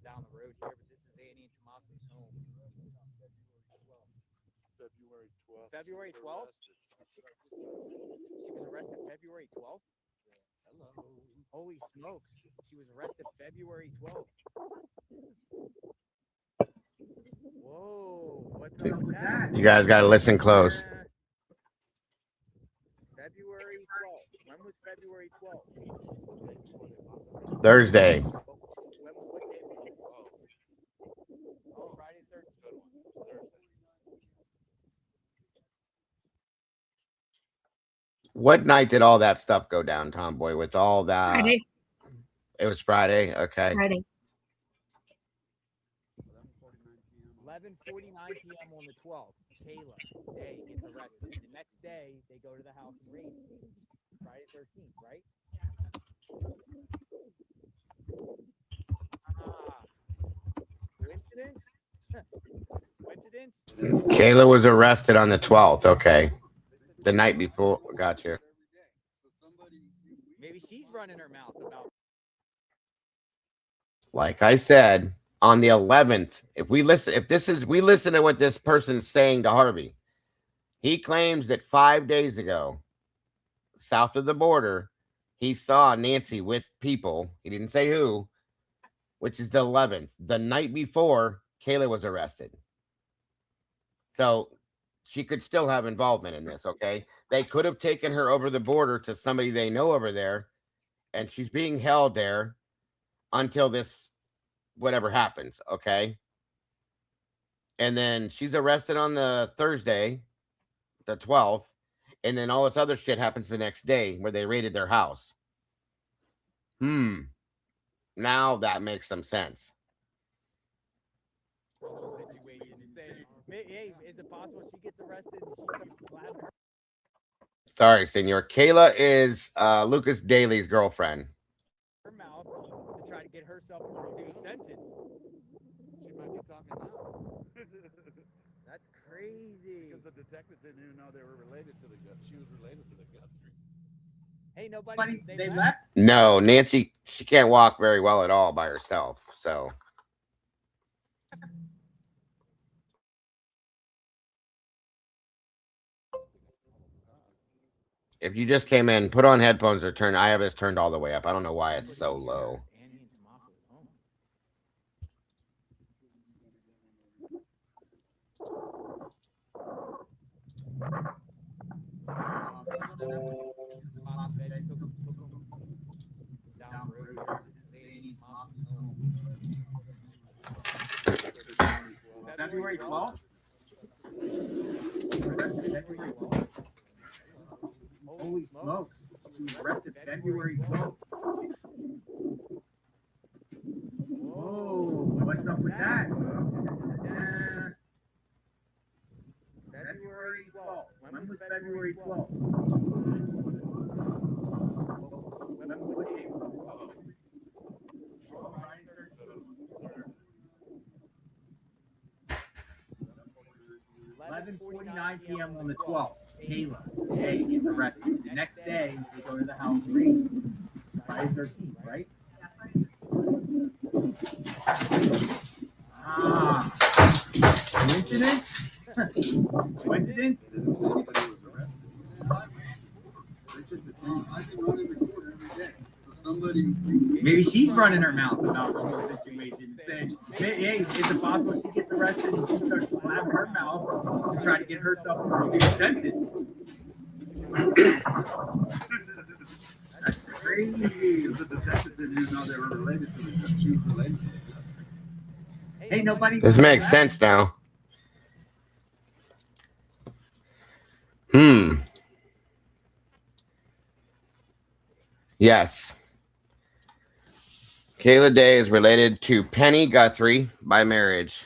down the road here, but this is Annie and Tomaso's home. February 12th. February 12th? She was arrested February 12th? Hello. Holy smokes. She was arrested February 12th. Whoa. What's up with that? You guys got to listen close. February 12th. When was February 12th? Thursday. What day was it? Oh, Friday 13th. What night did all that stuff go down, Tomboy, with all that? Friday. It was Friday? Okay. Friday. 11:49 p.m. on the 12th. Kayla Day gets arrested. The next day, they go to the house and raid it. Friday 13th, right? Coincidence? Coincidence? Kayla was arrested on the 12th. Okay. The night before. Gotcha. Maybe she's running her mouth about. like I said, on the 11th, we listen to what this person's saying to Harvey. He claims that 5 days ago, south of the border, he saw Nancy with people. He didn't say who, which is the 11th. The night before, Kayla was arrested. So she could still have involvement in this, okay? They could have taken her over the border to somebody they know over there, and she's being held there until this whatever happens, okay? And then she's arrested on the Thursday, the 12th, and then all this other shit happens the next day where they raided their house. Now that makes some sense. Hey, is it possible she gets arrested and she starts blabbing her Sorry, senor. Kayla is Lucas Daly's girlfriend. mouth to try to get herself a reduced sentence? She might be talking now. That's crazy. Because the detectives didn't even know they were related to the Guthrie. She was related to the Guthrie. Hey, nobody. They left. No, Nancy, she can't walk very well at all by herself. So. If you just came in, put on headphones or turn. I have this turned all the way up. I don't know why it's so low. February 12th. Holy smokes. She was arrested February 12th. Whoa, what's up with that? February 12th. When was February 12th? When was April? 11:49 p.m. on the 12th. Kayla Jay gets arrested. The next day, they go to the house raid. Friday 13th, right? Coincidence? Coincidence? Maybe she's running her mouth about the whole situation, saying, "Hey, is it possible she gets arrested and she starts slapping her mouth to try to get herself a reduced sentence?" That's crazy. The detective didn't even know they were related to her. She was related to her. Hey, nobody. This makes sense now. Yes. Kayla Day is related to Penny Guthrie by marriage.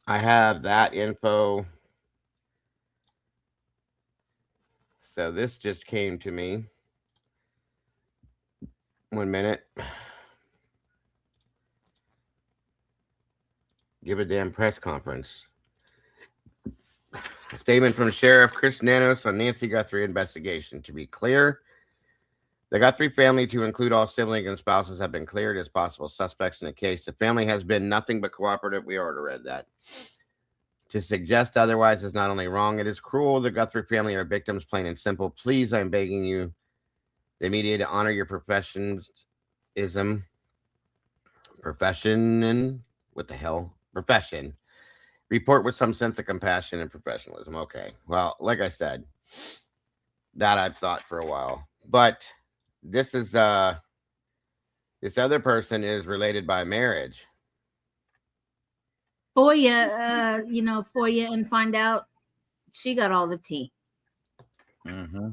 I have that info. So this just came to me. 1 minute. Give a damn press conference. A statement from Sheriff Chris Nanos on Nancy Guthrie investigation. To be clear, the Guthrie family, to include all siblings and spouses, have been cleared as possible suspects in the case. The family has been nothing but cooperative. We already read that. To suggest otherwise is not only wrong, it is cruel. The Guthrie family are victims, plain and simple. Please, I'm begging you, the media, to honor your profession. Report with some sense of compassion and professionalism. Okay. Well, like I said, that I've thought for a while. But this is this other person is related by marriage. FOIA and find out she got all the tea. Mm-hmm.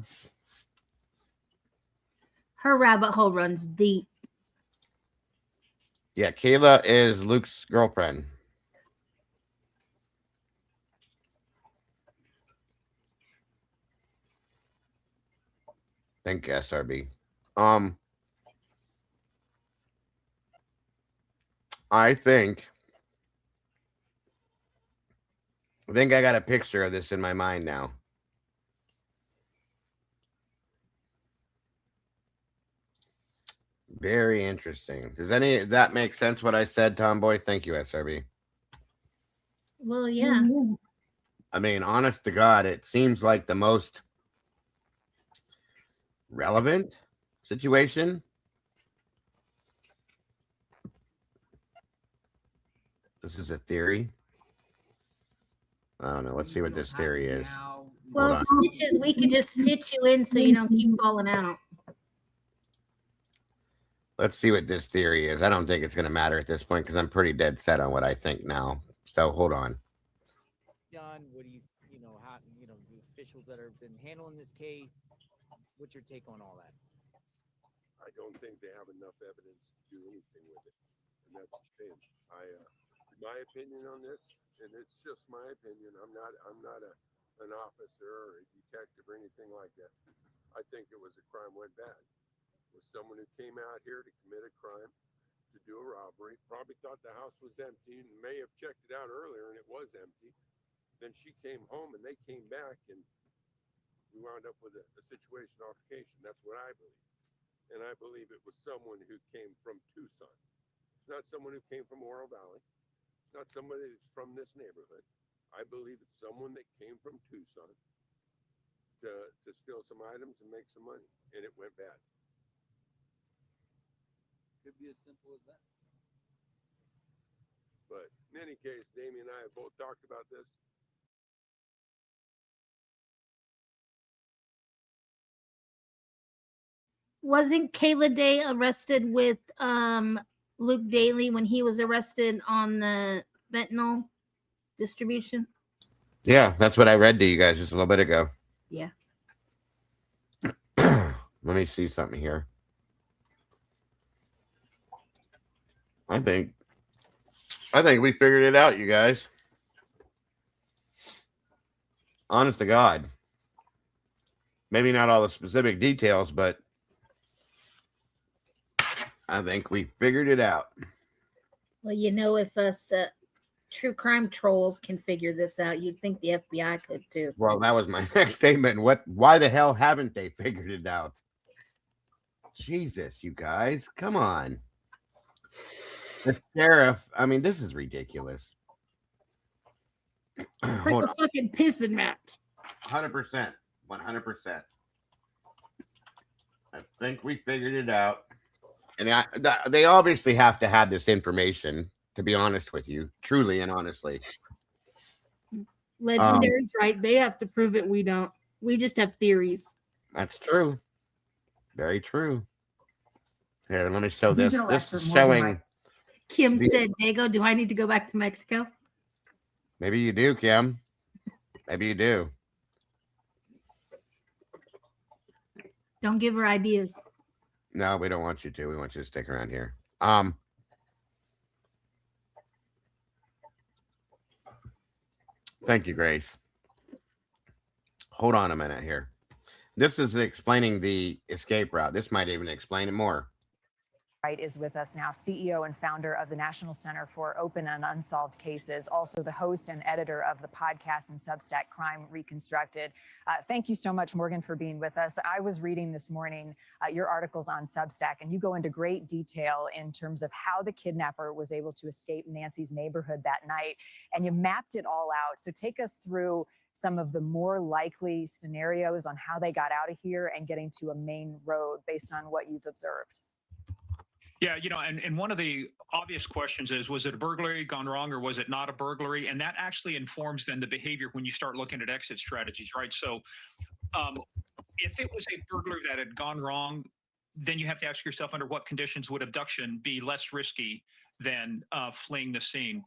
Her rabbit hole runs deep. Yeah, Kayla is Luke's girlfriend. Thank you, SRB. I think I got a picture of this in my mind now. Very interesting. Does any of that make sense what I said, Tomboy? Thank you, SRB. Well, yeah. I mean, honest to God, it seems like the most relevant situation. This is a theory. I don't know. Let's see what this theory is. Well, stitches, we can just stitch you in so you don't keep falling out. Let's see what this theory is. I don't think it's going to matter at this point because I'm pretty dead set on what I think now. So hold on. John, what do you know, how, the officials that have been handling this case, what's your take on all that? I don't think they have enough evidence to do anything with it. And that's a shame. My opinion on this, and it's just my opinion, I'm not an officer or a detective or anything like that. I think it was a crime went bad. It was someone who came out here to commit a crime, to do a robbery, probably thought the house was empty and may have checked it out earlier and it was empty. Then she came home and they came back and we wound up with a situation altercation. That's what I believe. And I believe it was someone who came from Tucson. It's not someone who came from Oro Valley. It's not somebody that's from this neighborhood. I believe it's someone that came from Tucson to steal some items and make some money, and it went bad. Could be as simple as that. But in any case, Damien and I have both talked about this. Wasn't Kayla Day arrested with Luke Daly when he was arrested on the fentanyl distribution? Yeah, that's what I read to you guys just a little bit ago. Yeah. Let me see something here. I think we figured it out, you guys. Honest to God. Maybe not all the specific details, but I think we figured it out. Well, if us true crime trolls can figure this out, you'd think the FBI could too. Well, that was my next statement. Why the hell haven't they figured it out? Jesus, you guys, come on. The sheriff, I mean, this is ridiculous. It's like a fucking pissing match. 100%. 100%. I think we figured it out. And they obviously have to have this information, to be honest with you, truly and honestly. Legendary's right. They have to prove it. We don't. We just have theories. That's true. Very true. Here, let me show this. This is showing. Kim said, Dago, do I need to go back to Mexico? Maybe you do, Kim. Maybe you do. Don't give her ideas. No, we don't want you to. We want you to stick around here. Thank you, Grace. Hold on a minute here. This is explaining the escape route. This might even explain it more. Is with us now, CEO and founder of the National Center for Open and Unsolved Cases, also the host and editor of the podcast and Substack Crime Reconstructed. Thank you so much, Morgan, for being with us. I was reading this morning your articles on Substack, and you go into great detail in terms of how the kidnapper was able to escape Nancy's neighborhood that night, and you mapped it all out. So take us through some of the more likely scenarios on how they got out of here and getting to a main road based on what you've observed. Yeah, and one of the obvious questions is, was it a burglary gone wrong or was it not a burglary? And that actually informs then the behavior when you start looking at exit strategies, right? So if it was a burglary that had gone wrong, then you have to ask yourself under what conditions would abduction be less risky than fleeing the scene.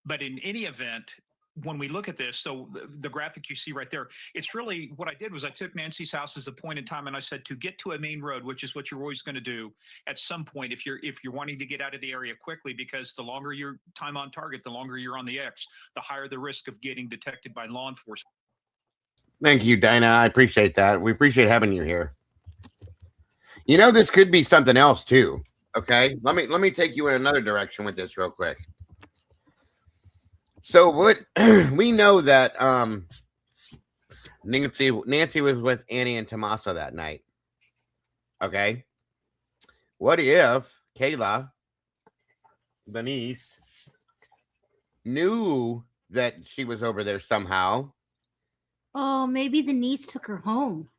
But in any event, when we look at this, so the graphic you see right there, it's really what I did was I took Nancy's house as a point in time and I said to get to a main road, which is what you're always going to do at some point if you're wanting to get out of the area quickly, because the longer your time on target, the longer you're on the X, the higher the risk of getting detected by law enforcement. Thank you, Dinah. I appreciate that. We appreciate having you here. This could be something else too. Okay, let me take you in another direction with this real quick. So what we know that Nancy was with Annie and Tommaso that night. Okay. What if Kayla, the niece, knew that she was over there somehow, Oh, maybe the niece took her home.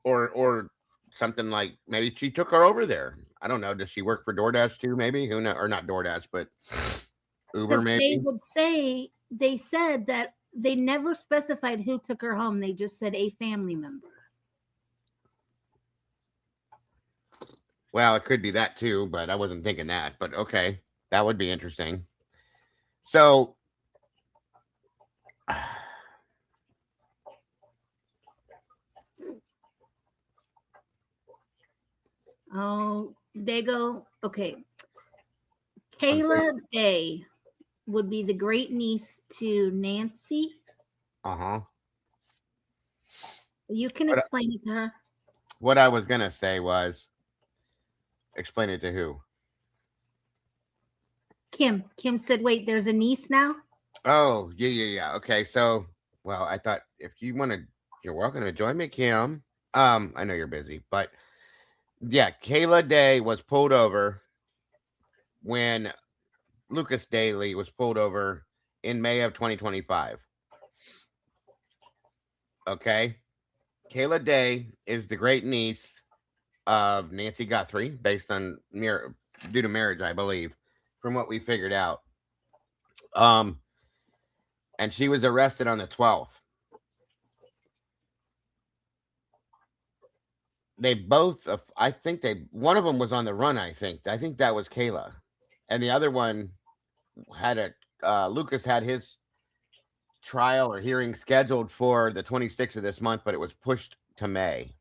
or something like maybe she took her over there. I don't know. Does she work for DoorDash too? Maybe who know, or not DoorDash, but Uber Because they maybe. would say, they said that they never specified who took her home. They just said a family member. Well, it could be that too, but I wasn't thinking that. But okay, that would be interesting. So, Oh, they go. Okay. Kayla Day would be the great niece to Nancy. uh-huh. You can But, explain it to her. what I was gonna say was, explain it to who? Kim. Kim said, wait, there's a niece now? Oh, yeah. Okay, so, well, I thought if you want to, you're welcome to join me, Kim. I know you're busy, but yeah, Kayla Day was pulled over when Lucas Daly was pulled over in May of 2025. Okay, Kayla Day is the great niece of Nancy Guthrie, based on due to marriage, I believe, from what we figured out. And she was arrested on the 12th. They both, I think one of them was on the run. I think that was Kayla, and the other one had Lucas had his trial or hearing scheduled for the 26th of this month, but it was pushed to May.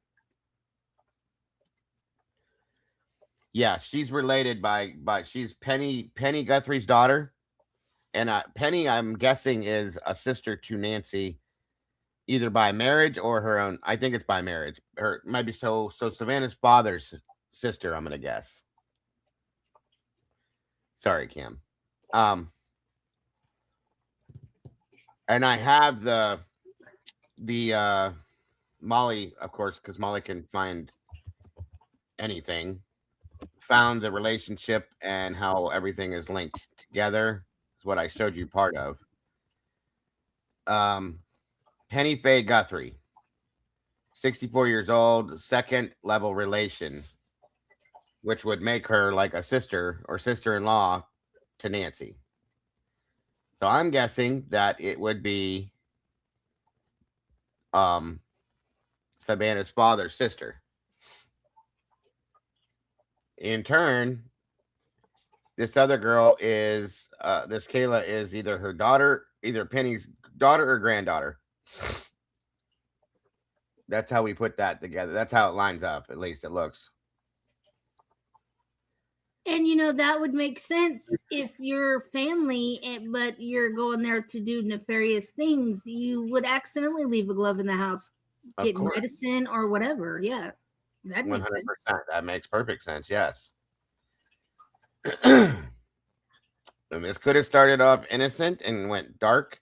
Yeah, she's related by she's Penny Guthrie's daughter, and Penny, I'm guessing, is a sister to Nancy, either by marriage or her own. I think it's by marriage. Her might be so Savannah's father's sister, I'm gonna guess. Sorry, Kim. And I have the Molly, of course, because Molly can find anything. Found the relationship and how everything is linked together. Is what I showed you part of. Penny Faye Guthrie, 64 years old, second level relation, which would make her like a sister or sister-in-law to Nancy. So I'm guessing that it would be Savannah's father's sister. In turn, this other girl is this Kayla is either her daughter, either Penny's daughter or granddaughter. That's how we put that together. That's how it lines up. At least it looks. And that would make sense if you're family, but you're going there to do nefarious things. You would accidentally leave a glove in the house, get medicine or whatever. Yeah, that makes 100%. sense. That makes perfect sense. Yes. And this could have started off innocent and went dark,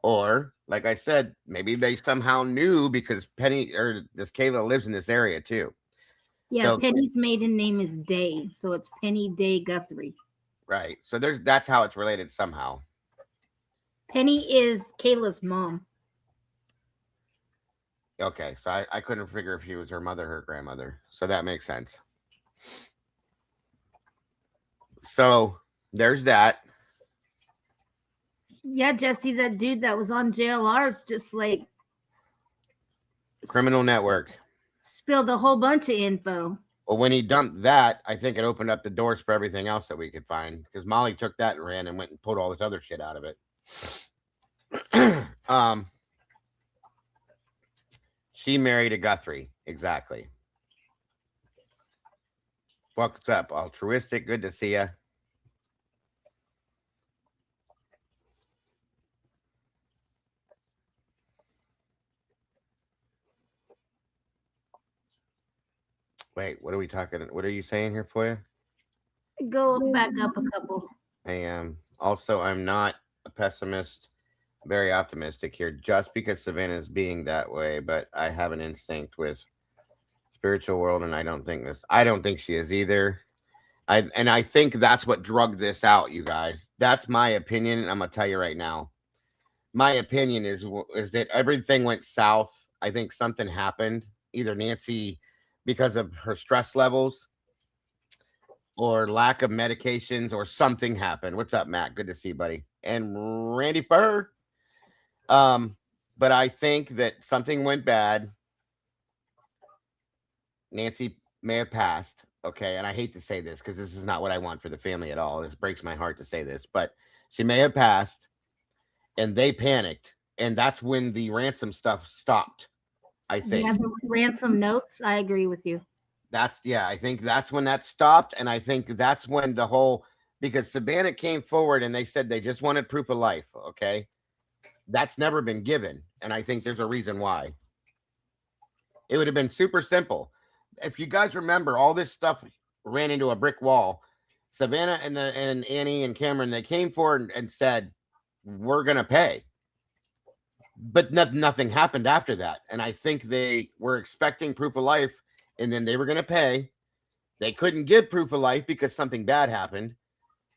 or like I said, maybe they somehow knew because Penny or this Kayla lives in this area too. Yeah, so, Penny's maiden name is Day, so it's Penny Day Guthrie. Right. So that's how it's related somehow. Penny is Kayla's mom. Okay, so I couldn't figure if she was her mother or her grandmother. So that makes sense. So there's that. Yeah, Jesse, that dude that was on JLR is just like criminal network. Spilled a whole bunch of info. Well, when he dumped that, I think it opened up the doors for everything else that we could find, because Molly took that and ran and went and pulled all this other shit out of it. She married a Guthrie. Exactly. What's up? Altruistic. Good to see you. Wait, what are we talking? What are you saying here for you? Go back up a couple. I am. Also, I'm not a pessimist, very optimistic here, just because Savannah is being that way, but I have an instinct with spiritual world, and I don't think she is either. I think that's what drugged this out, you guys. That's my opinion, and I'm gonna tell you right now. My opinion is that everything went south. I think something happened, either Nancy, because of her stress levels, or lack of medications, or something happened. What's up, Matt? Good to see you, buddy. And Randy Fur. But I think that something went bad. Nancy may have passed. Okay. And I hate to say this because this is not what I want for the family at all. This breaks my heart to say this, but she may have passed and they panicked. And that's when the ransom stuff stopped, I think. Yeah, the ransom notes. I agree with you. I think that's when that stopped. And I think that's when the whole, because Savannah came forward and they said they just wanted proof of life. Okay. That's never been given. And I think there's a reason why. It would have been super simple. If you guys remember, all this stuff ran into a brick wall. Savannah and Annie and Cameron, they came forward and said, we're going to pay. But nothing happened after that. And I think they were expecting proof of life, and then they were going to pay. They couldn't give proof of life because something bad happened,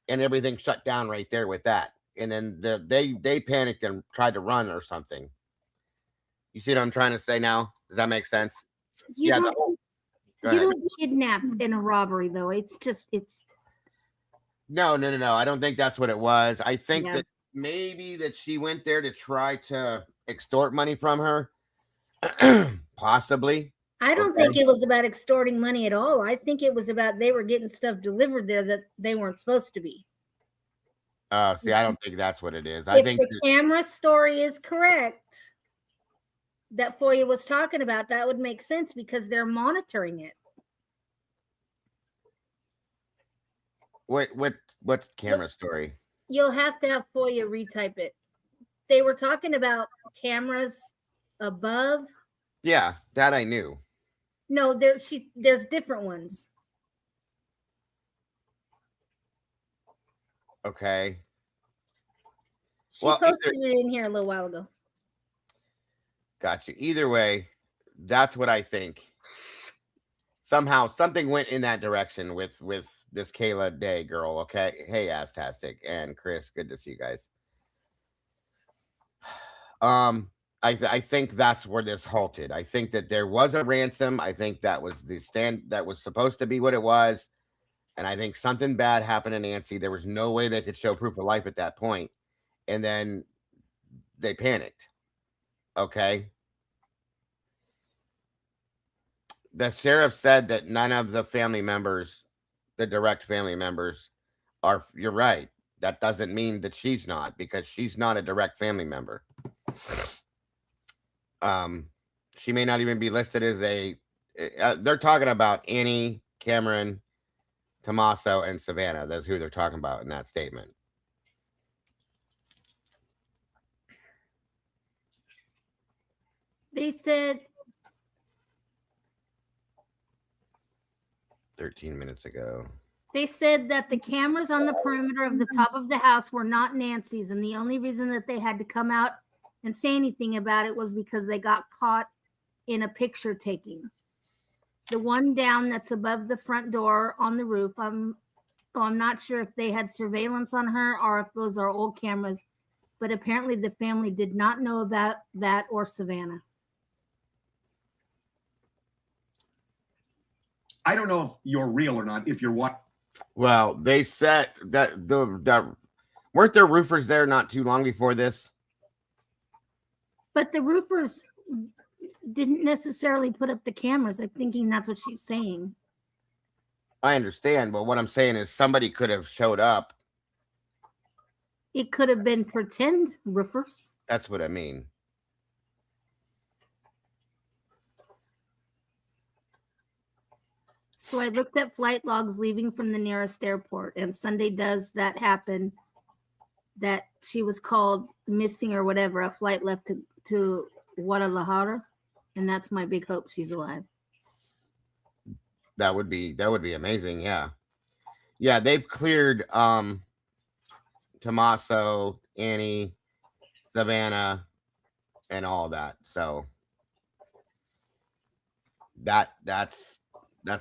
and everything shut down right there with that. And then they panicked and tried to run or something. You see what I'm trying to say now? Does that make sense? You don't kidnap in a robbery, though. It's No. I don't think that's what it was. I think that maybe that she went there to try to extort money from her. Possibly. I don't think it was about extorting money at all. I think it was about they were getting stuff delivered there that they weren't supposed to be. See, I don't think that's what it is. If the camera story is correct that Foya was talking about, that would make sense because they're monitoring it. What's camera story? You'll have to have Foya retype it. They were talking about cameras above. Yeah, that I knew. No, there's different ones. Okay. She posted it in here a little while ago. Got you. Either way, that's what I think. Somehow something went in that direction with this Kayla Day girl. Okay. Hey, Astastic and Chris. Good to see you guys. I think that's where this halted. I think that there was a ransom. I think that was that was supposed to be what it was. And I think something bad happened to Nancy. There was no way they could show proof of life at that point. And then they panicked. Okay. The sheriff said that none of the family members, the direct family members, are. You're right. That doesn't mean that she's not, because she's not a direct family member. She may not even be listed as a. They're talking about Annie, Cameron, Tommaso, and Savannah. That's who they're talking about in that statement. They said 13 minutes ago. They said that the cameras on the perimeter of the top of the house were not Nancy's, and the only reason that they had to come out and say anything about it was because they got caught in a picture taking. The one down that's above the front door on the roof, I'm not sure if they had surveillance on her or if those are old cameras, but apparently the family did not know about that or Savannah. I don't know if you're real or not. If you're what? Well, they said that weren't there roofers there not too long before this? But the roofers didn't necessarily put up the cameras. I'm thinking that's what she's saying. I understand, but what I'm saying is somebody could have showed up. It could have been pretend roofers. That's what I mean. So I looked at flight logs leaving from the nearest airport, and Sunday does that happen, that she was called missing or whatever. A flight left to Guadalajara, and that's my big hope she's alive. That would be amazing. Yeah. They've cleared Tommaso, Annie, Savannah, and all that. So That's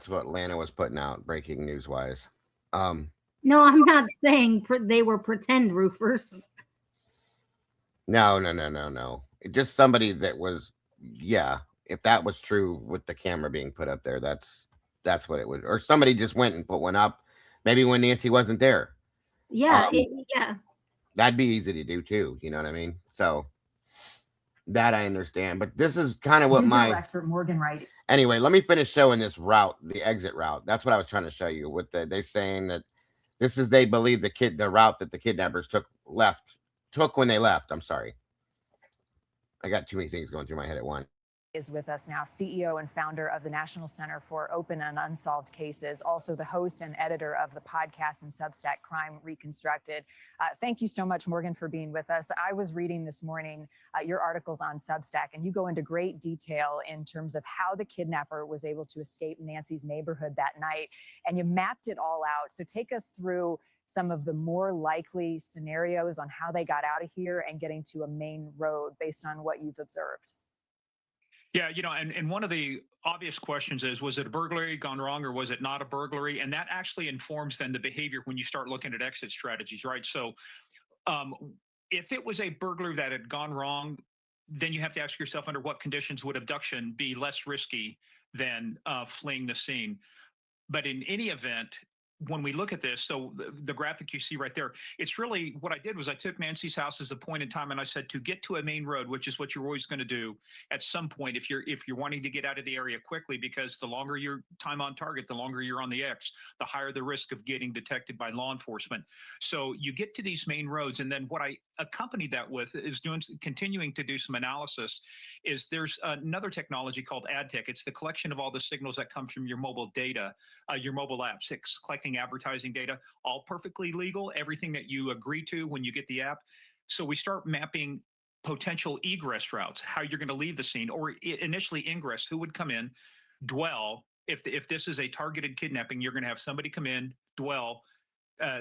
what Lana was putting out, breaking news wise. No, I'm not saying they were pretend roofers. No. Just somebody that was, yeah. If that was true with the camera being put up there, that's what it would. Or somebody just went and put one up, maybe when Nancy wasn't there. Yeah, yeah. That'd be easy to do too. You know what I mean? So that I understand, but this is kind of what Digital expert Morgan Wright. Anyway, let me finish showing this route, the exit route. That's what I was trying to show you. With they saying that this is, they believe the route that the kidnappers took when they left. I'm sorry. I got too many things going through my head at once. Is with us now, CEO and founder of the National Center for Open and Unsolved Cases, also the host and editor of the podcast and Substack Crime Reconstructed. Thank you so much, Morgan, for being with us. I was reading this morning your articles on Substack, and you go into great detail in terms of how the kidnapper was able to escape Nancy's neighborhood that night, and you mapped it all out. So take us through some of the more likely scenarios on how they got out of here and getting to a main road based on what you've observed. Yeah, and one of the obvious questions is, was it a burglary gone wrong or was it not a burglary? And that actually informs then the behavior when you start looking at exit strategies, right? So if it was a burglary that had gone wrong, then you have to ask yourself, under what conditions would abduction be less risky than fleeing the scene? But in any event, when we look at this, so the graphic you see right there, it's really what I did was I took Nancy's house as a point in time, and I said, to get to a main road, which is what you're always going to do at some point if you're wanting to get out of the area quickly, because the longer your time on target, the longer you're on the X, the higher the risk of getting detected by law enforcement. So you get to these main roads, and then what I accompanied that with is continuing to do some analysis. Is there's another technology called ad tech. It's the collection of all the signals that come from your mobile data, your mobile apps. It's collecting advertising data, all perfectly legal, everything that you agree to when you get the app. So we start mapping potential egress routes, how you're going to leave the scene, or initially ingress, who would come in, dwell. If this is a targeted kidnapping, you're going to have somebody come in, dwell,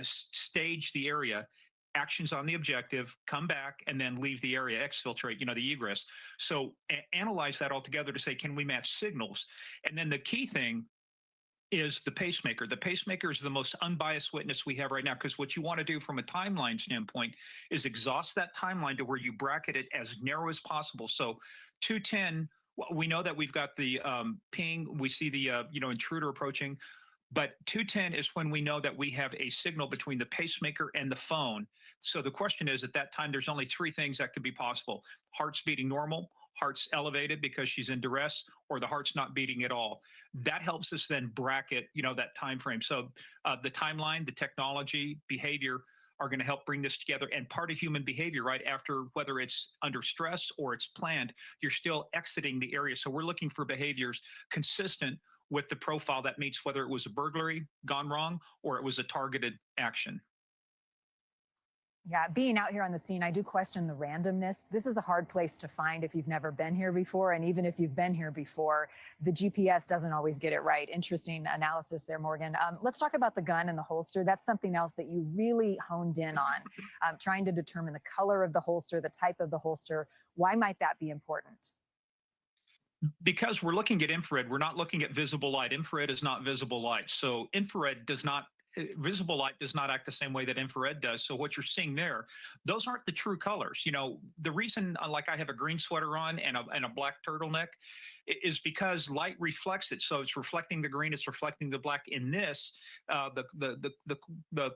stage the area, actions on the objective, come back, and then leave the area, exfiltrate, the egress. So analyze that all together to say, can we match signals? And then the key thing is the pacemaker. The pacemaker is the most unbiased witness we have right now, because what you want to do from a timeline standpoint is exhaust that timeline to where you bracket it as narrow as possible. So 210, we know that we've got the ping, we see the intruder approaching, but 210 is when we know that we have a signal between the pacemaker and the phone. So the question is, at that time, there's only three things that could be possible: heart's beating normal, heart's elevated because she's in duress, or the heart's not beating at all. That helps us then bracket, that time frame. So the timeline, the technology, behavior are going to help bring this together. And part of human behavior, right after, whether it's under stress or it's planned, you're still exiting the area. So we're looking for behaviors consistent with the profile that meets whether it was a burglary gone wrong or it was a targeted action. Yeah, being out here on the scene, I do question the randomness. This is a hard place to find if you've never been here before. And even if you've been here before, the GPS doesn't always get it right. Interesting analysis there, Morgan. Let's talk about the gun and the holster. That's something else that you really honed in on, trying to determine the color of the holster, the type of the holster. Why might that be important? Because we're looking at infrared, we're not looking at visible light. Infrared is not visible light. So visible light does not act the same way that infrared does. So what you're seeing there, those aren't the true colors. The reason, like I have a green sweater on and a black turtleneck, is because light reflects it. So it's reflecting the green, it's reflecting the black. In this, the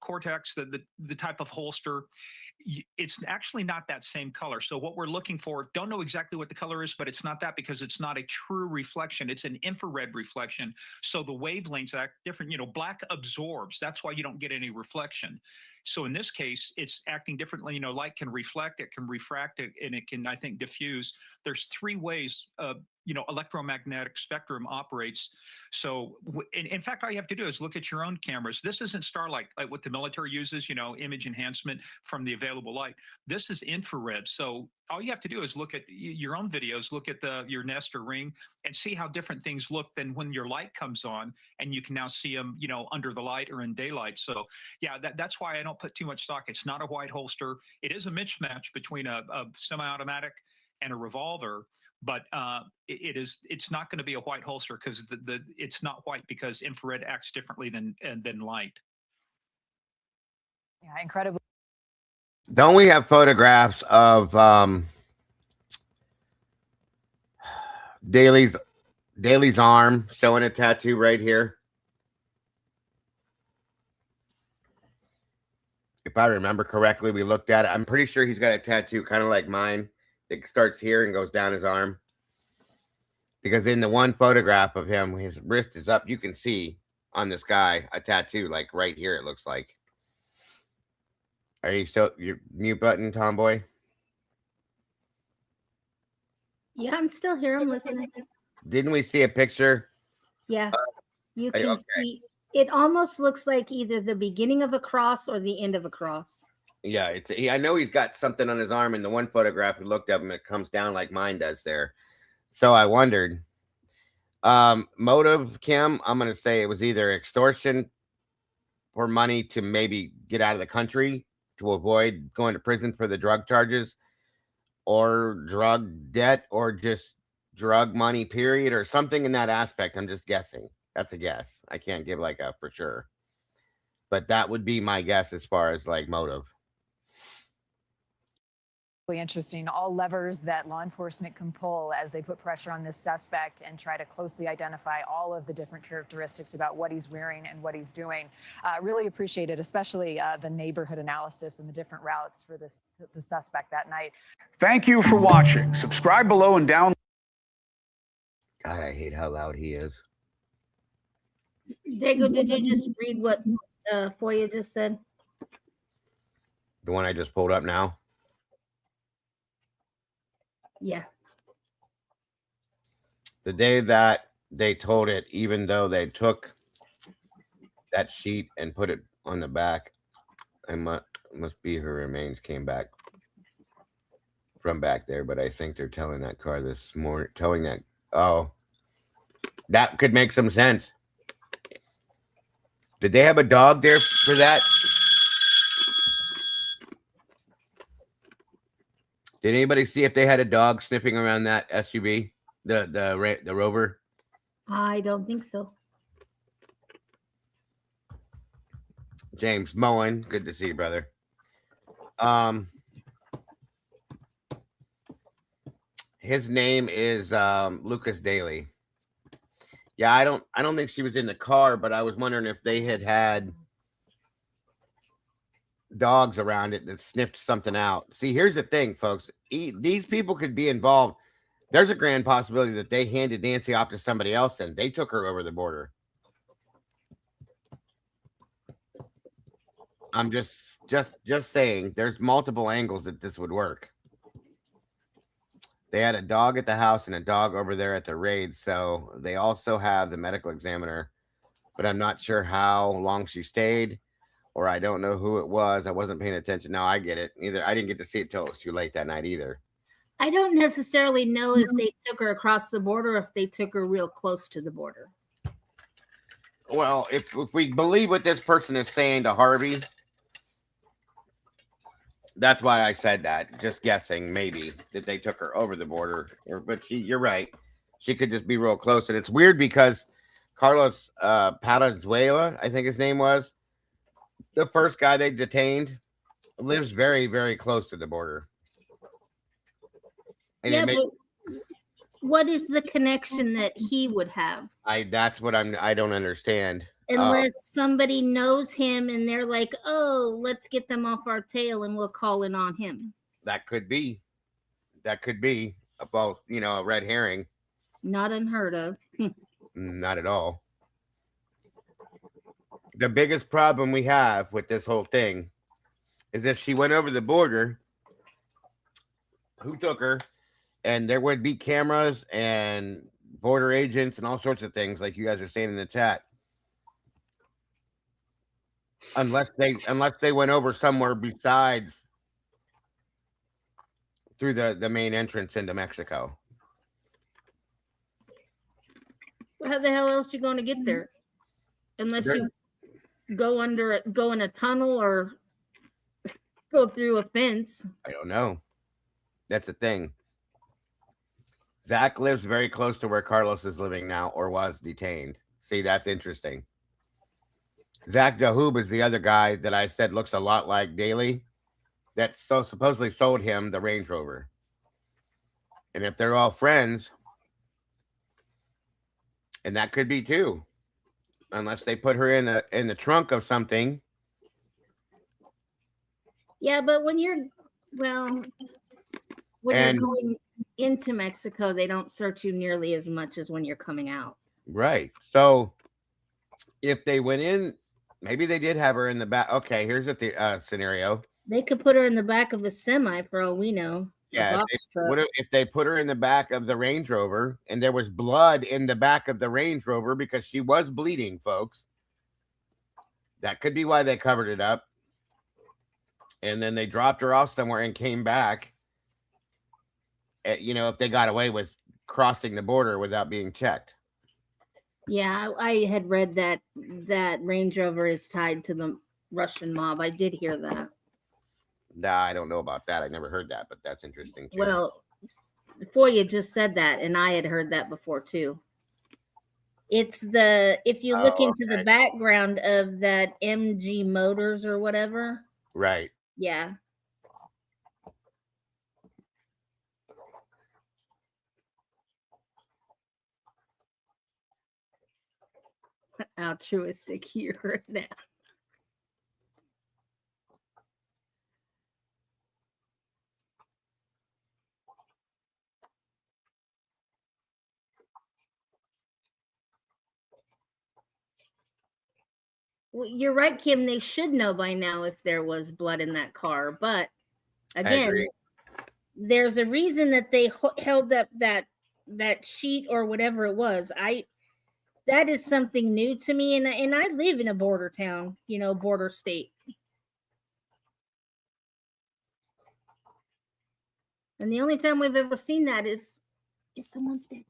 Cortex, the type of holster, it's actually not that same color. So what we're looking for, don't know exactly what the color is, but it's not that, because it's not a true reflection. It's an infrared reflection. So the wavelengths act different. Black absorbs. That's why you don't get any reflection. So in this case, it's acting differently. Light can reflect, it can refract, and it can, I think, diffuse. There's three ways electromagnetic spectrum operates. So in fact, all you have to do is look at your own cameras. This isn't starlight like what the military uses, image enhancement from the available light. This is infrared. So all you have to do is look at your own videos, look at your Nest or Ring, and see how different things look than when your light comes on, and you can now see them, under the light or in daylight. So yeah, that's why I don't put too much stock. It's not a white holster. It is a mismatch between a semi-automatic and a revolver. But it's not going to be a white holster because it's not white because infrared acts differently than light. Yeah, incredible. Don't we have photographs of Daly's arm showing a tattoo right here? If I remember correctly, we looked at it. I'm pretty sure he's got a tattoo kind of like mine. It starts here and goes down his arm. Because in the one photograph of him, his wrist is up. You can see on this guy a tattoo like right here, it looks like. Are you still your mute button, Tomboy? Yeah, I'm still here. I'm listening. Didn't we see a picture? Yeah, you can Okay. see. It almost looks like either the beginning of a cross or the end of a cross. Yeah, I know he's got something on his arm. In the one photograph we looked at him, it comes down like mine does there. So I wondered. Motive, Kim, I'm going to say it was either extortion for money to maybe get out of the country to avoid going to prison for the drug charges, or drug debt, or just drug money, period, or something in that aspect. I'm just guessing. That's a guess. I can't give like a for sure. But that would be my guess as far as like motive. Interesting. All levers that law enforcement can pull as they put pressure on this suspect and try to closely identify all of the different characteristics about what he's wearing and what he's doing. Really appreciate it, especially the neighborhood analysis and the different routes for the suspect that night. Thank you for watching. Subscribe below and download. God, I hate how loud he is. Dago, did you just read what Foya just said? The one I just pulled up now? Yeah. The day that they told it, even though they took that sheet and put it on the back, and must be her remains came back from back there, but I think they're telling that car this morning, towing that. Oh, that could make some sense. Did they have a dog there for that? Did anybody see if they had a dog sniffing around that SUV, the Rover? I don't think so. James Moen, good to see you, brother. His name is Lucas Daly. Yeah, I don't think she was in the car, but I was wondering if they had dogs around it that sniffed something out. See, here's the thing, folks. These people could be involved. There's a grand possibility that they handed Nancy off to somebody else and they took her over the border. I'm just saying there's multiple angles that this would work. They had a dog at the house and a dog over there at the raid, so they also have the medical examiner, but I'm not sure how long she stayed, or I don't know who it was. I wasn't paying attention. No, I get it. Either I didn't get to see it till it was too late that night either. I don't necessarily know if they took her across the border or if they took her real close to the border. Well, if we believe what this person is saying to Harvey, that's why I said that. Just guessing, maybe that they took her over the border. But you're right. She could just be real close. And it's weird because Carlos Palazuela, I think his name was, the first guy they detained, lives very, very close to the border. And yeah, but what is the connection that he would have? That's what I don't understand. Unless somebody knows him and they're like, oh, let's get them off our tail and we'll call in on him. That could be. That could be both, a red herring. Not unheard of. Not at all. The biggest problem we have with this whole thing is if she went over the border, who took her? And there would be cameras and border agents and all sorts of things like you guys are saying in the chat. Unless they went over somewhere besides through the main entrance into Mexico. How the hell else are you going to get there? Unless you go in a tunnel or go through a fence. I don't know. That's the thing. Zach lives very close to where Carlos is living now, or was detained. See, that's interesting. Zach Dahoob is the other guy that I said looks a lot like Daly, that supposedly sold him the Range Rover. And if they're all friends, and that could be too, unless they put her in the trunk of something. Yeah, but when you're going into Mexico, they don't search you nearly as much as when you're coming out. Right. So if they went in, maybe they did have her in the back. Okay, here's the scenario. They could put her in the back of a semi for all we know. Yeah, if they put her in the back of the Range Rover and there was blood in the back of the Range Rover because she was bleeding, folks, that could be why they covered it up. And then they dropped her off somewhere and came back. If they got away with crossing the border without being checked. Yeah, I had read that Range Rover is tied to the Russian mob. I did hear that. Nah, I don't know about that. I never heard that, but that's interesting too. Well, before you just said that, and I had heard that before too. It's if you look into the background of that MG Motors or whatever. Right. Yeah. Altruistic here now. Well, you're right, Kim. They should know by now if there was blood in that car. But again, there's a reason that they held up that sheet or whatever it was. That is something new to me, and I live in a border town, border state. And the only time we've ever seen that is if someone's dead.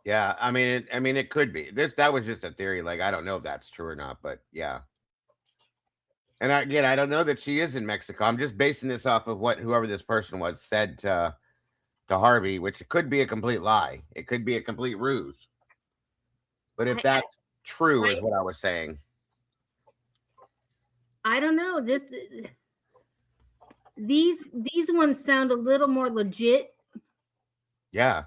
Yeah, I mean, it could be. That was just a theory. Like, I don't know if that's true or not, but yeah. And again, I don't know that she is in Mexico. I'm just basing this off of what whoever this person was said to Harvey, which could be a complete lie. It could be a complete ruse. But if that's true, is what I was saying. I don't know. These ones sound a little more legit. Yeah.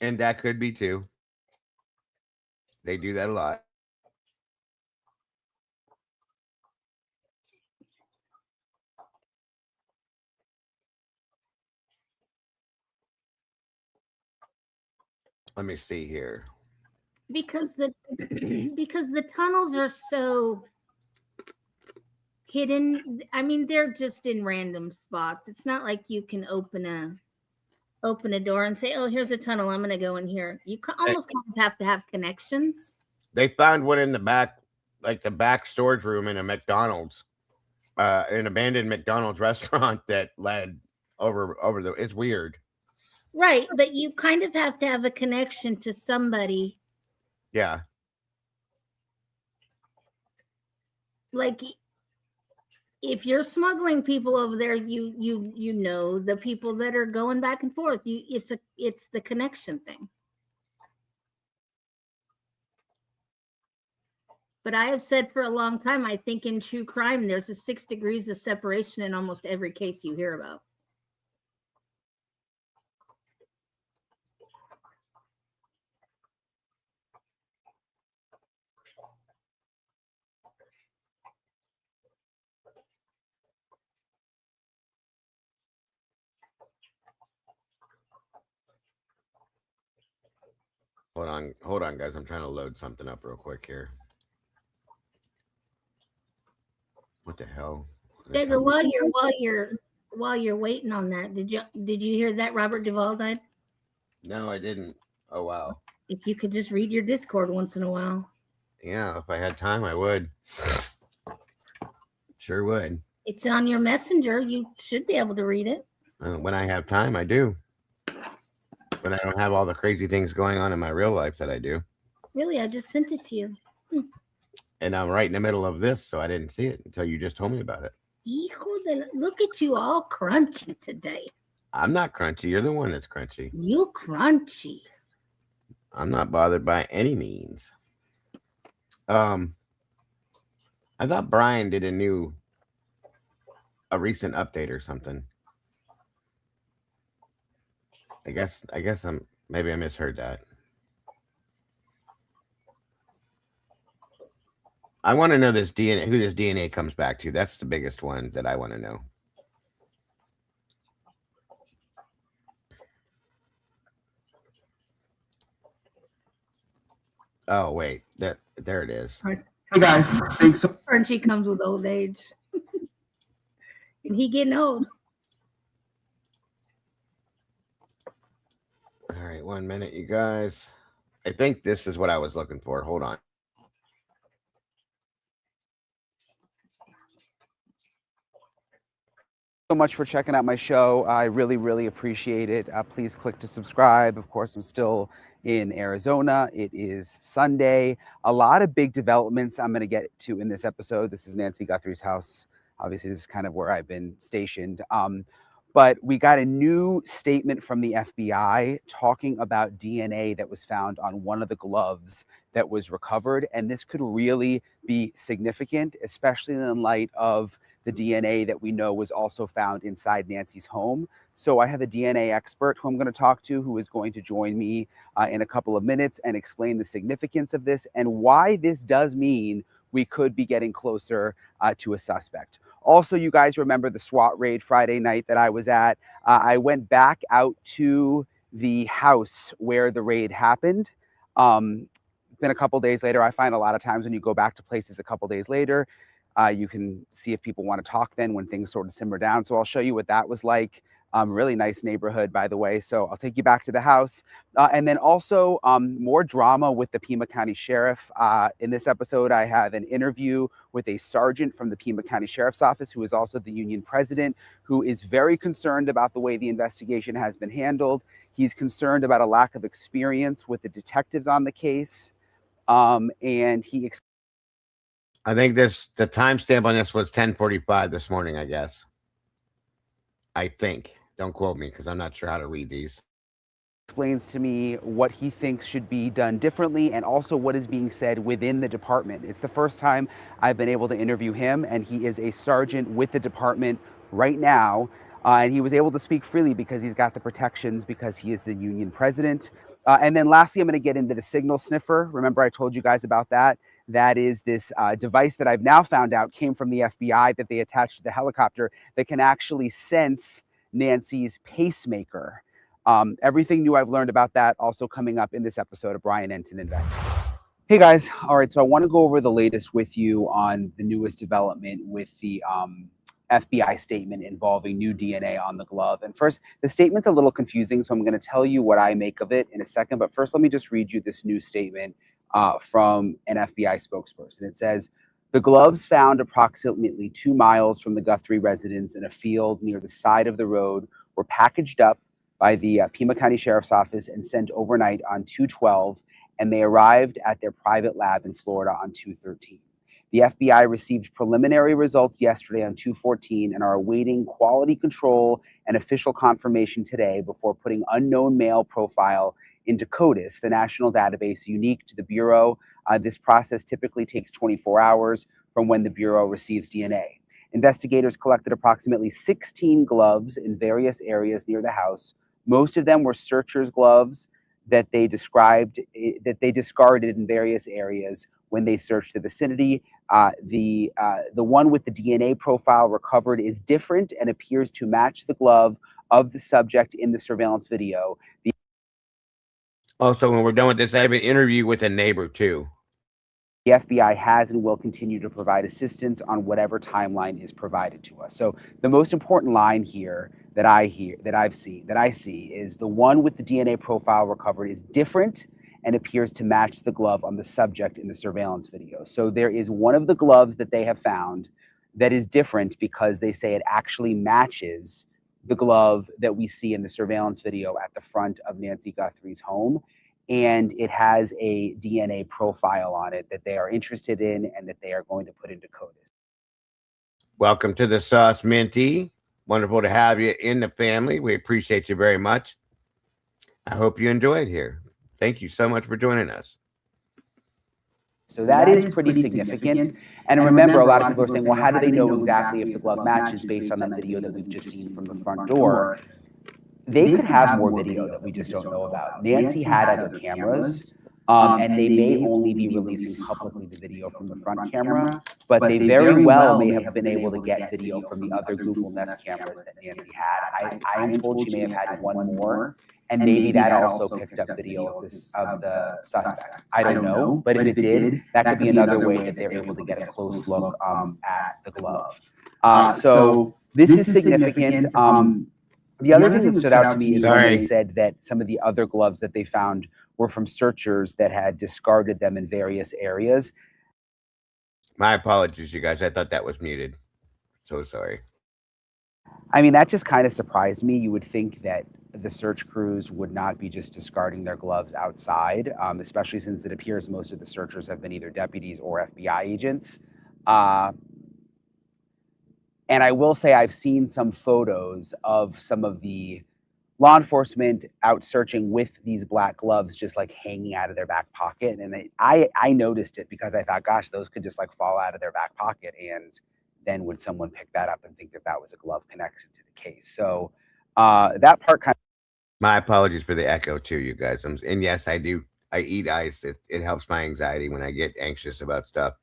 And that could be too. They do that a lot. Let me see here. Because the tunnels are so hidden. I mean, they're just in random spots. It's not like you can open a door and say, "Oh, here's a tunnel. I'm going to go in here." You almost kind of have to have connections. They found one in the back, like the back storage room in a McDonald's, an abandoned McDonald's restaurant that led over the. It's weird. Right, but you kind of have to have a connection to somebody. Yeah. Like, if you're smuggling people over there, you know the people that are going back and forth. It's the connection thing. But I have said for a long time, I think in true crime, there's a 6 degrees of separation in almost every case you hear about. Hold on, guys. I'm trying to load something up real quick here. What the hell? Digger, while you're waiting on that, did you hear that Robert Duvall died? No, I didn't. Oh wow. If you could just read your Discord once in a while. Yeah, if I had time, I would. Sure would. It's on your messenger. You should be able to read it. When I have time, I do. But I don't have all the crazy things going on in my real life that I do. Really, I just sent it to you. And I'm right in the middle of this, so I didn't see it until you just told me about it. Look at you all crunchy today. I'm not crunchy. You're the one that's crunchy. You crunchy. I'm not bothered by any means. I thought Brian did a recent update or something. I guess maybe I misheard that. I want to know who this DNA comes back to. That's the biggest one that I want to know. Oh wait, there it is. Hey guys, thanks. Crunchy comes with old age, and he getting old. All right, 1 minute, you guys. I think this is what I was looking for. Hold on. So much for checking out my show. I really appreciate it. Please click to subscribe. Of course, I'm still in Arizona. It is Sunday. A lot of big developments I'm going to get to in this episode. This is Nancy Guthrie's house. Obviously, this is kind of where I've been stationed. But we got a new statement from the FBI talking about DNA that was found on one of the gloves that was recovered. And this could really be significant, especially in light of the DNA that we know was also found inside Nancy's home. So I have a DNA expert who I'm going to talk to, who is going to join me in a couple of minutes and explain the significance of this and why this does mean we could be getting closer to a suspect. Also, you guys remember the SWAT raid Friday night that I was at. I went back out to the house where the raid happened. Been a couple days later. I find a lot of times when you go back to places a couple days later, you can see if people want to talk then when things sort of simmer down. So I'll show you what that was like. Really nice neighborhood, by the way. So I'll take you back to the house. And then also more drama with the Pima County Sheriff. In this episode, I have an interview with a sergeant from the Pima County Sheriff's Office, who is also the union president, who is very concerned about the way the investigation has been handled. He's concerned about a lack of experience with the detectives on the case. And he I think the timestamp on this was 10:45 this morning, I guess. I think. Don't quote me because I'm not sure how to read these. Explains to me what he thinks should be done differently and also what is being said within the department. It's the first time I've been able to interview him, and he is a sergeant with the department right now. And he was able to speak freely because he's got the protections because he is the union president. And then lastly, I'm going to get into the signal sniffer. Remember I told you guys about that? That is this device that I've now found out came from the FBI that they attached to the helicopter that can actually sense Nancy's pacemaker. Everything new I've learned about that also coming up in this episode of Brian Enton Investigates. Hey guys, all right, so I want to go over the latest with you on the newest development with the FBI statement involving new DNA on the glove. And first, the statement's a little confusing, so I'm going to tell you what I make of it in a second. But first, let me just read you this new statement from an FBI spokesperson. It says, the gloves found approximately 2 miles from the Guthrie residence in a field near the side of the road were packaged up by the Pima County Sheriff's Office and sent overnight on 2/12, and they arrived at their private lab in Florida on 2/13. The FBI received preliminary results yesterday on 2/14 and are awaiting quality control and official confirmation today before putting unknown male profile into CODIS, the national database unique to the Bureau. This process typically takes 24 hours from when the Bureau receives DNA. Investigators collected approximately 16 gloves in various areas near the house. Most of them were searchers' gloves that they discarded in various areas when they searched the vicinity. The one with the DNA profile recovered is different and appears to match the glove of the subject in the surveillance video. Also, when we're done with this, I have an interview with a neighbor too. The FBI has and will continue to provide assistance on whatever timeline is provided to us. So the most important line here that I see is the one with the DNA profile recovered is different and appears to match the glove on the subject in the surveillance video. So there is one of the gloves that they have found that is different because they say it actually matches the glove that we see in the surveillance video at the front of Nancy Guthrie's home. And it has a DNA profile on it that they are interested in and that they are going to put into CODIS. Welcome to the Sauce, Minty. Wonderful to have you in the family. We appreciate you very much. I hope you enjoyed here. Thank you so much for joining us. So that is pretty significant. And remember, a lot of people are saying, well, how do they know exactly if the glove matches based on that video that we've just seen from the front door? They could have more video that we just don't know about. Nancy had other cameras, and they may only be releasing publicly the video from the front camera, but they very well may have been able to get video from the other Google Nest cameras that Nancy had. I am told she may have had one more, and maybe that also picked up video of the suspect. I don't know, but if it did, that could be another way that they're able to get a close look at the glove. So this is significant. The other thing that stood out to me is when they said that some of the other gloves that they found were from searchers that had discarded them in various areas. My apologies, you guys. I thought that was muted. So sorry. I mean, that just kind of surprised me. You would think that the search crews would not be just discarding their gloves outside, especially since it appears most of the searchers have been either deputies or FBI agents. And I will say I've seen some photos of some of the law enforcement out searching with these black gloves just like hanging out of their back pocket. And I noticed it because I thought, gosh, those could just like fall out of their back pocket. And then would someone pick that up and think that that was a glove connected to the case? So that part kind of... My apologies for the echo too, you guys. And yes, I do. I eat ice. It helps my anxiety when I get anxious about stuff.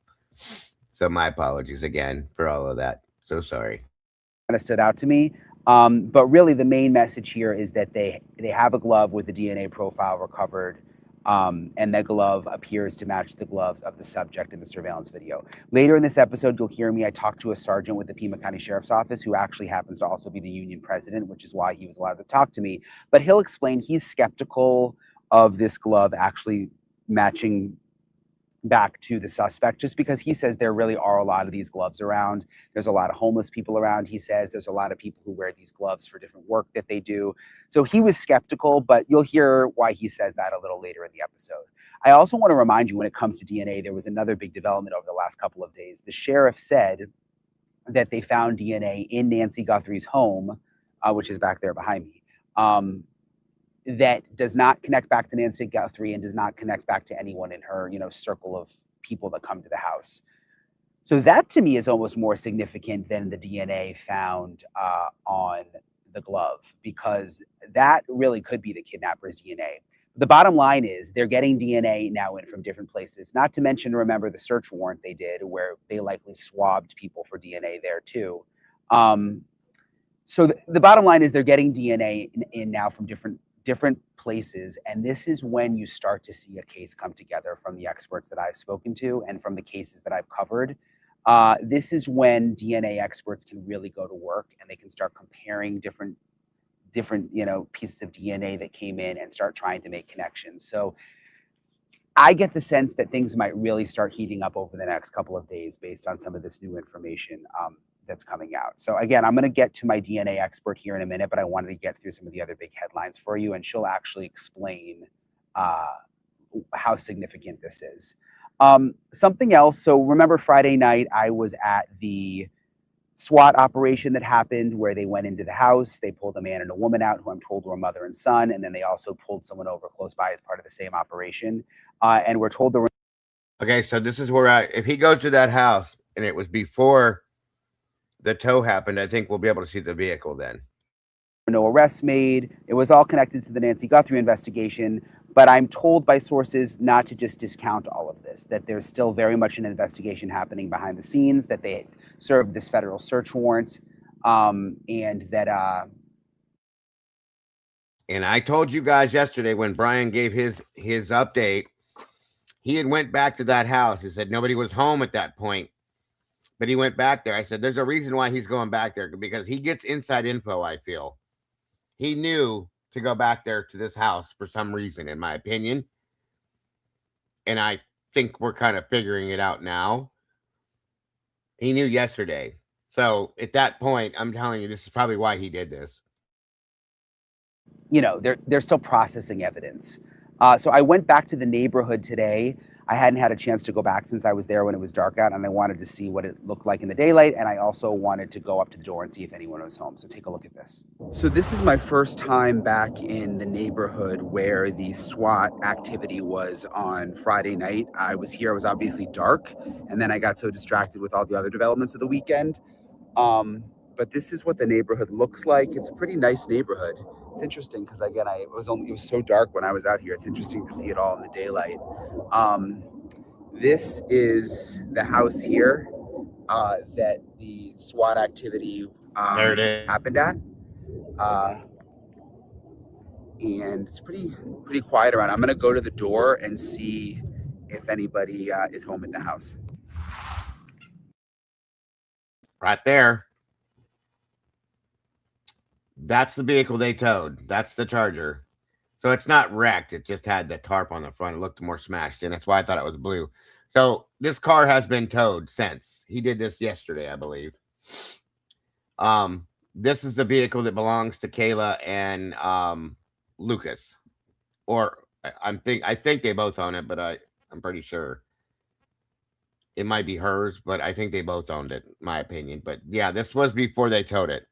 So my apologies again for all of that. So sorry. Kind of stood out to me. But really the main message here is that they have a glove with the DNA profile recovered, and that glove appears to match the gloves of the subject in the surveillance video. Later in this episode, you'll hear me. I talked to a sergeant with the Pima County Sheriff's Office who actually happens to also be the union president, which is why he was allowed to talk to me. But he'll explain he's skeptical of this glove actually matching back to the suspect, just because he says there really are a lot of these gloves around. There's a lot of homeless people around. He says there's a lot of people who wear these gloves for different work that they do. So he was skeptical, but you'll hear why he says that a little later in the episode. I also want to remind you, when it comes to DNA, there was another big development over the last couple of days. The sheriff said that they found DNA in Nancy Guthrie's home, which is back there behind me, that does not connect back to Nancy Guthrie and does not connect back to anyone in her, circle of people that come to the house. So that to me is almost more significant than the DNA found on the glove, because that really could be the kidnapper's DNA. The bottom line is they're getting DNA now in from different places, not to mention, remember the search warrant they did where they likely swabbed people for DNA there too. So the bottom line is they're getting DNA in now from different places, and this is when you start to see a case come together from the experts that I've spoken to and from the cases that I've covered. This is when DNA experts can really go to work and they can start comparing different pieces of DNA that came in and start trying to make connections. So I get the sense that things might really start heating up over the next couple of days based on some of this new information that's coming out. So again, I'm going to get to my DNA expert here in a minute, but I wanted to get through some of the other big headlines for you, and she'll actually explain how significant this is. Something else. So remember Friday night, I was at the SWAT operation that happened where they went into the house. They pulled a man and a woman out who I'm told were mother and son. And then they also pulled someone over close by as part of the same operation. And we're told the... Okay, so this is where if he goes to that house and it was before the tow happened, I think we'll be able to see the vehicle then. No arrests made. It was all connected to the Nancy Guthrie investigation, but I'm told by sources not to just discount all of this, that there's still very much an investigation happening behind the scenes, that they served this federal search warrant, and that... And I told you guys yesterday when Brian gave his update, he had went back to that house. He said nobody was home at that point, but he went back there. I said, there's a reason why he's going back there, because he gets inside info, I feel. He knew to go back there to this house for some reason, in my opinion. And I think we're kind of figuring it out now. He knew yesterday. So at that point, I'm telling you, this is probably why he did this. you know, they're still processing evidence. So I went back to the neighborhood today. I hadn't had a chance to go back since I was there when it was dark out, and I wanted to see what it looked like in the daylight. And I also wanted to go up to the door and see if anyone was home. So take a look at this. So this is my first time back in the neighborhood where the SWAT activity was on Friday night. I was here, it was obviously dark, and then I got so distracted with all the other developments of the weekend. But this is what the neighborhood looks like. It's a pretty nice neighborhood. It's interesting because again, it was so dark when I was out here. It's interesting to see it all in the daylight. This is the house here that the SWAT activity There it is. happened at. And it's pretty quiet around. I'm gonna go to the door and see if anybody is home at the house. Right there. That's the vehicle they towed. That's the Charger. So it's not wrecked. It just had the tarp on the front. It looked more smashed in. That's why I thought it was blue. So this car has been towed since. He did this yesterday, I believe. This is the vehicle that belongs to Kayla and Lucas. Or I think they both own it, but I'm pretty sure. It might be hers, but I think they both owned it, in my opinion. But yeah, this was before they towed it.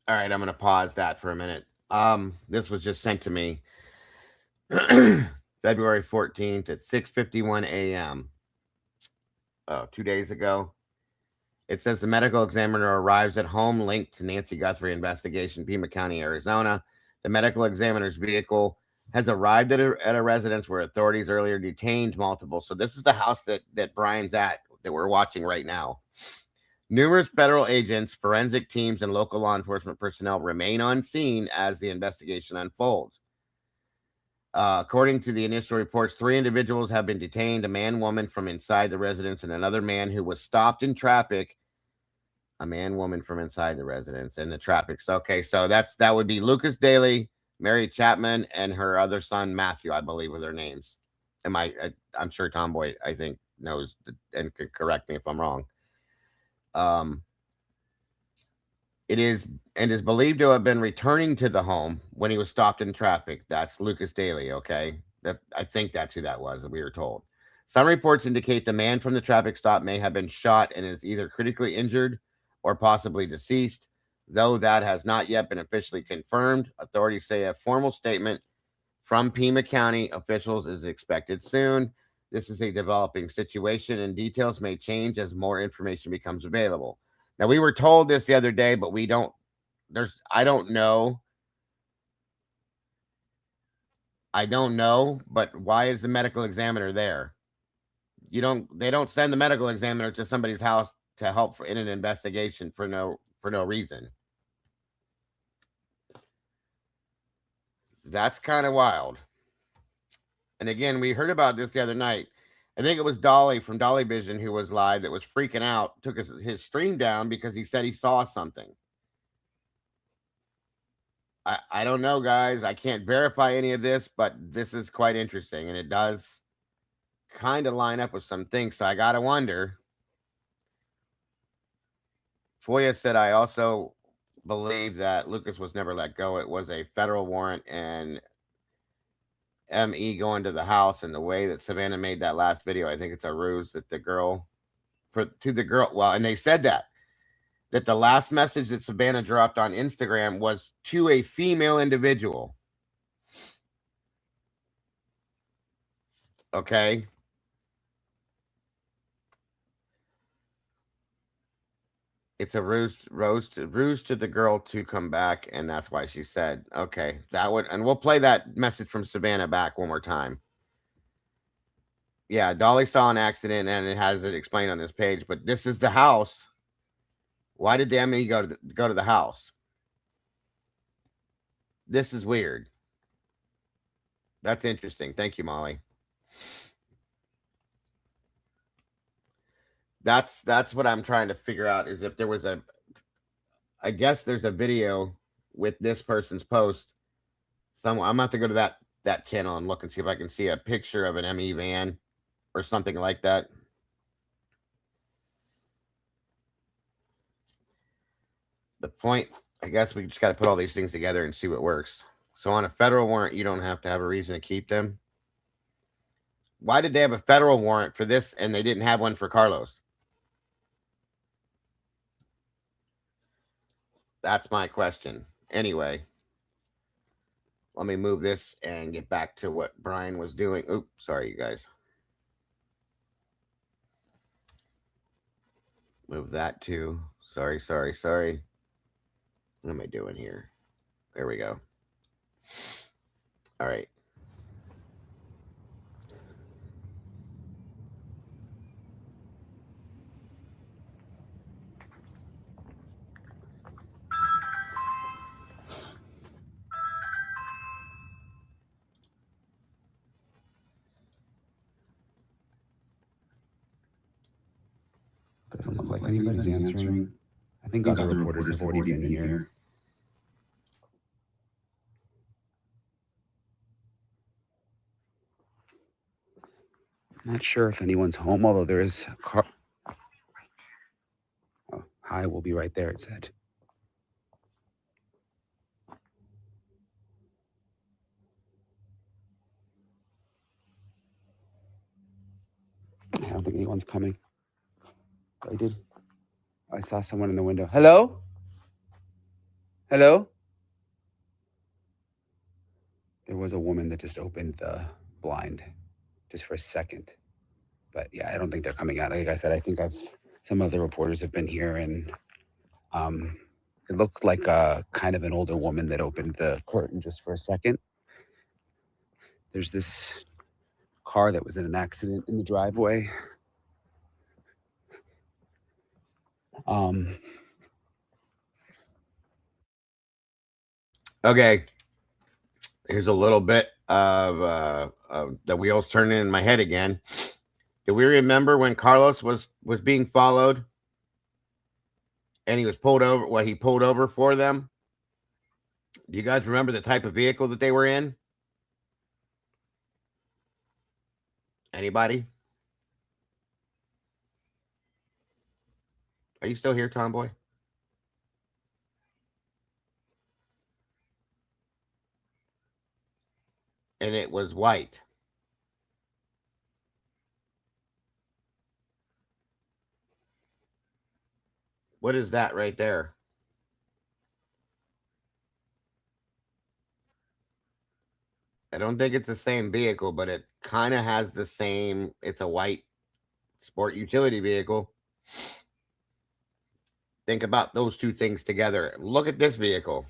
All right, I'm going to pause that for a minute. This was just sent to me February 14th at 6:51 a.m. 2 days ago. It says the medical examiner arrives at home linked to Nancy Guthrie investigation, Pima County, Arizona. The medical examiner's vehicle has arrived at a residence where authorities earlier detained multiple. So this is the house that Brian's at, that we're watching right now. Numerous federal agents, forensic teams, and local law enforcement personnel remain on scene as the investigation unfolds. According to the initial reports, 3 individuals have been detained, a man, woman from inside the residence, and another man who was stopped in traffic. A man, woman from inside the residence and the traffic. So, okay, so that would be Lucas Daly, Mary Chapman, and her other son, Matthew, I believe, were their names. I'm sure Tomboy, I think, knows and could correct me if I'm wrong. It is believed to have been returning to the home when he was stopped in traffic. That's Lucas Daly, okay? I think that's who that was, we were told. Some reports indicate the man from the traffic stop may have been shot and is either critically injured or possibly deceased, though that has not yet been officially confirmed. Authorities say a formal statement from Pima County officials is expected soon. This is a developing situation, and details may change as more information becomes available. Now, we were told this the other day, but I don't know. But why is the medical examiner there? They don't send the medical examiner to somebody's house to help in an investigation for no reason. That's kind of wild. And again, we heard about this the other night. I think it was Dolly from Dolly Vision who was live that was freaking out, took his stream down because he said he saw something. I don't know, guys. I can't verify any of this, but this is quite interesting, and it does kind of line up with some things. So I got to wonder. Foya said, I also believe that Lucas was never let go. It was a federal warrant, and ME going to the house, and the way that Savannah made that last video, I think it's a ruse that and they said that the last message that Savannah dropped on Instagram was to a female individual. Okay. It's a ruse to the girl to come back, and that's why she said, okay, and we'll play that message from Savannah back one more time. Yeah, Dolly saw an accident, and it has it explained on this page, but this is the house Why did the ME go to the house? This is weird. That's interesting. Thank you, Molly. That's what I'm trying to figure out, is if there was I guess there's a video with this person's post somewhere. I'm gonna have to go to that channel and look and see if I can see a picture of an ME van or something like that. The point, I guess we just got to put all these things together and see what works. So on a federal warrant, you don't have to have a reason to keep them. Why did they have a federal warrant for this and they didn't have one for Carlos? That's my question. Anyway, let me move this and get back to what Brian was doing. Oops, sorry, you guys. Move that too. Sorry. What am I doing here? There we go. All right. Doesn't look like anybody's answering. I think other reporters have already been here. Not sure if anyone's home, although there is a car. Oh, hi, we'll be right there, it said. I don't think anyone's coming. I did. I saw someone in the window. Hello? Hello? There was a woman that just opened the blind just for a second. But yeah, I don't think they're coming out. Like I said, I think some other reporters have been here, and it looked like a kind of an older woman that opened the curtain just for a second. There's this car that was in an accident in the driveway. Okay. Here's a little bit of the wheels turning in my head again. Do we remember when Carlos was being followed and he was pulled over? What he pulled over for them? Do you guys remember the type of vehicle that they were in? Anybody? Are you still here, Tomboy? And it was white. What is that right there? I don't think it's the same vehicle, but it kind of has the same. It's a white sport utility vehicle. Think about those two things together. Look at this vehicle.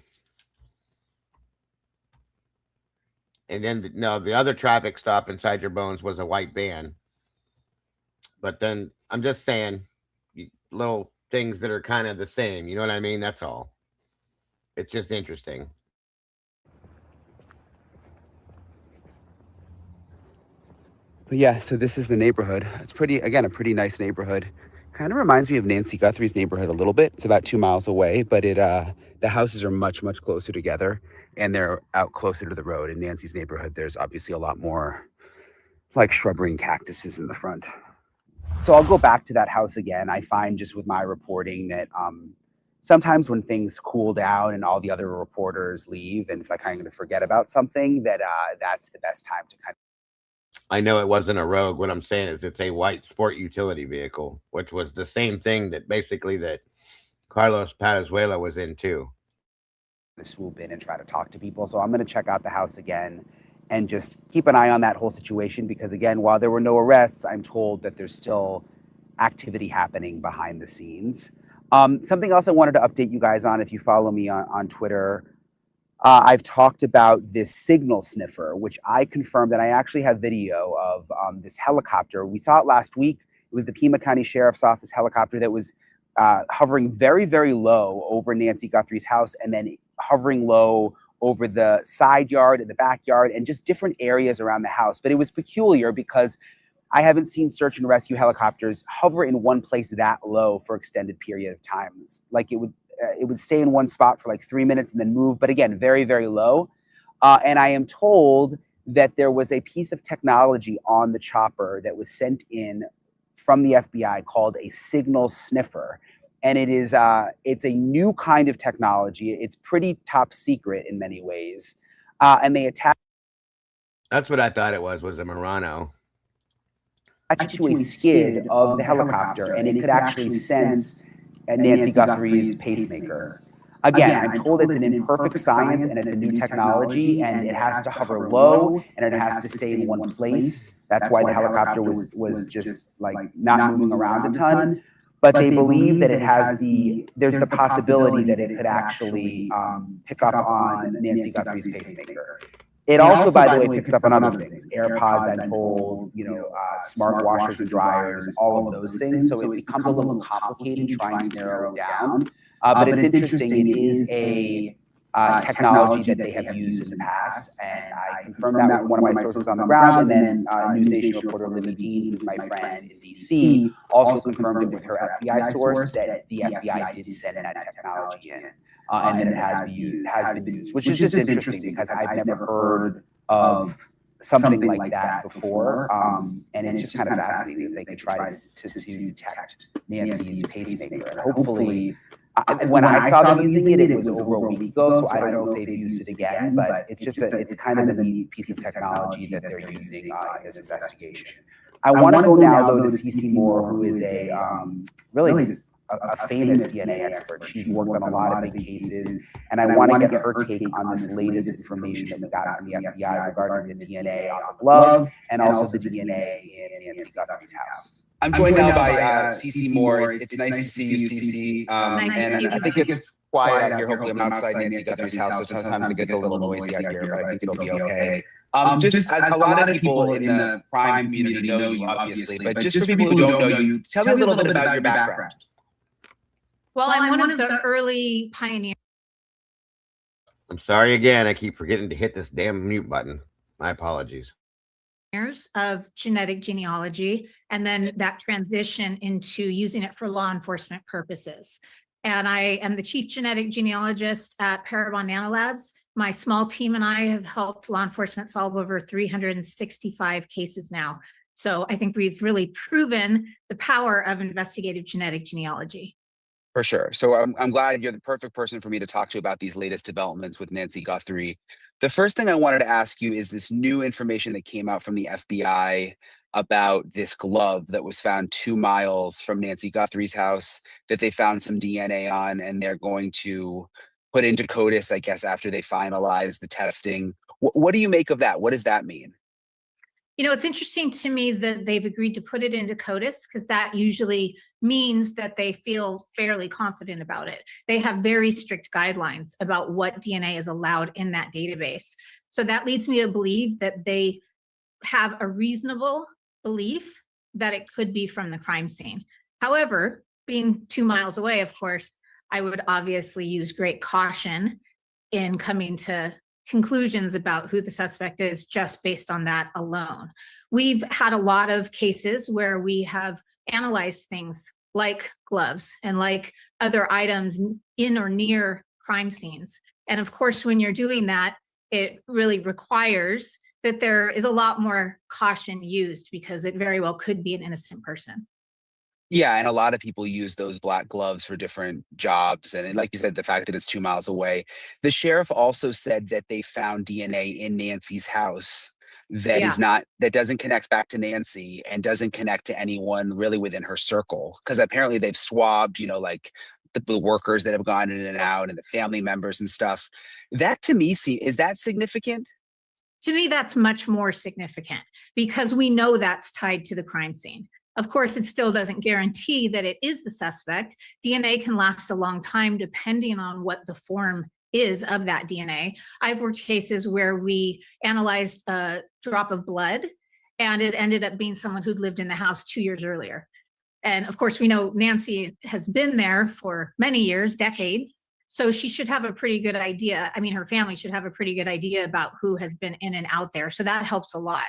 And then, no, the other traffic stop inside your bones was a white van. But then I'm just saying little things that are kind of the same. You know what I mean? That's all. It's just interesting. But yeah, so this is the neighborhood. It's a pretty nice neighborhood. Kind of reminds me of Nancy Guthrie's neighborhood a little bit. It's about 2 miles away, but the houses are much, much closer together, and they're out closer to the road. In Nancy's neighborhood, there's obviously a lot more like shrubbery and cactuses in the front. So I'll go back to that house again. I find just with my reporting that sometimes when things cool down and all the other reporters leave, and if I kind of forget about something, that's the best time to kind of. I know it wasn't a Rogue. What I'm saying is it's a white sport utility vehicle, which was the same thing that Carlos Palazuela was in too. To swoop in and try to talk to people. So I'm going to check out the house again and just keep an eye on that whole situation, because again, while there were no arrests, I'm told that there's still activity happening behind the scenes. Something else I wanted to update you guys on, if you follow me on Twitter, I've talked about this signal sniffer, which I confirmed that I actually have video of this helicopter. We saw it last week. It was the Pima County Sheriff's Office helicopter that was hovering very, very low over Nancy Guthrie's house, and then hovering low over the side yard and the backyard and just different areas around the house. But it was peculiar because I haven't seen search and rescue helicopters hover in one place that low for extended period of times. Like it would stay in one spot for like 3 minutes and then move, but again, very, very low. And I am told that there was a piece of technology on the chopper that was sent in from the FBI called a signal sniffer. And it's a new kind of technology. It's pretty top secret in many ways. And they attach. That's what I thought it was a Murano. To a skid of the helicopter, and it could actually sense Nancy Guthrie's pacemaker. Again, I'm told it's an imperfect science and it's a new technology, and it has to hover low and it has to stay in one place. That's why the helicopter was just like not moving around a ton. But they believe that there's the possibility that it could actually pick up on Nancy Guthrie's pacemaker. It also, by the way, picks up on other things. AirPods, I'm told, smart washers and dryers, all of those things. So it becomes a little complicated trying to narrow it down. But it's interesting. It is a technology that they have used in the past. And I confirmed that with one of my sources on the ground. And then News Nation reporter Libby Dean, who's my friend in D.C., also confirmed it with her FBI source that the FBI did send that technology in. And then it has been used, which is just interesting because I've never heard of something like that before. And it's just kind of fascinating that they could try to detect Nancy's pacemaker. And hopefully, when I saw them using it, it was over a week ago, so I don't know if they've used it again, but it's kind of a neat piece of technology that they're using in this investigation. I want to go now, though, to Cece Moore, who is a famous DNA expert. She's worked on a lot of big cases, and I want to get her take on this latest information that we got from the FBI regarding the DNA on the glove and also the DNA in Nancy Guthrie's house. I'm joined now by Cece Moore. It's nice to see you, Cece. And I think it's quiet out here. Hopefully, I'm outside Nancy Guthrie's house, so sometimes it gets a little noisy out here, but I think it'll be okay. Just a lot of people in the crime community know you, obviously, but just for people who don't know you, tell me a little bit about your background. Well, I'm one of the early pioneers I'm sorry again. I keep forgetting to hit this damn mute button. My apologies. of genetic genealogy, and then that transition into using it for law enforcement purposes. And I am the chief genetic genealogist at Parabon Nanolabs. My small team and I have helped law enforcement solve over 365 cases now. So I think we've really proven the power of investigative genetic genealogy. For sure. So I'm glad you're the perfect person for me to talk to about these latest developments with Nancy Guthrie. The first thing I wanted to ask you is this new information that came out from the FBI about this glove that was found 2 miles from Nancy Guthrie's house that they found some DNA on, and they're going to put into CODIS, I guess, after they finalize the testing. What do you make of that? What does that mean? You know, it's interesting to me that they've agreed to put it into CODIS, because that usually means that they feel fairly confident about it. They have very strict guidelines about what DNA is allowed in that database. So that leads me to believe that they have a reasonable belief that it could be from the crime scene. However, being 2 miles away, of course, I would obviously use great caution in coming to conclusions about who the suspect is just based on that alone. We've had a lot of cases where we have analyzed things like gloves and like other items in or near crime scenes. And of course, when you're doing that, it really requires that there is a lot more caution used, because it very well could be an innocent person. Yeah, and a lot of people use those black gloves for different jobs. And like you said, the fact that it's 2 miles away. The sheriff also said that they found DNA in Nancy's house that is not, that doesn't connect back to Nancy and doesn't connect to anyone really within her circle. Because apparently they've swabbed, you know, like the workers that have gone in and out and the family members and stuff. That to me, is that significant? To me, that's much more significant, because we know that's tied to the crime scene. Of course, it still doesn't guarantee that it is the suspect. DNA can last a long time depending on what the form is of that DNA. I've worked cases where we analyzed a drop of blood and it ended up being someone who'd lived in the house 2 years earlier. And of course, we know Nancy has been there for many years, decades. So she should have a pretty good idea. I mean, her family should have a pretty good idea about who has been in and out there. So that helps a lot.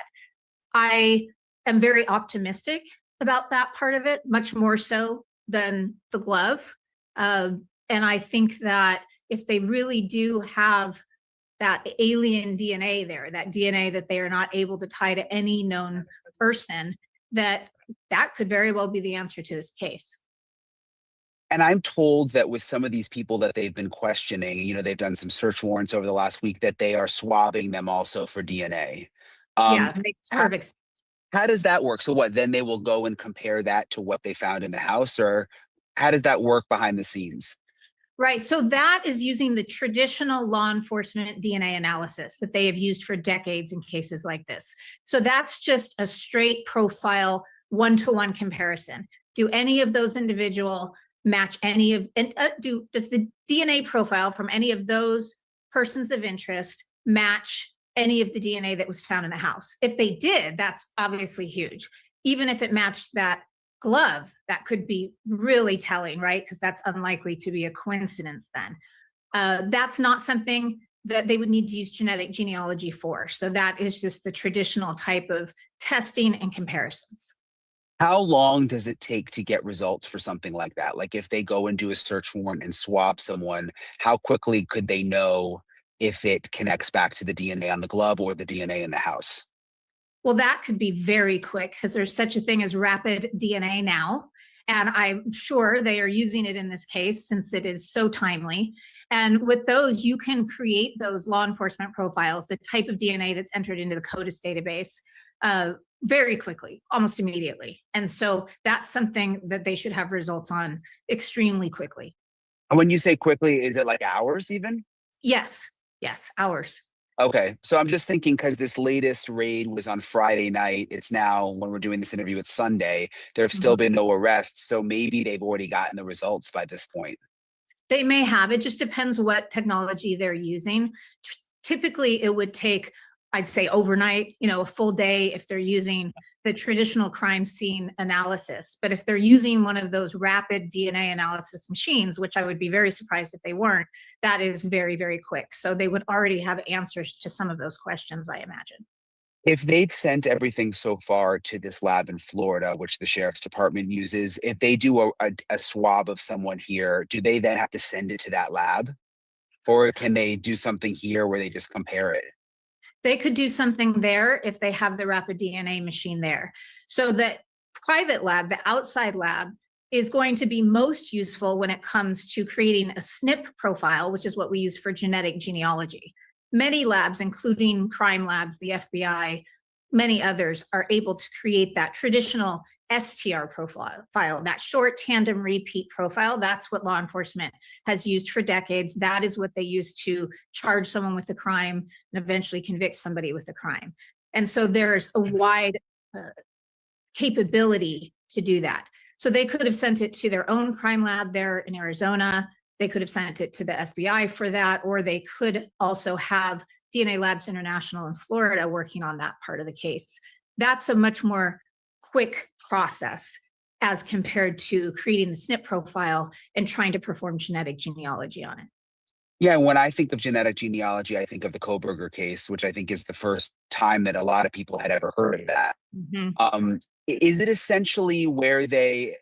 I am very optimistic about that part of it, much more so than the glove. And I think that if they really do have that alien DNA there, that DNA that they are not able to tie to any known person, that could very well be the answer to this case. And I'm told that with some of these people that they've been questioning, you know, they've done some search warrants over the last week, that they are swabbing them also for DNA. Yeah, it makes perfect sense. How does that work? So what, then they will go and compare that to what they found in the house, or how does that work behind the scenes? Right. So that is using the traditional law enforcement DNA analysis that they have used for decades in cases like this. So that's just a straight profile, one-to-one comparison. Do any of those individual match any of, and does the DNA profile from any of those persons of interest match any of the DNA that was found in the house? If they did, that's obviously huge. Even if it matched that glove, that could be really telling, right? Because that's unlikely to be a coincidence then. That's not something that they would need to use genetic genealogy for. So that is just the traditional type of testing and comparisons. How long does it take to get results for something like that? Like if they go and do a search warrant and swab someone, how quickly could they know if it connects back to the DNA on the glove or the DNA in the house? Well, that could be very quick because there's such a thing as rapid DNA now. And I'm sure they are using it in this case since it is so timely. And with those, you can create those law enforcement profiles, the type of DNA that's entered into the CODIS database, very quickly, almost immediately. And so that's something that they should have results on extremely quickly. And when you say quickly, is it like hours even? Yes, hours. Okay, so I'm just thinking because this latest raid was on Friday night. It's now, when we're doing this interview, it's Sunday. There have still been no arrests. So maybe they've already gotten the results by this point. They may have. It just depends what technology they're using. Typically, it would take, I'd say, overnight, a full day if they're using the traditional crime scene analysis. But if they're using one of those rapid DNA analysis machines, which I would be very surprised if they weren't, that is very, very quick. So they would already have answers to some of those questions, I imagine. If they've sent everything so far to this lab in Florida, which the sheriff's department uses, if they do a swab of someone here, do they then have to send it to that lab? Or can they do something here where they just compare it? They could do something there if they have the rapid DNA machine there. So the private lab, the outside lab, is going to be most useful when it comes to creating a SNP profile, which is what we use for genetic genealogy. Many labs, including crime labs, the FBI, many others, are able to create that traditional STR profile, that short tandem repeat profile. That's what law enforcement has used for decades. That is what they use to charge someone with a crime and eventually convict somebody with a crime. And so there's a wide capability to do that. So they could have sent it to their own crime lab there in Arizona. They could have sent it to the FBI for that, or they could also have DNA Labs International in Florida working on that part of the case. That's a much more quick process as compared to creating the SNP profile and trying to perform genetic genealogy on it. Yeah, when I think of genetic genealogy, I think of the Koberger case, which I think is the first time that a lot of people had ever heard of that. Is it essentially where they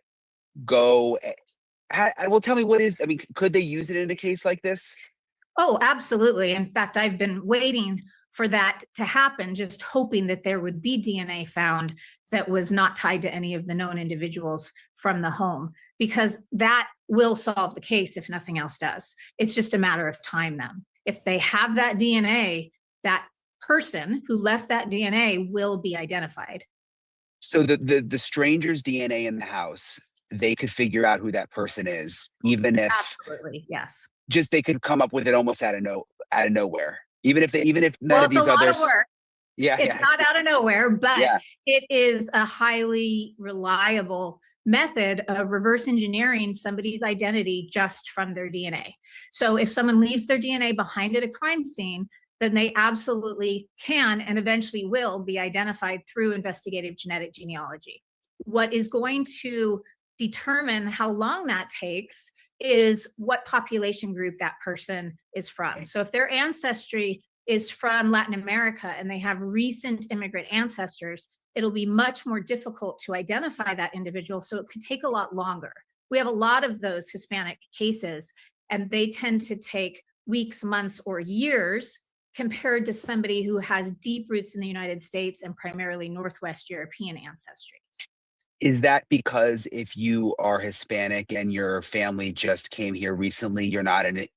go? Well, tell me could they use it in a case like this? Oh, absolutely. In fact, I've been waiting for that to happen, just hoping that there would be DNA found that was not tied to any of the known individuals from the home, because that will solve the case if nothing else does. It's just a matter of time then. If they have that DNA, that person who left that DNA will be identified. So the stranger's DNA in the house, they could figure out who that person is, even if absolutely, yes. Just they could come up with it almost out of nowhere. Even if none of these others. It's a lot of work. Yeah, it's not out of nowhere, but it is a highly reliable method of reverse engineering somebody's identity just from their DNA. So if someone leaves their DNA behind at a crime scene, then they absolutely can and eventually will be identified through investigative genetic genealogy. What is going to determine how long that takes is what population group that person is from. So if their ancestry is from Latin America and they have recent immigrant ancestors, it'll be much more difficult to identify that individual. So it could take a lot longer. We have a lot of those Hispanic cases, and they tend to take weeks, months, or years compared to somebody who has deep roots in the United States and primarily Northwest European ancestry. Is that because if you are Hispanic and your family just came here recently, you're not in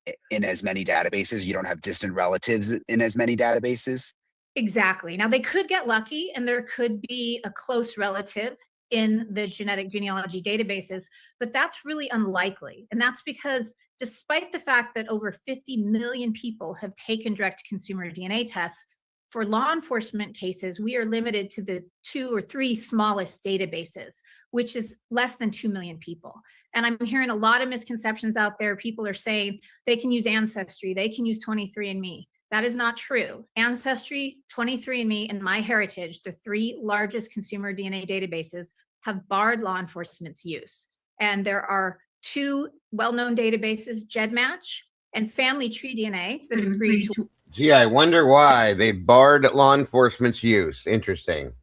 as many databases? You don't have distant relatives in as many databases? Exactly. Now, they could get lucky and there could be a close relative in the genetic genealogy databases, but that's really unlikely. And that's because despite the fact that over 50 million people have taken direct consumer DNA tests, for law enforcement cases, we are limited to the 2 or 3 smallest databases, which is less than 2 million people. And I'm hearing a lot of misconceptions out there. People are saying they can use Ancestry, they can use 23andMe. That is not true. Ancestry, 23andMe, and MyHeritage, the 3 largest consumer DNA databases, have barred law enforcement's use. And there are 2 well-known databases, GEDmatch and Family Tree DNA, that have agreed to. Gee, I wonder why they barred law enforcement's use. Interesting.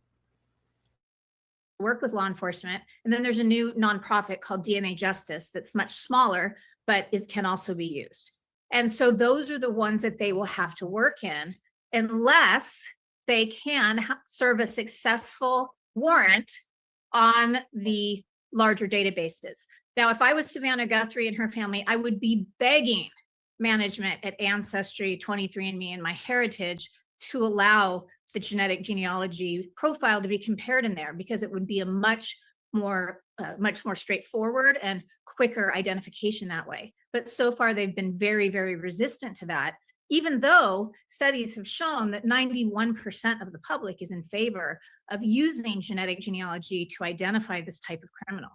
Work with law enforcement. And then there's a new nonprofit called DNA Justice that's much smaller, but it can also be used. And so those are the ones that they will have to work in unless they can serve a successful warrant on the larger databases. Now, if I was Savannah Guthrie and her family, I would be begging management at Ancestry, 23andMe, and MyHeritage to allow the genetic genealogy profile to be compared in there, because it would be a much more straightforward and quicker identification that way. But so far, they've been very, very resistant to that, even though studies have shown that 91% of the public is in favor of using genetic genealogy to identify this type of criminal.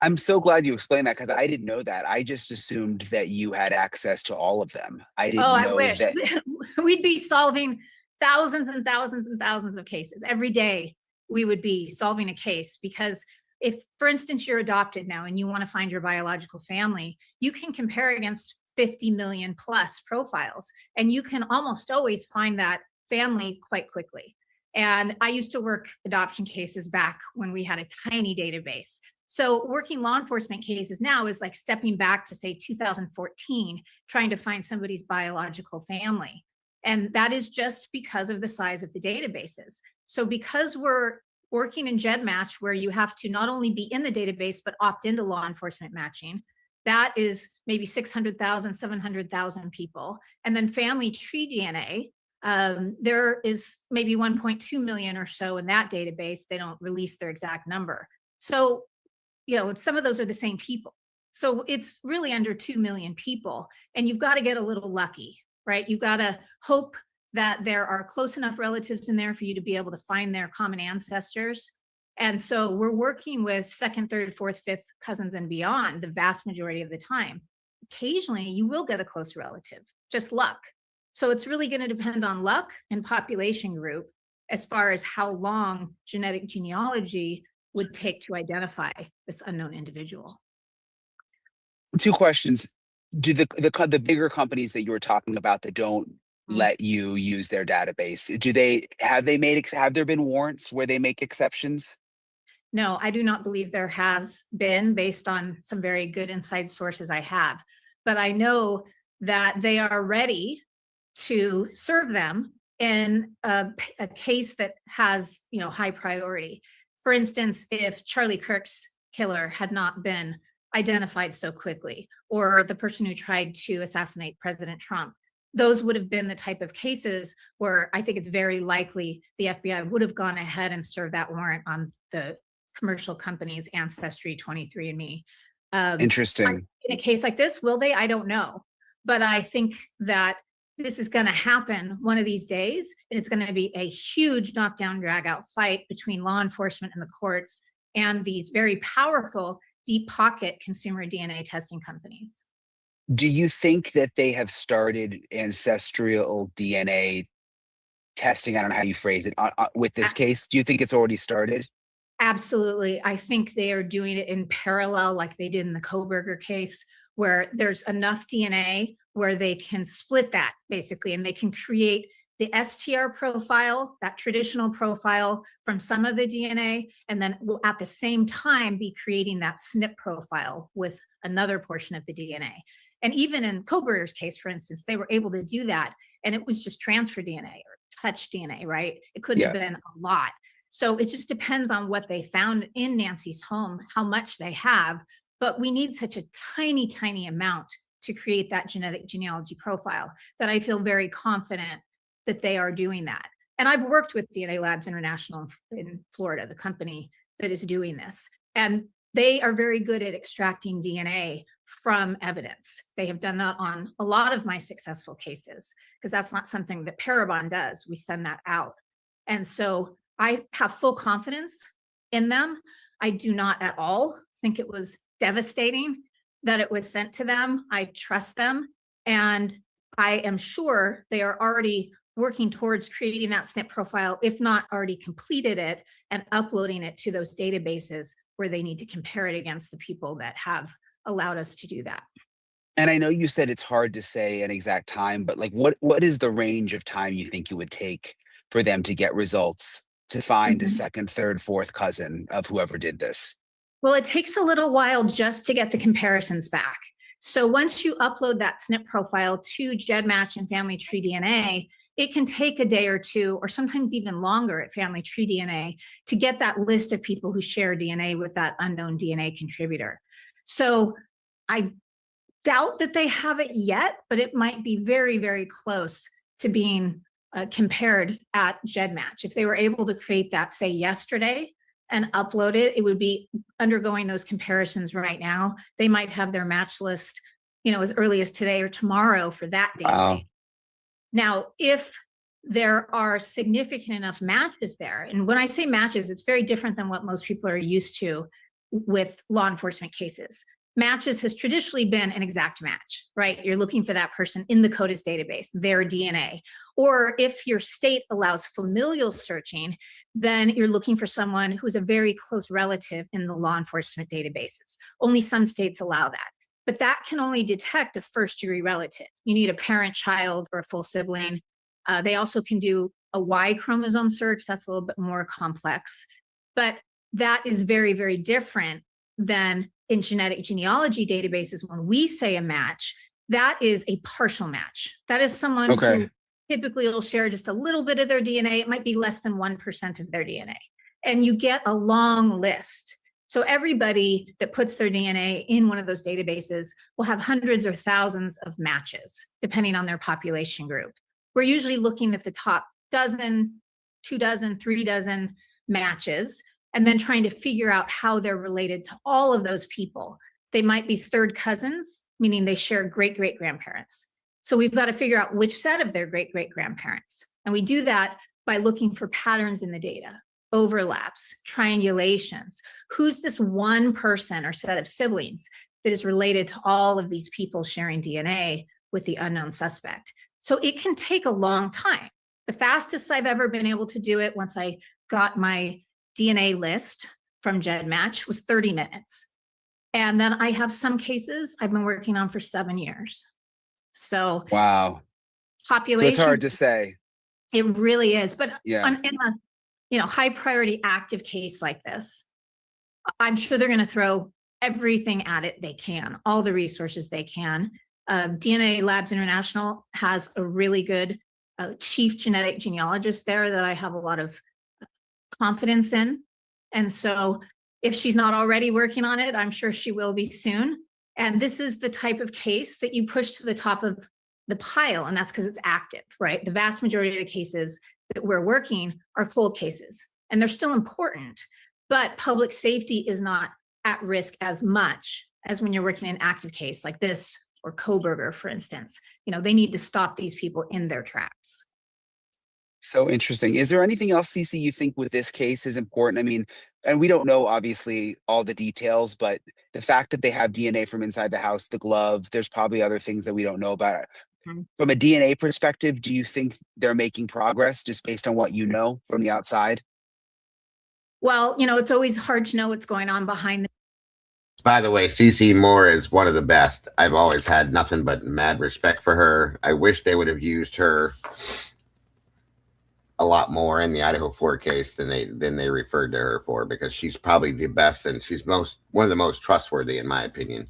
I'm so glad you explained that, because I didn't know that. I just assumed that you had access to all of them. I didn't know I wish. that. We'd be solving thousands and thousands and thousands of cases. Every day we would be solving a case, because if, for instance, you're adopted now and you want to find your biological family, you can compare against 50 million plus profiles, and you can almost always find that family quite quickly. And I used to work adoption cases back when we had a tiny database. So working law enforcement cases now is like stepping back to, say, 2014, trying to find somebody's biological family. And that is just because of the size of the databases. So because we're working in GEDmatch, where you have to not only be in the database, but opt into law enforcement matching, that is maybe 600,000, 700,000 people. And then Family Tree DNA, there is maybe 1.2 million or so in that database. They don't release their exact number. So, some of those are the same people. So it's really under 2 million people, and you've got to get a little lucky, right? You've got to hope that there are close enough relatives in there for you to be able to find their common ancestors. And so we're working with second, third, fourth, fifth cousins and beyond the vast majority of the time. Occasionally, you will get a close relative, just luck. So it's really going to depend on luck and population group as far as how long genetic genealogy would take to identify this unknown individual. 2 questions. Do the bigger companies that you were talking about that don't let you use their database, have there been warrants where they make exceptions? No, I do not believe there has been, based on some very good inside sources I have. But I know that they are ready to serve them in a case that has, high priority. For instance, if Charlie Kirk's killer had not been identified so quickly, or the person who tried to assassinate President Trump, those would have been the type of cases where I think it's very likely the FBI would have gone ahead and served that warrant on the commercial companies Ancestry, 23andMe. Interesting. In a case like this, will they? I don't know. But I think that this is going to happen one of these days. It's going to be a huge knockdown, drag out fight between law enforcement and the courts and these very powerful deep pocket consumer DNA testing companies. Do you think that they have started ancestral DNA testing? I don't know how you phrase it with this case. Do you think it's already started? Absolutely. I think they are doing it in parallel, like they did in the Koberger case, where there's enough DNA where they can split that basically, and they can create the STR profile, that traditional profile from some of the DNA, and then will at the same time be creating that SNP profile with another portion of the DNA. And even in Koberger's case, for instance, they were able to do that, and it was just transfer DNA or touch DNA, right? It couldn't have been a lot. So it just depends on what they found in Nancy's home, how much they have, but we need such a tiny, tiny amount to create that genetic genealogy profile that I feel very confident that they are doing that. And I've worked with DNA Labs International in Florida, the company that is doing this, and they are very good at extracting DNA from evidence. They have done that on a lot of my successful cases, because that's not something that Parabon does. We send that out. And so I have full confidence in them. I do not at all think it was devastating that it was sent to them. I trust them. And I am sure they are already working towards creating that SNP profile, if not already completed it, and uploading it to those databases where they need to compare it against the people that have allowed us to do that. And I know you said it's hard to say an exact time, but like what is the range of time you think it would take for them to get results to find a second, third, fourth cousin of whoever did this? Well, it takes a little while just to get the comparisons back. So once you upload that SNP profile to GEDmatch and Family Tree DNA, it can take a day or two, or sometimes even longer at Family Tree DNA, to get that list of people who share DNA with that unknown DNA contributor. So I doubt that they have it yet, but it might be very, very close to being compared at GEDmatch. If they were able to create that, say, yesterday and upload it, it would be undergoing those comparisons right now. They might have their match list, as early as today or tomorrow for that data. Now, if there are significant enough matches there, and when I say matches, it's very different than what most people are used to with law enforcement cases. Matches has traditionally been an exact match, right? You're looking for that person in the CODIS database, their DNA. Or if your state allows familial searching, then you're looking for someone who's a very close relative in the law enforcement databases. Only some states allow that. But that can only detect a first-degree relative. You need a parent, child, or a full sibling. They also can do a Y chromosome search. That's a little bit more complex. But that is very, very different than in genetic genealogy databases. When we say a match, that is a partial match. That is someone who typically will share just a little bit of their DNA. It might be less than 1% of their DNA. And you get a long list. So everybody that puts their DNA in one of those databases will have hundreds or thousands of matches, depending on their population group. We're usually looking at the top dozen, 2 dozen, 3 dozen matches, and then trying to figure out how they're related to all of those people. They might be third cousins, meaning they share great-great-grandparents. So we've got to figure out which set of their great-great-grandparents. And we do that by looking for patterns in the data, overlaps, triangulations. Who's this one person or set of siblings that is related to all of these people sharing DNA with the unknown suspect? So it can take a long time. The fastest I've ever been able to do it, once I got my DNA list from GEDmatch, was 30 minutes. And then I have some cases I've been working on for 7 years. So wow, population. So it's hard to say. It really is. But yeah. in a high priority active case like this, I'm sure they're going to throw everything at it they can, all the resources they can. DNA Labs International has a really good chief genetic genealogist there that I have a lot of confidence in. And so if she's not already working on it, I'm sure she will be soon. And this is the type of case that you push to the top of the pile, and that's because it's active, right? The vast majority of the cases that we're working are cold cases, and they're still important, but public safety is not at risk as much as when you're working an active case like this or Koberger, for instance. They need to stop these people in their tracks. So interesting. Is there anything else, Cece, you think with this case is important? I mean, and we don't know, obviously, all the details, but the fact that they have DNA from inside the house, the glove, there's probably other things that we don't know about. From a DNA perspective, do you think they're making progress just based on what you know from the outside? Well, it's always hard to know what's going on behind the. By the way, CC Moore is one of the best. I've always had nothing but mad respect for her. I wish they would have used her a lot more in the Idaho 4 case than they referred to her for, because she's probably the best and she's one of the most trustworthy, in my opinion.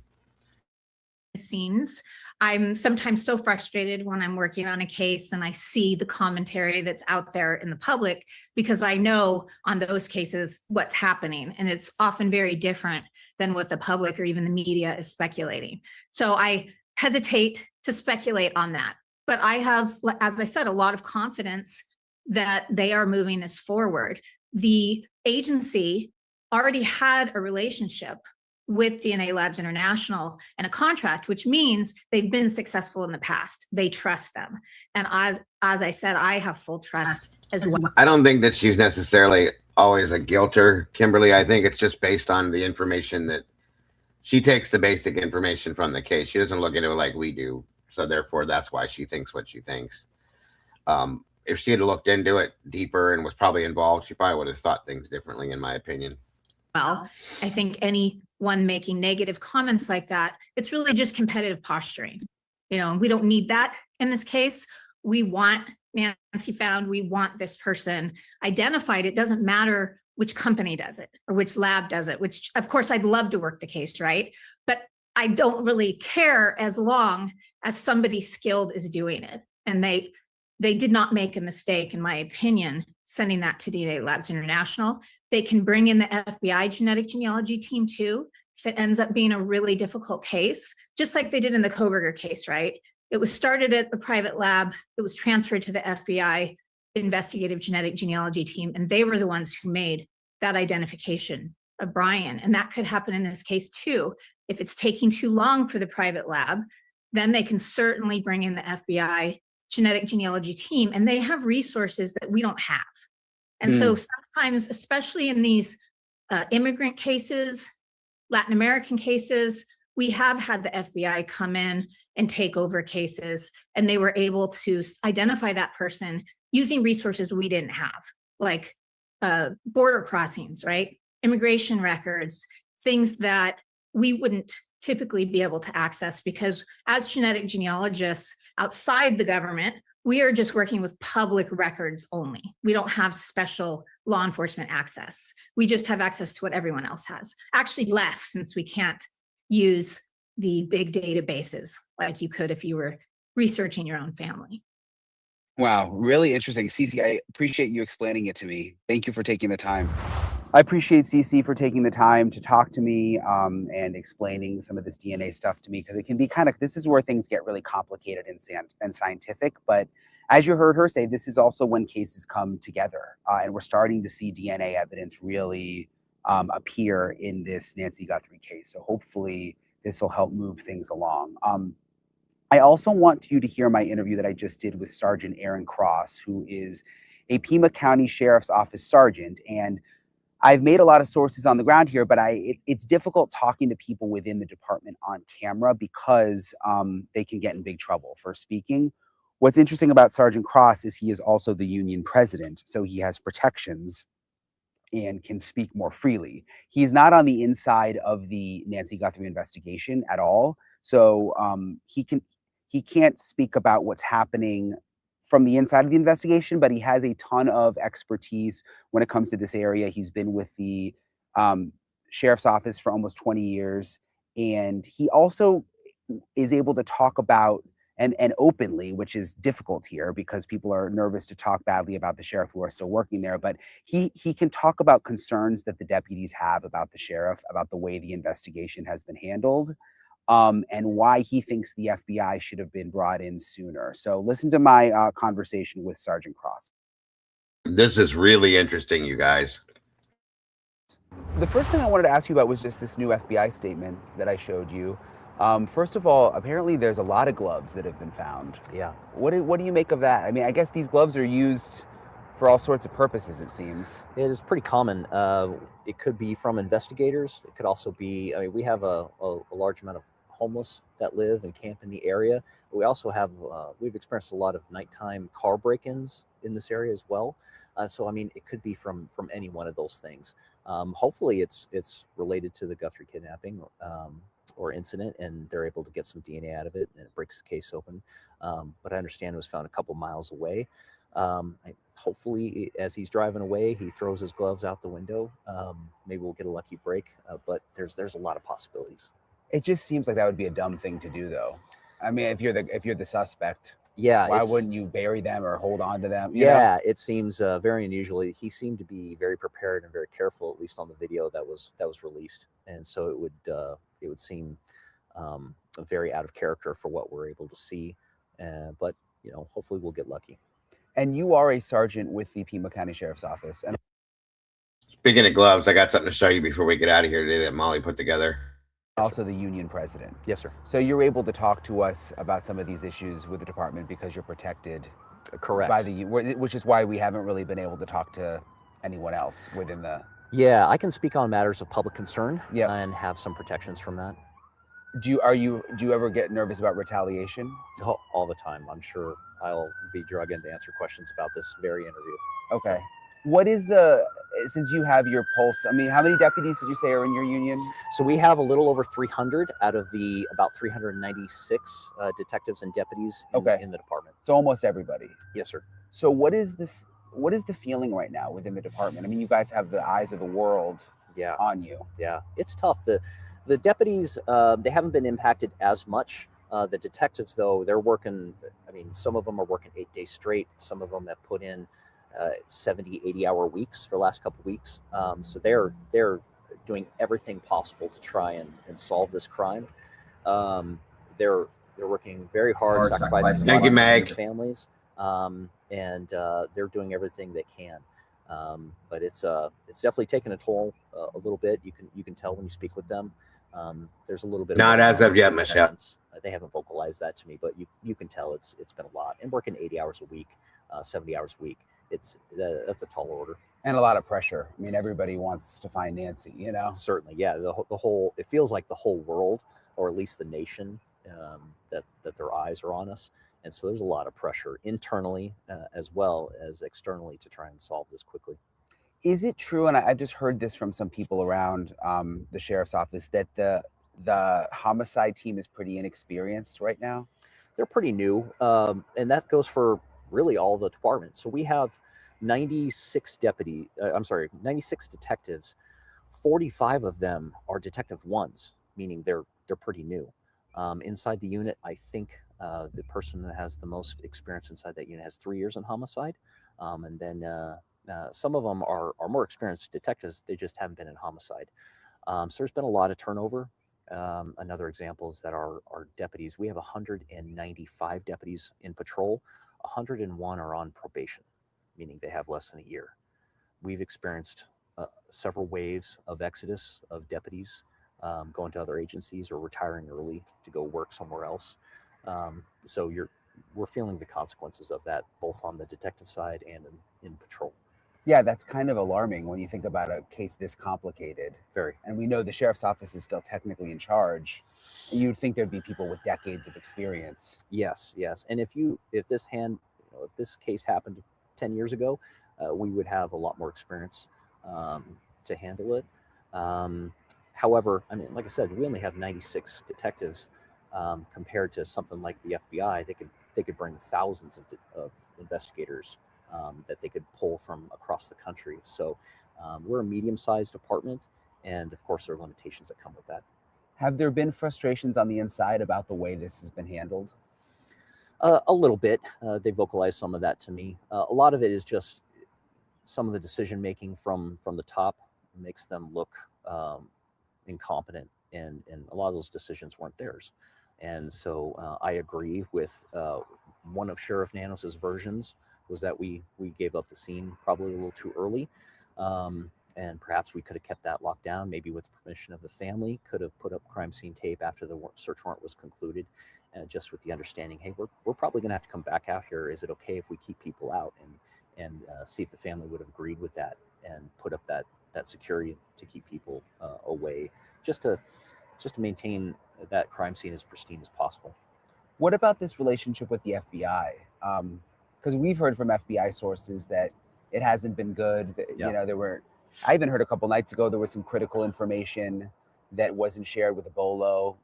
Scenes. I'm sometimes so frustrated when I'm working on a case and I see the commentary that's out there in the public, because I know on those cases what's happening, and it's often very different than what the public or even the media is speculating. So I hesitate to speculate on that. But I have, as I said, a lot of confidence that they are moving this forward. The agency already had a relationship with DNA Labs International and a contract, which means they've been successful in the past. They trust them. And as I said, I have full trust as well. I don't think that she's necessarily always a guilter, Kimberly. I think it's just based on the information that she takes, the basic information from the case. She doesn't look into it like we do. So therefore, that's why she thinks what she thinks. If she had looked into it deeper and was probably involved, she probably would have thought things differently, in my opinion. Well, I think anyone making negative comments like that, it's really just competitive posturing. We don't need that in this case. We want Nancy found, we want this person identified. It doesn't matter which company does it or which lab does it, which of course I'd love to work the case, right? But I don't really care as long as somebody skilled is doing it. And they did not make a mistake, in my opinion, sending that to DNA Labs International. They can bring in the FBI genetic genealogy team too, if it ends up being a really difficult case, just like they did in the Koberger case, right? It was started at a private lab. It was transferred to the FBI investigative genetic genealogy team, and they were the ones who made that identification of Brian. And that could happen in this case too. If it's taking too long for the private lab, then they can certainly bring in the FBI genetic genealogy team, and they have resources that we don't have. And so sometimes, especially in these immigrant cases, Latin American cases, we have had the FBI come in and take over cases, and they were able to identify that person using resources we didn't have, like border crossings, right? Immigration records, things that we wouldn't typically be able to access, because as genetic genealogists outside the government, we are just working with public records only. We don't have special law enforcement access. We just have access to what everyone else has. Actually less, since we can't use the big databases like you could if you were researching your own family. Wow, really interesting. Cece, I appreciate you explaining it to me. Thank you for taking the time. I appreciate Cece for taking the time to talk to me and explaining some of this DNA stuff to me, because it can be this is where things get really complicated and scientific. But as you heard her say, this is also when cases come together, and we're starting to see DNA evidence really appear in this Nancy Guthrie case. So hopefully this will help move things along. I also want you to hear my interview that I just did with Sergeant Aaron Cross, who is a Pima County Sheriff's Office sergeant. And I've made a lot of sources on the ground here, but it's difficult talking to people within the department on camera because they can get in big trouble for speaking. What's interesting about Sergeant Cross is he is also the union president, so he has protections and can speak more freely. He's not on the inside of the Nancy Guthrie investigation at all, so he can't speak about what's happening from the inside of the investigation, but he has a ton of expertise when it comes to this area. He's been with the sheriff's office for almost 20 years. And he also is able to talk about, and openly, which is difficult here because people are nervous to talk badly about the sheriff who are still working there, but he can talk about concerns that the deputies have about the sheriff, about the way the investigation has been handled. And why he thinks the FBI should have been brought in sooner. So listen to my conversation with Sergeant Cross. This is really interesting, you guys. The first thing I wanted to ask you about was just this new FBI statement that I showed you. First of all, apparently there's a lot of gloves that have been found. Yeah. What do you make of that? I mean, I guess these gloves are used for all sorts of purposes, it seems. It is pretty common. It could be from investigators. It could also be, I mean, we have a large amount of homeless that live and camp in the area. We also have, we've experienced a lot of nighttime car break-ins in this area as well. So, I mean, it could be from any one of those things. Hopefully it's related to the Guthrie kidnapping or incident, and they're able to get some DNA out of it, and it breaks the case open. But I understand it was found a couple miles away. Hopefully, as he's driving away, he throws his gloves out the window. Maybe we'll get a lucky break, but there's a lot of possibilities. It just seems like that would be a dumb thing to do, though. I mean, if you're the suspect, yeah, why wouldn't you bury them or hold on to them? You Yeah, know? it seems very unusual. He seemed to be very prepared and very careful, at least on the video that was released, and so it would seem very out of character for what we're able to see. But you know, hopefully we'll get lucky. And you are a sergeant with the Pima County Sheriff's Office. And Speaking of gloves, I got something to show you before we get out of here today that Molly put together. also the union president. Yes, sir. So you're able to talk to us about some of these issues with the department because you're protected. Correct. By the, which is why we haven't really been able to talk to anyone else within the. Yeah, I can speak on matters of public concern. Yeah, and have some protections from that. Do you ever get nervous about retaliation? Oh, all the time. I'm sure I'll be drug in to answer questions about this very interview. Okay. So, what is since you have your pulse, I mean, how many deputies did you say are in your union? So we have a little over 300 out of the about 396 detectives and deputies in the department. So almost everybody. Yes, sir. So what is the feeling right now within the department? I mean, you guys have the eyes of the world on you. Yeah, it's tough. The deputies, they haven't been impacted as much. The detectives, though, they're working, I mean, some of them are working 8 days straight. Some of them have put in 70, 80-hour weeks for the last couple of weeks. So they're doing everything possible to try and solve this crime. They're working very hard, sacrificing Thank you, Meg. their families, and they're doing everything they can. But it's definitely taken a toll a little bit. You can tell when you speak with them. There's a little bit. Not as of yet, Michelle. They haven't vocalized that to me, but you can tell it's been a lot. And working 80 hours a week, 70 hours a week, that's a tall order. And a lot of pressure. I mean, everybody wants to find Nancy, you know? Certainly, yeah. The whole, it feels like the whole world, or at least the nation, that their eyes are on us. And so there's a lot of pressure internally as well as externally to try and solve this quickly. Is it true, and I've just heard this from some people around the sheriff's office, that the homicide team is pretty inexperienced right now? They're pretty new, and that goes for really all the departments. So we have 96 detectives. 45 of them are detective ones, meaning they're pretty new. Inside the unit, I think the person that has the most experience inside that unit has 3 years in homicide, and then some of them are more experienced detectives. They just haven't been in homicide. So there's been a lot of turnover. Another example is that our deputies, we have 195 deputies in patrol. 101 are on probation, meaning they have less than a year. We've experienced several waves of exodus of deputies going to other agencies or retiring early to go work somewhere else. So we're feeling the consequences of that, both on the detective side and in patrol. Yeah, that's kind of alarming when you think about a case this complicated. Very. And we know the sheriff's office is still technically in charge. You'd think there'd be people with decades of experience. Yes. And if this case happened 10 years ago, we would have a lot more experience to handle it. However, I mean, like I said, we only have 96 detectives compared to something like the FBI. They could bring thousands of investigators that they could pull from across the country. So we're a medium-sized department, and of course there are limitations that come with that. Have there been frustrations on the inside about the way this has been handled? A little bit. They vocalized some of that to me. A lot of it is just some of the decision-making from the top makes them look incompetent, and a lot of those decisions weren't theirs. And so I agree with one of Sheriff Nanos's versions was that we gave up the scene probably a little too early. And perhaps we could have kept that locked down, maybe with the permission of the family, could have put up crime scene tape after the search warrant was concluded, just with the understanding, hey, we're probably gonna have to come back out here. Is it okay if we keep people out? And see if the family would have agreed with that and put up that security to keep people away, just to just to maintain that crime scene as pristine as possible. What about this relationship with the FBI? Because we've heard from FBI sources that it hasn't been good. You know, I even heard a couple nights ago there was some critical information that wasn't shared with Ebola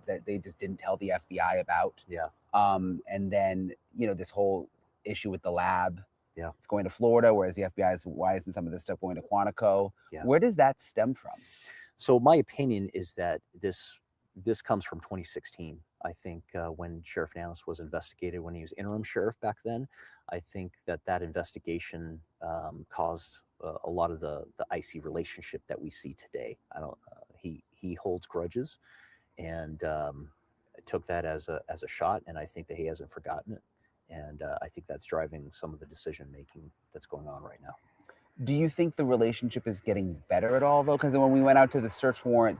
that they just didn't tell the FBI about. Yeah. And then, you know, this whole issue with the lab. Yeah. It's going to Florida, whereas the FBI is, why isn't some of this stuff going to Quantico? Yeah. Where does that stem from? So my opinion is that this comes from 2016. I think when Sheriff Nancy was investigated, when he was interim sheriff back then, I think that investigation caused a lot of the icy relationship that we see today. I don't. He holds grudges, and took that as a shot, and I think that he hasn't forgotten it. And I think that's driving some of the decision making that's going on right now. Do you think the relationship is getting better at all, though? Because when we went out to the search warrant,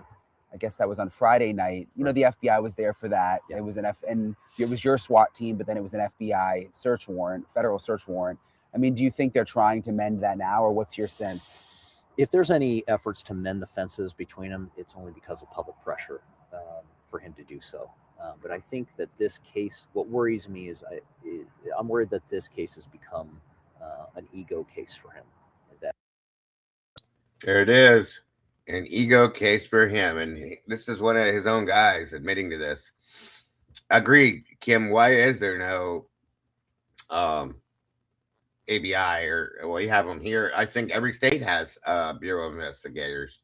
I guess that was on Friday night. You know, the FBI was there for that. Yeah. It was and it was your SWAT team, but then it was an FBI search warrant, federal search warrant. I mean, do you think they're trying to mend that now, or what's your sense? If there's any efforts to mend the fences between them, it's only because of public pressure for him to do so. But I think that this case, what worries me is I'm worried that this case has become an ego case for him. There it is, an ego case for him. And this is one of his own guys admitting to this. Agreed. Kim, why is there no ABI or well, you have them here? I think every state has Bureau of Investigators.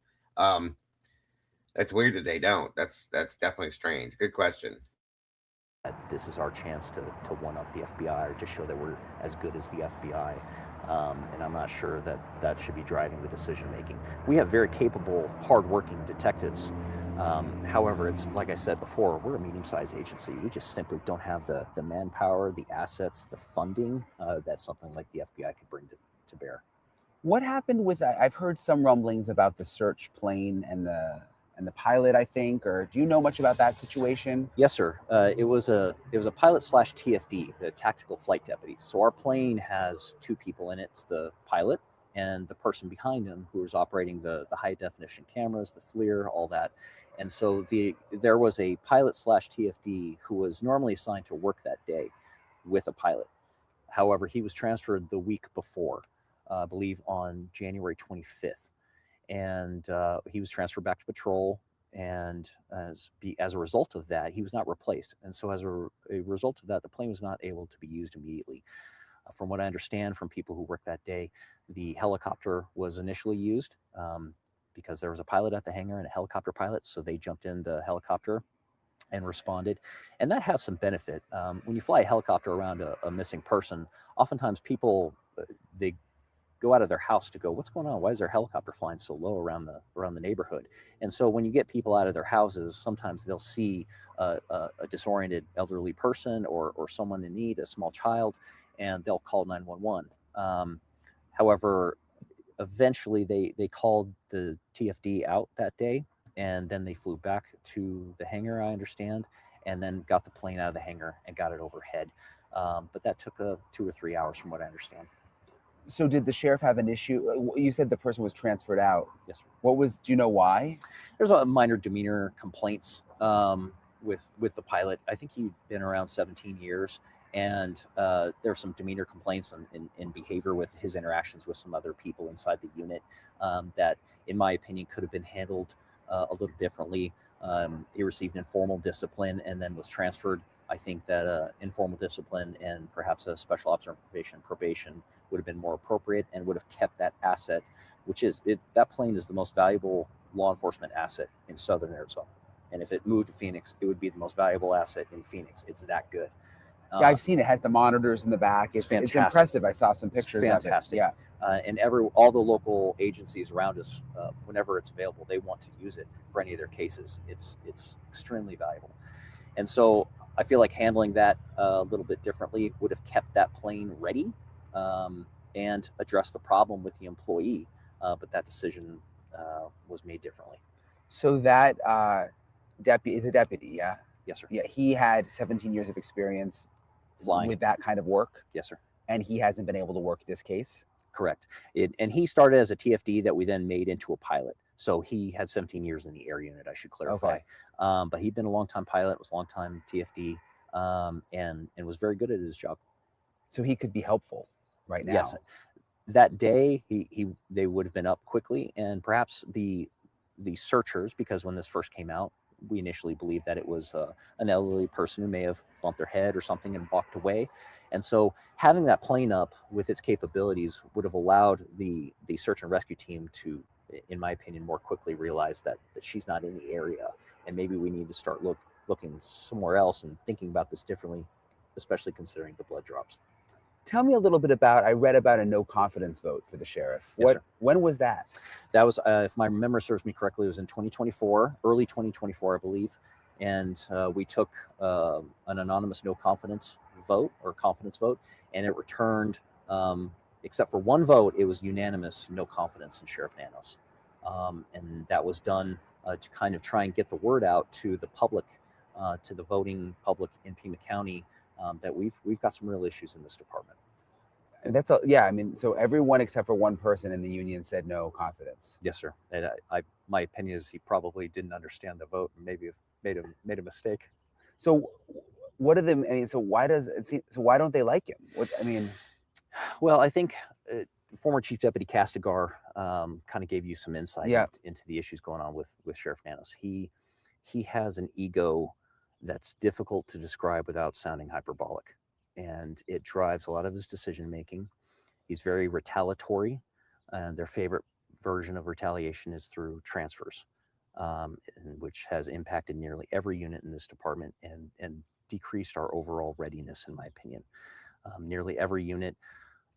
That's weird that they don't. That's definitely strange. Good question. This is our chance to one up the FBI or to show that we're as good as the FBI. And I'm not sure that should be driving the decision making. We have very capable, hardworking detectives. However, it's like I said before, we're a medium-sized agency. We just simply don't have the manpower, the assets, the funding that something like the FBI could bring to bear. What happened with that? I've heard some rumblings about the search plane and the pilot, I think, or do you know much about that situation? Yes, sir. It was a pilot / TFD, the tactical flight deputy. So our plane has two people in it. It's the pilot and the person behind him who is operating the high definition cameras, the FLIR, all that. And so there was a pilot / TFD who was normally assigned to work that day with a pilot. However, he was transferred the week before, I believe on January 25th. And he was transferred back to patrol, and as a result of that, he was not replaced. And so as a result of that, the plane was not able to be used immediately. From what I understand from people who worked that day, the helicopter was initially used because there was a pilot at the hangar and a helicopter pilot, so they jumped in the helicopter and responded. And that has some benefit. When you fly a helicopter around a missing person, oftentimes people, they go out of their house to go, what's going on? Why is their helicopter flying so low around the neighborhood? And so when you get people out of their houses, sometimes they'll see a disoriented elderly person or someone in need, a small child, and they'll call 911. However, eventually they called the TFD out that day, and then they flew back to the hangar, I understand, and then got the plane out of the hangar and got it overhead. But that took 2 or 3 hours from what I understand. So did the sheriff have an issue? You said the person was transferred out. Yes, sir. Do you know why? There's a minor demeanor complaints with the pilot. I think he'd been around 17 years, and there were some demeanor complaints in behavior with his interactions with some other people inside the unit that, in my opinion, could have been handled a little differently. He received informal discipline and then was transferred. I think that informal discipline and perhaps a special observation probation would have been more appropriate and would have kept that asset, which is that plane is the most valuable law enforcement asset in Southern Arizona. And if it moved to Phoenix, it would be the most valuable asset in Phoenix. It's that good. Yeah, I've seen it. It has the monitors in the back. It's impressive. I saw some pictures of it. Yeah. And all the local agencies around us, whenever it's available, they want to use it for any of their cases. It's extremely valuable. And so I feel like handling that a little bit differently would have kept that plane ready and addressed the problem with the employee. But that decision was made differently. So that deputy is a deputy, yeah? Yes, sir. Yeah, he had 17 years of experience flying with that kind of work. Yes, sir. And he hasn't been able to work this case? Correct. And he started as a TFD that we then made into a pilot. So he had 17 years in the air unit, I should clarify. But he'd been a long-time pilot, was a long-time TFD, and was very good at his job. So he could be helpful right now. Yes. That day, they would have been up quickly, and perhaps the searchers, because when this first came out, we initially believed that it was an elderly person who may have bumped their head or something and walked away. And so having that plane up with its capabilities would have allowed the search and rescue team to, in my opinion, more quickly realize that she's not in the area, and maybe we need to start looking somewhere else and thinking about this differently, especially considering the blood drops. Tell me a little bit about, I read about a no confidence vote for the sheriff. Yes, sir. When was that? That was, if my memory serves me correctly, it was in 2024, early 2024, I believe. And we took an anonymous no confidence vote or confidence vote, and it returned, except for one vote, it was unanimous no confidence in Sheriff Nanos. And that was done to kind of try and get the word out to the public, to the voting public in Pima County, that we've got some real issues in this department. And that's yeah. I mean, so everyone except for one person in the union said no confidence. Yes, sir. And my opinion is he probably didn't understand the vote and maybe have made a mistake. So, what are them? I mean, so why does it seem? So why don't they like him? What I mean, well, I think former Chief Deputy Castigar kind of gave you some insight into the issues going on with Sheriff Nanos. He has an ego that's difficult to describe without sounding hyperbolic, and it drives a lot of his decision making. He's very retaliatory, and their favorite version of retaliation is through transfers, which has impacted nearly every unit in this department and decreased our overall readiness, in my opinion. Nearly every unit,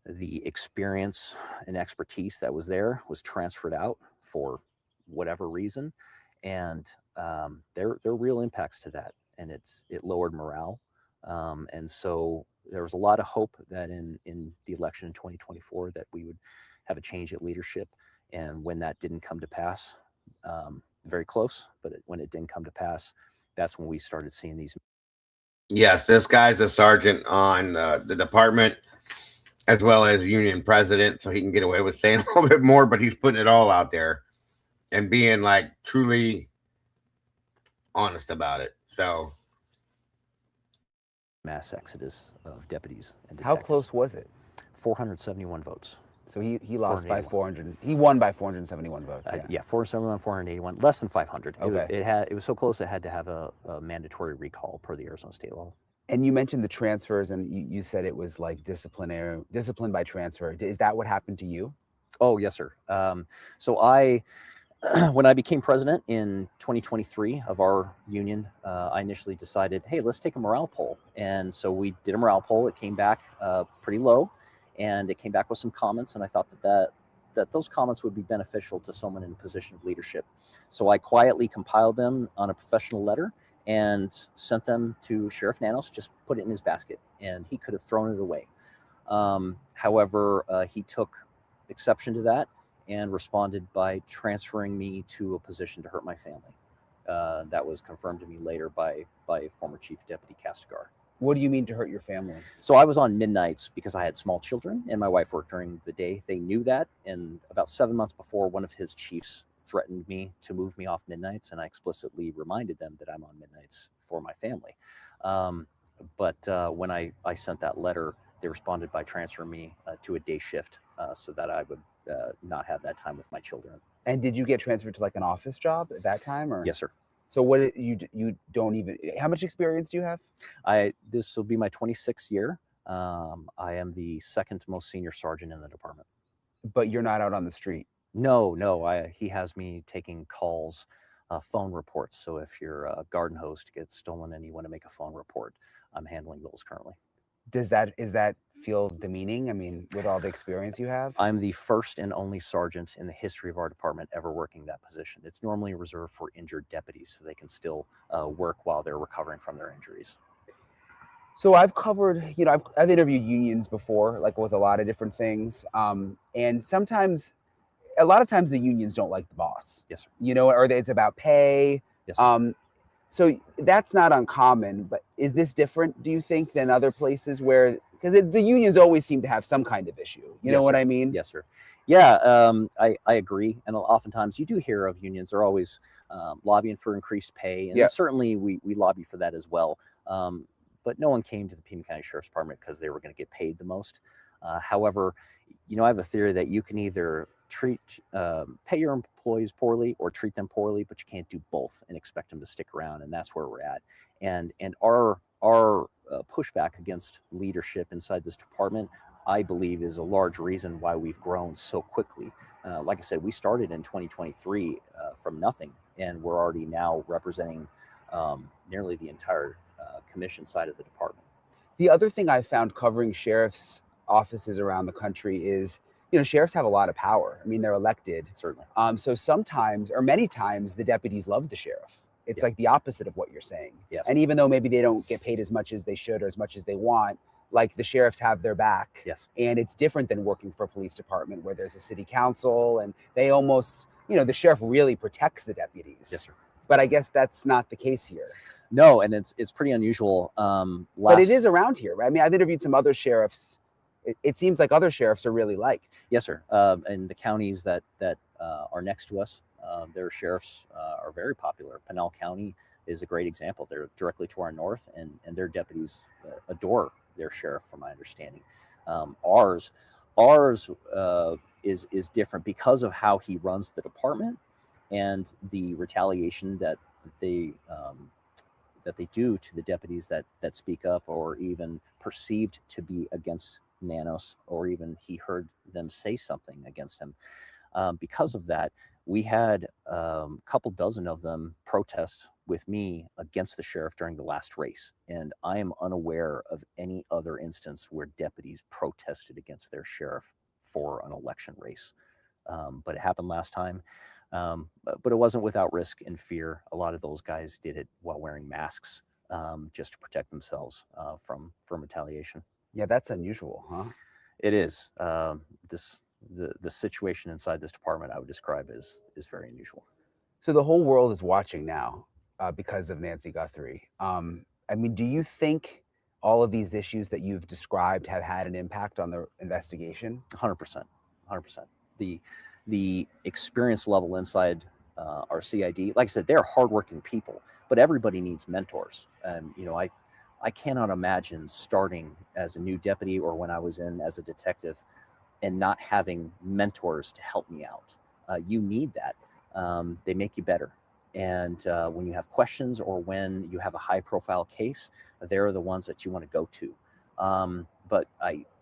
the experience and expertise that was there was transferred out for whatever reason, and there are real impacts to that, and it lowered morale. And so there was a lot of hope that in the election in 2024 that we would have a change at leadership. And when that didn't come to pass, very close, but when it didn't come to pass, that's when we started seeing these. Yes, this guy's a sergeant on the department as well as union president, so he can get away with saying a little bit more, but he's putting it all out there and being like truly honest about it. So mass exodus of deputies and how detectives. close was it? 471 votes. So he lost by 400. He won by 471 votes. Yeah, 471, 481, less than 500. Okay. It was so close it had to have a mandatory recall per the Arizona state law. And you mentioned the transfers, and you said it was like discipline by transfer. Is that what happened to you? Oh, yes, sir. So when I became president in 2023 of our union, I initially decided, hey, let's take a morale poll. And so we did a morale poll. It came back pretty low, and it came back with some comments. And I thought that those comments would be beneficial to someone in a position of leadership. So I quietly compiled them on a professional letter and sent them to Sheriff Nanos, just put it in his basket, and he could have thrown it away. However, he took exception to that and responded by transferring me to a position to hurt my family. That was confirmed to me later by former Chief Deputy Castigar. What do you mean to hurt your family? So I was on midnights because I had small children and my wife worked during the day. They knew that, and about 7 months before, one of his chiefs threatened me to move me off midnights, and I explicitly reminded them that I'm on midnights for my family. But when I sent that letter, they responded by transferring me to a day shift so that I would not have that time with my children. And did you get transferred to like an office job at that time, or? Yes, sir. So what you don't even, how much experience do you have? This will be my 26th year. I am the second most senior sergeant in the department. But you're not out on the street? No. He has me taking calls, phone reports. So if your garden hose gets stolen and you want to make a phone report, I'm handling those currently. Is that feel demeaning? I mean, with all the experience you have? I'm the first and only sergeant in the history of our department ever working that position. It's normally reserved for injured deputies so they can still work while they're recovering from their injuries. So I've covered, I've interviewed unions before, like with a lot of different things. And a lot of times the unions don't like the boss. Yes, sir. Or it's about pay. Yes, sir. So that's not uncommon, but is this different, do you think, than other places where Because the unions always seem to have some kind of issue. You know Yes, what sir. I mean? Yes, sir. Yeah, I agree. And oftentimes you do hear of unions are always lobbying for increased pay. And Yeah. certainly we lobby for that as well. But no one came to the Pima County Sheriff's Department because they were going to get paid the most. However, I have a theory that you can either pay your employees poorly or treat them poorly, but you can't do both and expect them to stick around. And that's where we're at. And our pushback against leadership inside this department, I believe, is a large reason why we've grown so quickly. Like I said, we started in 2023 from nothing, and we're already now representing nearly the entire commission side of the department. The other thing I found covering sheriff's offices around the country is, sheriffs have a lot of power. I mean, they're elected. Certainly. So sometimes, or many times, the deputies love the sheriff. It's like the opposite of what you're saying. Yes. And even though maybe they don't get paid as much as they should or as much as they want, like the sheriffs have their back. Yes. And it's different than working for a police department where there's a city council and they almost, the sheriff really protects the deputies. Yes, sir. But I guess that's not the case here. No, and it's pretty unusual. But it is around here. Right? I mean, I've interviewed some other sheriffs. It seems like other sheriffs are really liked. Yes, sir. And the counties that are next to us, their sheriffs are very popular. Pinal County is a great example. They're directly to our north, and their deputies adore their sheriff, from my understanding. Ours is different because of how he runs the department and the retaliation that they do to the deputies that speak up or even perceived to be against Nanos, or even he heard them say something against him. Because of that, we had a couple dozen of them protest with me against the sheriff during the last race. And I am unaware of any other instance where deputies protested against their sheriff for an election race. But it happened last time. But it wasn't without risk and fear. A lot of those guys did it while wearing masks, just to protect themselves from retaliation. Yeah, that's unusual, huh? It is. The situation inside this department I would describe as is very unusual. So the whole world is watching now because of Nancy Guthrie. I mean, do you think all of these issues that you've described have had an impact on the investigation? 100%. 100%. The experience level inside our CID, like I said, they're hardworking people, but everybody needs mentors. I cannot imagine starting as a new deputy or when I was in as a detective and not having mentors to help me out. You need that. They make you better. And when you have questions or when you have a high profile case, they're the ones that you want to go to. But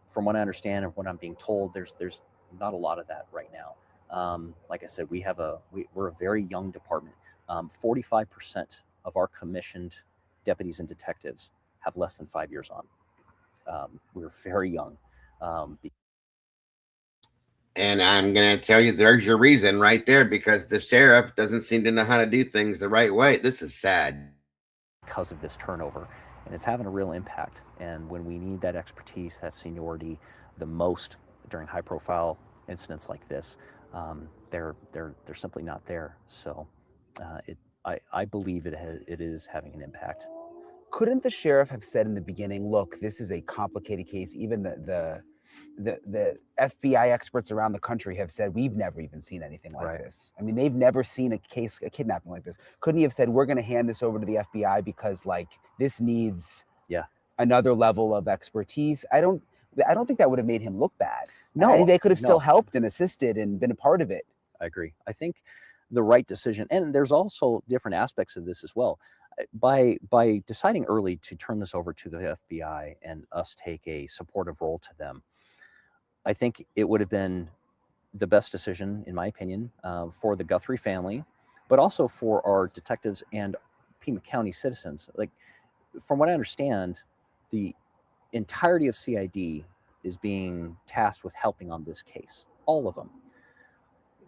from what I understand and what I'm being told, there's not a lot of that right now. Like I said, we're a very young department. 45% of our commissioned deputies and detectives have less than 5 years on. We're very young. And I'm going to tell you, there's your reason right there, because the sheriff doesn't seem to know how to do things the right way. This is sad. Because of this turnover, and it's having a real impact. And when we need that expertise, that seniority the most during high profile incidents like this, they're simply not there. So I believe it is having an impact. Couldn't the sheriff have said in the beginning, look, this is a complicated case? Even the FBI experts around the country have said, we've never even seen anything like this. I mean, they've never seen a kidnapping like this. Couldn't he have said, we're going to hand this over to the FBI because this needs another level of expertise? I don't think that would have made him look bad. No, I think they could have still helped and assisted and been a part of it. I agree. I think the right decision, and there's also different aspects of this as well. By deciding early to turn this over to the FBI and us take a supportive role to them, I think it would have been the best decision, in my opinion, for the Guthrie family, but also for our detectives and Pima County citizens. Like, from what I understand, the entirety of CID is being tasked with helping on this case. All of them.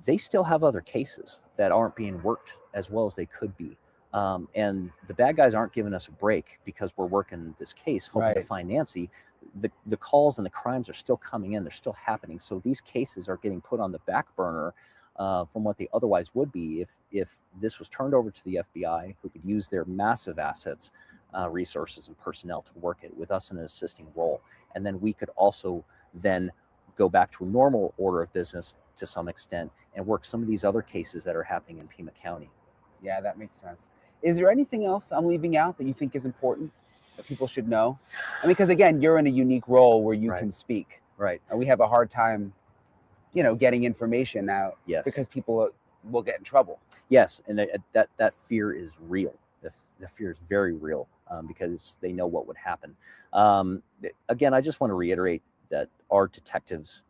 They still have other cases that aren't being worked as well as they could be. And the bad guys aren't giving us a break because we're working this case, hoping to find Nancy. The calls and the crimes are still coming in. They're still happening. So these cases are getting put on the back burner from what they otherwise would be if this was turned over to the FBI, who could use their massive assets resources and personnel to work it with us in an assisting role. And then we could also then go back to a normal order of business to some extent and work some of these other cases that are happening in Pima County. Yeah, that makes sense. Is there anything else I'm leaving out that you think is important that people should know? I mean, because again, you're in a unique role where you can speak. Right. And we have a hard time, getting information out. Yes. Because people will get in trouble. Yes, and that fear is real. The fear is very real because they know what would happen. Again, I just want to reiterate that our detectives,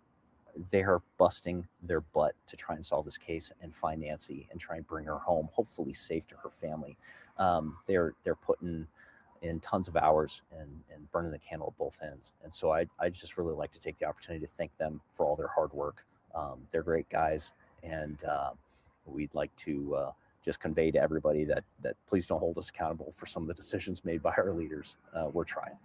they are busting their butt to try and solve this case and find Nancy and try and bring her home, hopefully safe to her family. They're putting in tons of hours and burning the candle at both ends. And so I just really like to take the opportunity to thank them for all their hard work. They're great guys, and we'd like to just convey to everybody that please don't hold us accountable for some of the decisions made by our leaders. We're trying.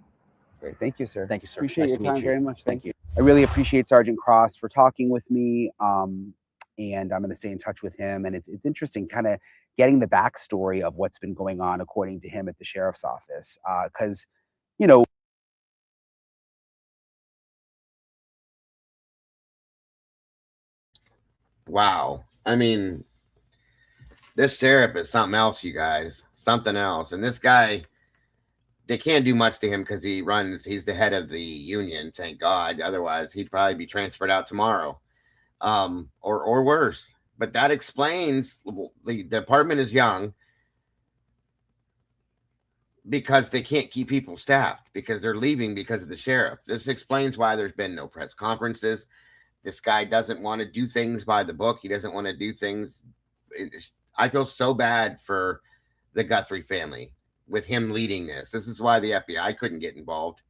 Great. Thank you, sir. Thank you, sir. Appreciate Nice your to meet time you. very much. Thank you. I really appreciate Sergeant Cross for talking with me. And I'm going to stay in touch with him. And it's interesting kind of getting the backstory of what's been going on, according to him, at the sheriff's office. Because, Wow. I mean, this sheriff is something else, you guys. Something else. And this guy, they can't do much to him because he's the head of the union, thank God. Otherwise, he'd probably be transferred out tomorrow. Or worse. But that explains the department is young because they can't keep people staffed, because they're leaving because of the sheriff. This explains why there's been no press conferences. This guy doesn't want to do things by the book. He doesn't want to do things. I feel so bad for the Guthrie family with him leading this. This is why the FBI couldn't get involved.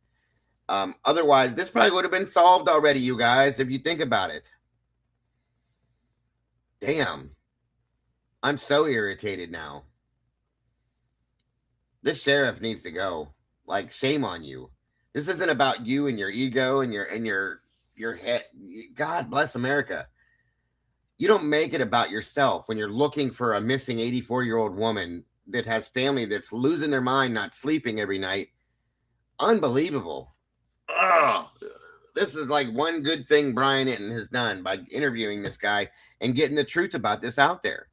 Otherwise, this probably would have been solved already, you guys, if you think about it. Damn. I'm so irritated now. This sheriff needs to go. Like, shame on you. This isn't about you and your ego and your head. God bless America. You don't make it about yourself when you're looking for a missing 84-year-old woman that has family that's losing their mind, not sleeping every night. Unbelievable. Oh, this is like one good thing Brian Hinton has done by interviewing this guy and getting the truth about this out there.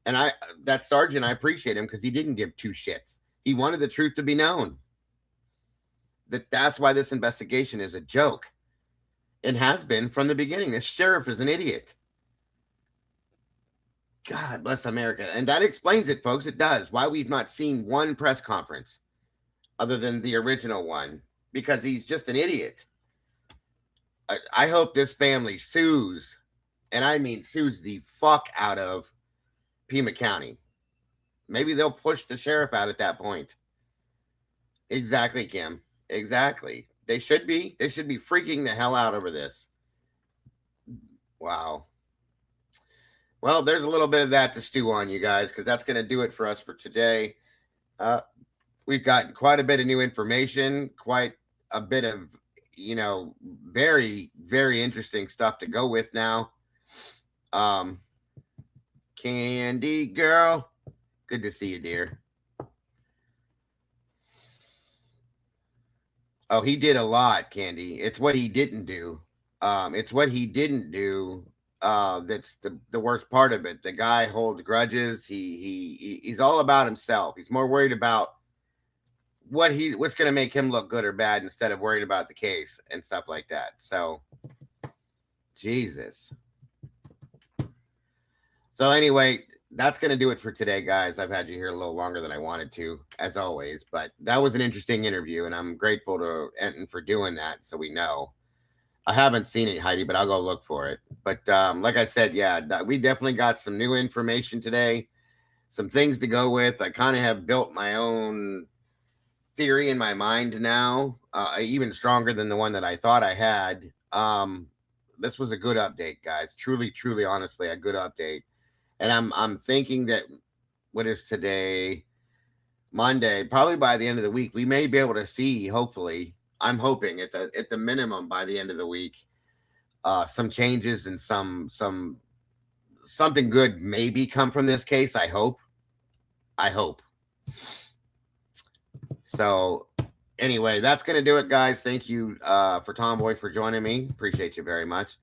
And that sergeant, I appreciate him because he didn't give two shits. He wanted the truth to be known. That's why this investigation is a joke. It has been from the beginning. This sheriff is an idiot. God bless America. And that explains it, folks. It does. Why we've not seen one press conference other than the original one, because he's just an idiot. I hope this family sues, and I mean sues the fuck out of Pima County. Maybe they'll push the sheriff out at that point. Exactly, Kim. Exactly. They should be freaking the hell out over this. Wow. Well, there's a little bit of that to stew on, you guys, because that's going to do it for us for today. We've gotten quite a bit of new information, quite a bit of, very, very interesting stuff to go with now. Candy girl, good to see you, dear. Oh, he did a lot, Candy. It's what he didn't do. That's the worst part of it. The guy holds grudges. He's all about himself. He's more worried about what's going to make him look good or bad instead of worrying about the case and stuff like that. So, Jesus. So anyway, that's going to do it for today, guys. I've had you here a little longer than I wanted to, as always, but that was an interesting interview, and I'm grateful to Enton for doing that, so we know. I haven't seen it, Heidi, but I'll go look for it. But like I said, yeah, we definitely got some new information today, some things to go with. I kind of have built my own theory in my mind now, even stronger than the one that I thought I had. This was a good update, guys. Truly, truly, honestly, a good update. And I'm thinking that what is today, Monday, probably by the end of the week, we may be able to see, hopefully, I'm hoping at the minimum by the end of the week, some changes and something good maybe come from this case. I hope. So anyway, that's going to do it, guys. Thank you for Tomboy for joining me. Appreciate you very much.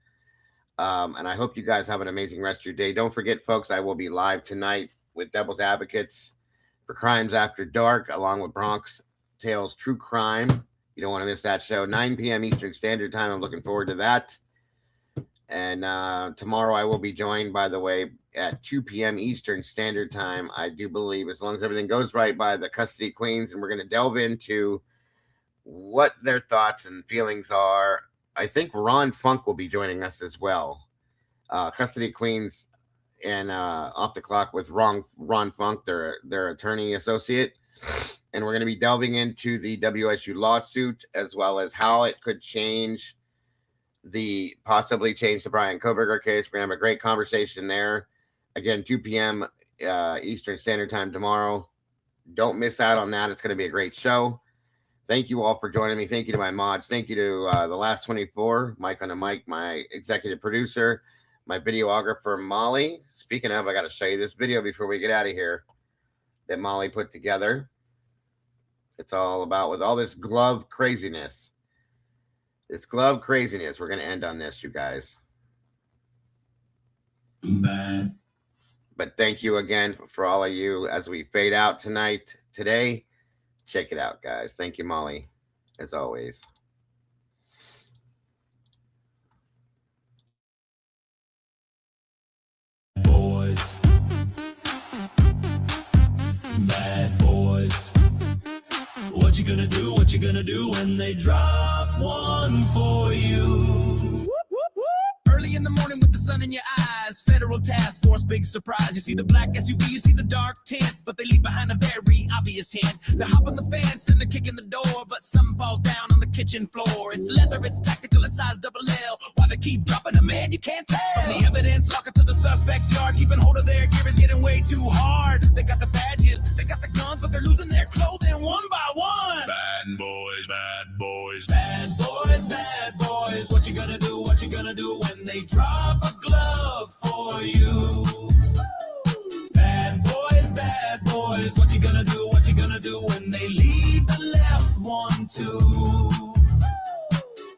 And I hope you guys have an amazing rest of your day. Don't forget, folks, I will be live tonight with Devil's Advocates for Crimes After Dark, along with Bronx Tales True Crime. You don't want to miss that show. 9 p.m. Eastern Standard Time. I'm looking forward to that. And tomorrow I will be joined, by the way, at 2 p.m. Eastern Standard Time, I do believe, as long as everything goes right, by the Custody Queens. And we're going to delve into what their thoughts and feelings are. I think Ron Funk will be joining us as well. Custody Queens and Off the Clock with Ron Funk, their attorney associate. And we're going to be delving into the WSU lawsuit, as well as how it could possibly change the Brian Koberger case. We're going to have a great conversation there. Again, 2 p.m. Eastern Standard Time tomorrow. Don't miss out on that. It's going to be a great show. Thank you all for joining me. Thank you to my mods. Thank you to the Last 24, Mike on the mic, my executive producer, my videographer, Molly. Speaking of, I got to show you this video before we get out of here that Molly put together. It's all about with all this glove craziness. This glove craziness. We're going to end on this, you guys. Man. But thank you again for all of you as we fade out today. Check it out, guys. Thank you, Molly, as always. Boys. Bad boys. What you gonna do? What you gonna do when they drop one for you? Early in the morning with the sun in your eyes, federal task force, big surprise. You see the black SUV, you see the dark tent, but they leave behind a very obvious hint. They hop on the fence and they're kicking the door, but something falls down on the kitchen floor. It's leather, it's tactical, it's size double L. Why they keep dropping them, man, you can't tell. From the evidence, lock it to the suspect's yard, keeping hold of their gear is getting way too hard. They got the badges, they got the guns, but they're losing their clothing one by one. Bad boys, bad boys, bad boys, bad boys. What you gonna do? What you gonna do when they drop a glove for you? Bad boys, what you gonna do? What you gonna do when they leave the left one too?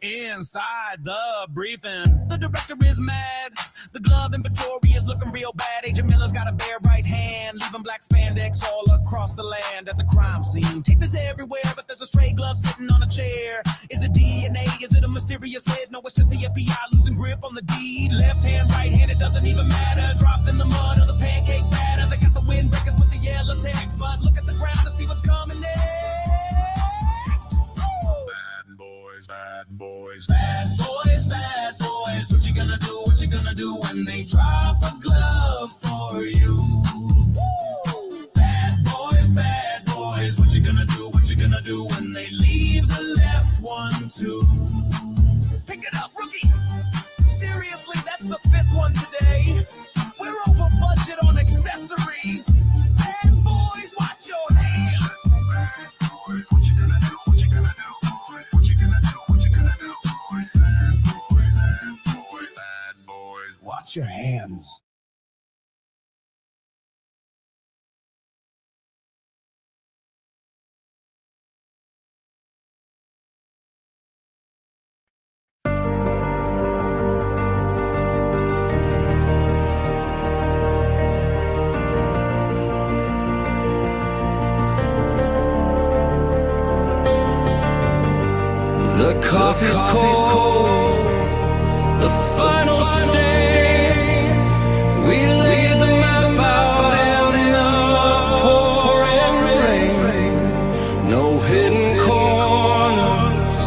Inside the briefing, the director is mad. The glove inventory is looking real bad. Agent Miller's got a bare right hand, leaving black spandex all across the land at the crime scene. Tape is everywhere, but there's a stray glove sitting on a chair. Is it DNA? Is it a mysterious hit? No, it's just the FBI losing grip on the deed. Left hand, right hand, it doesn't even matter. Dropped in the mud or the pancake batter. They got the windbreakers with the yellow text, but look at the ground to see what's coming next. Bad boys, bad boys, bad boys, bad boys. What you gonna do? What you gonna do when they drop a glove for you? Bad boys, what you gonna do? What you gonna do when they leave the left one too? Pick it up, rookie. Seriously, that's the fifth one today. We're over budget on accessories. Bad boys, watch your hands. Bad boys, what you gonna do? What you gonna do? What you gonna do? What you gonna do? Bad boys, bad boys, bad boys, watch your hands. The coffee's cold, the final stain. We lay the map out in the pouring rain. No hidden corners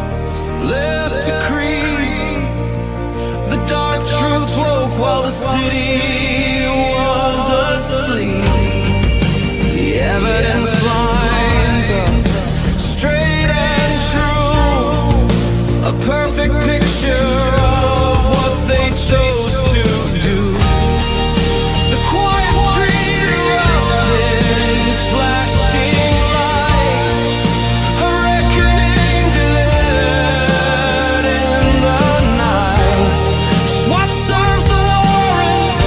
left to creep. The dark truth woke while the city was asleep. The evidence lines up straight and true. A perfect picture of what they chose to do. The quiet street erupts in flashing light. A reckoning delivered in the night. SWAT serves the warrant.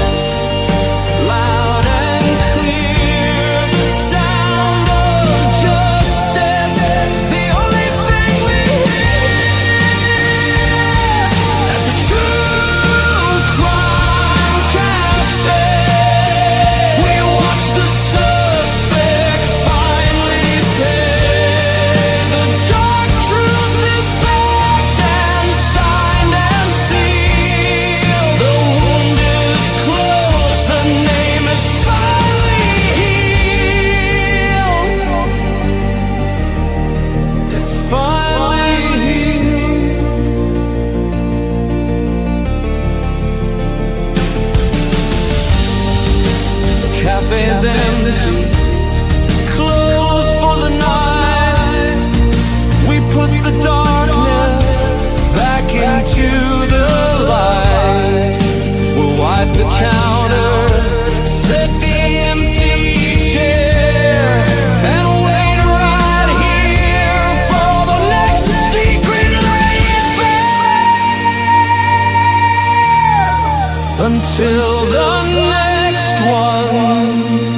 Until the next one.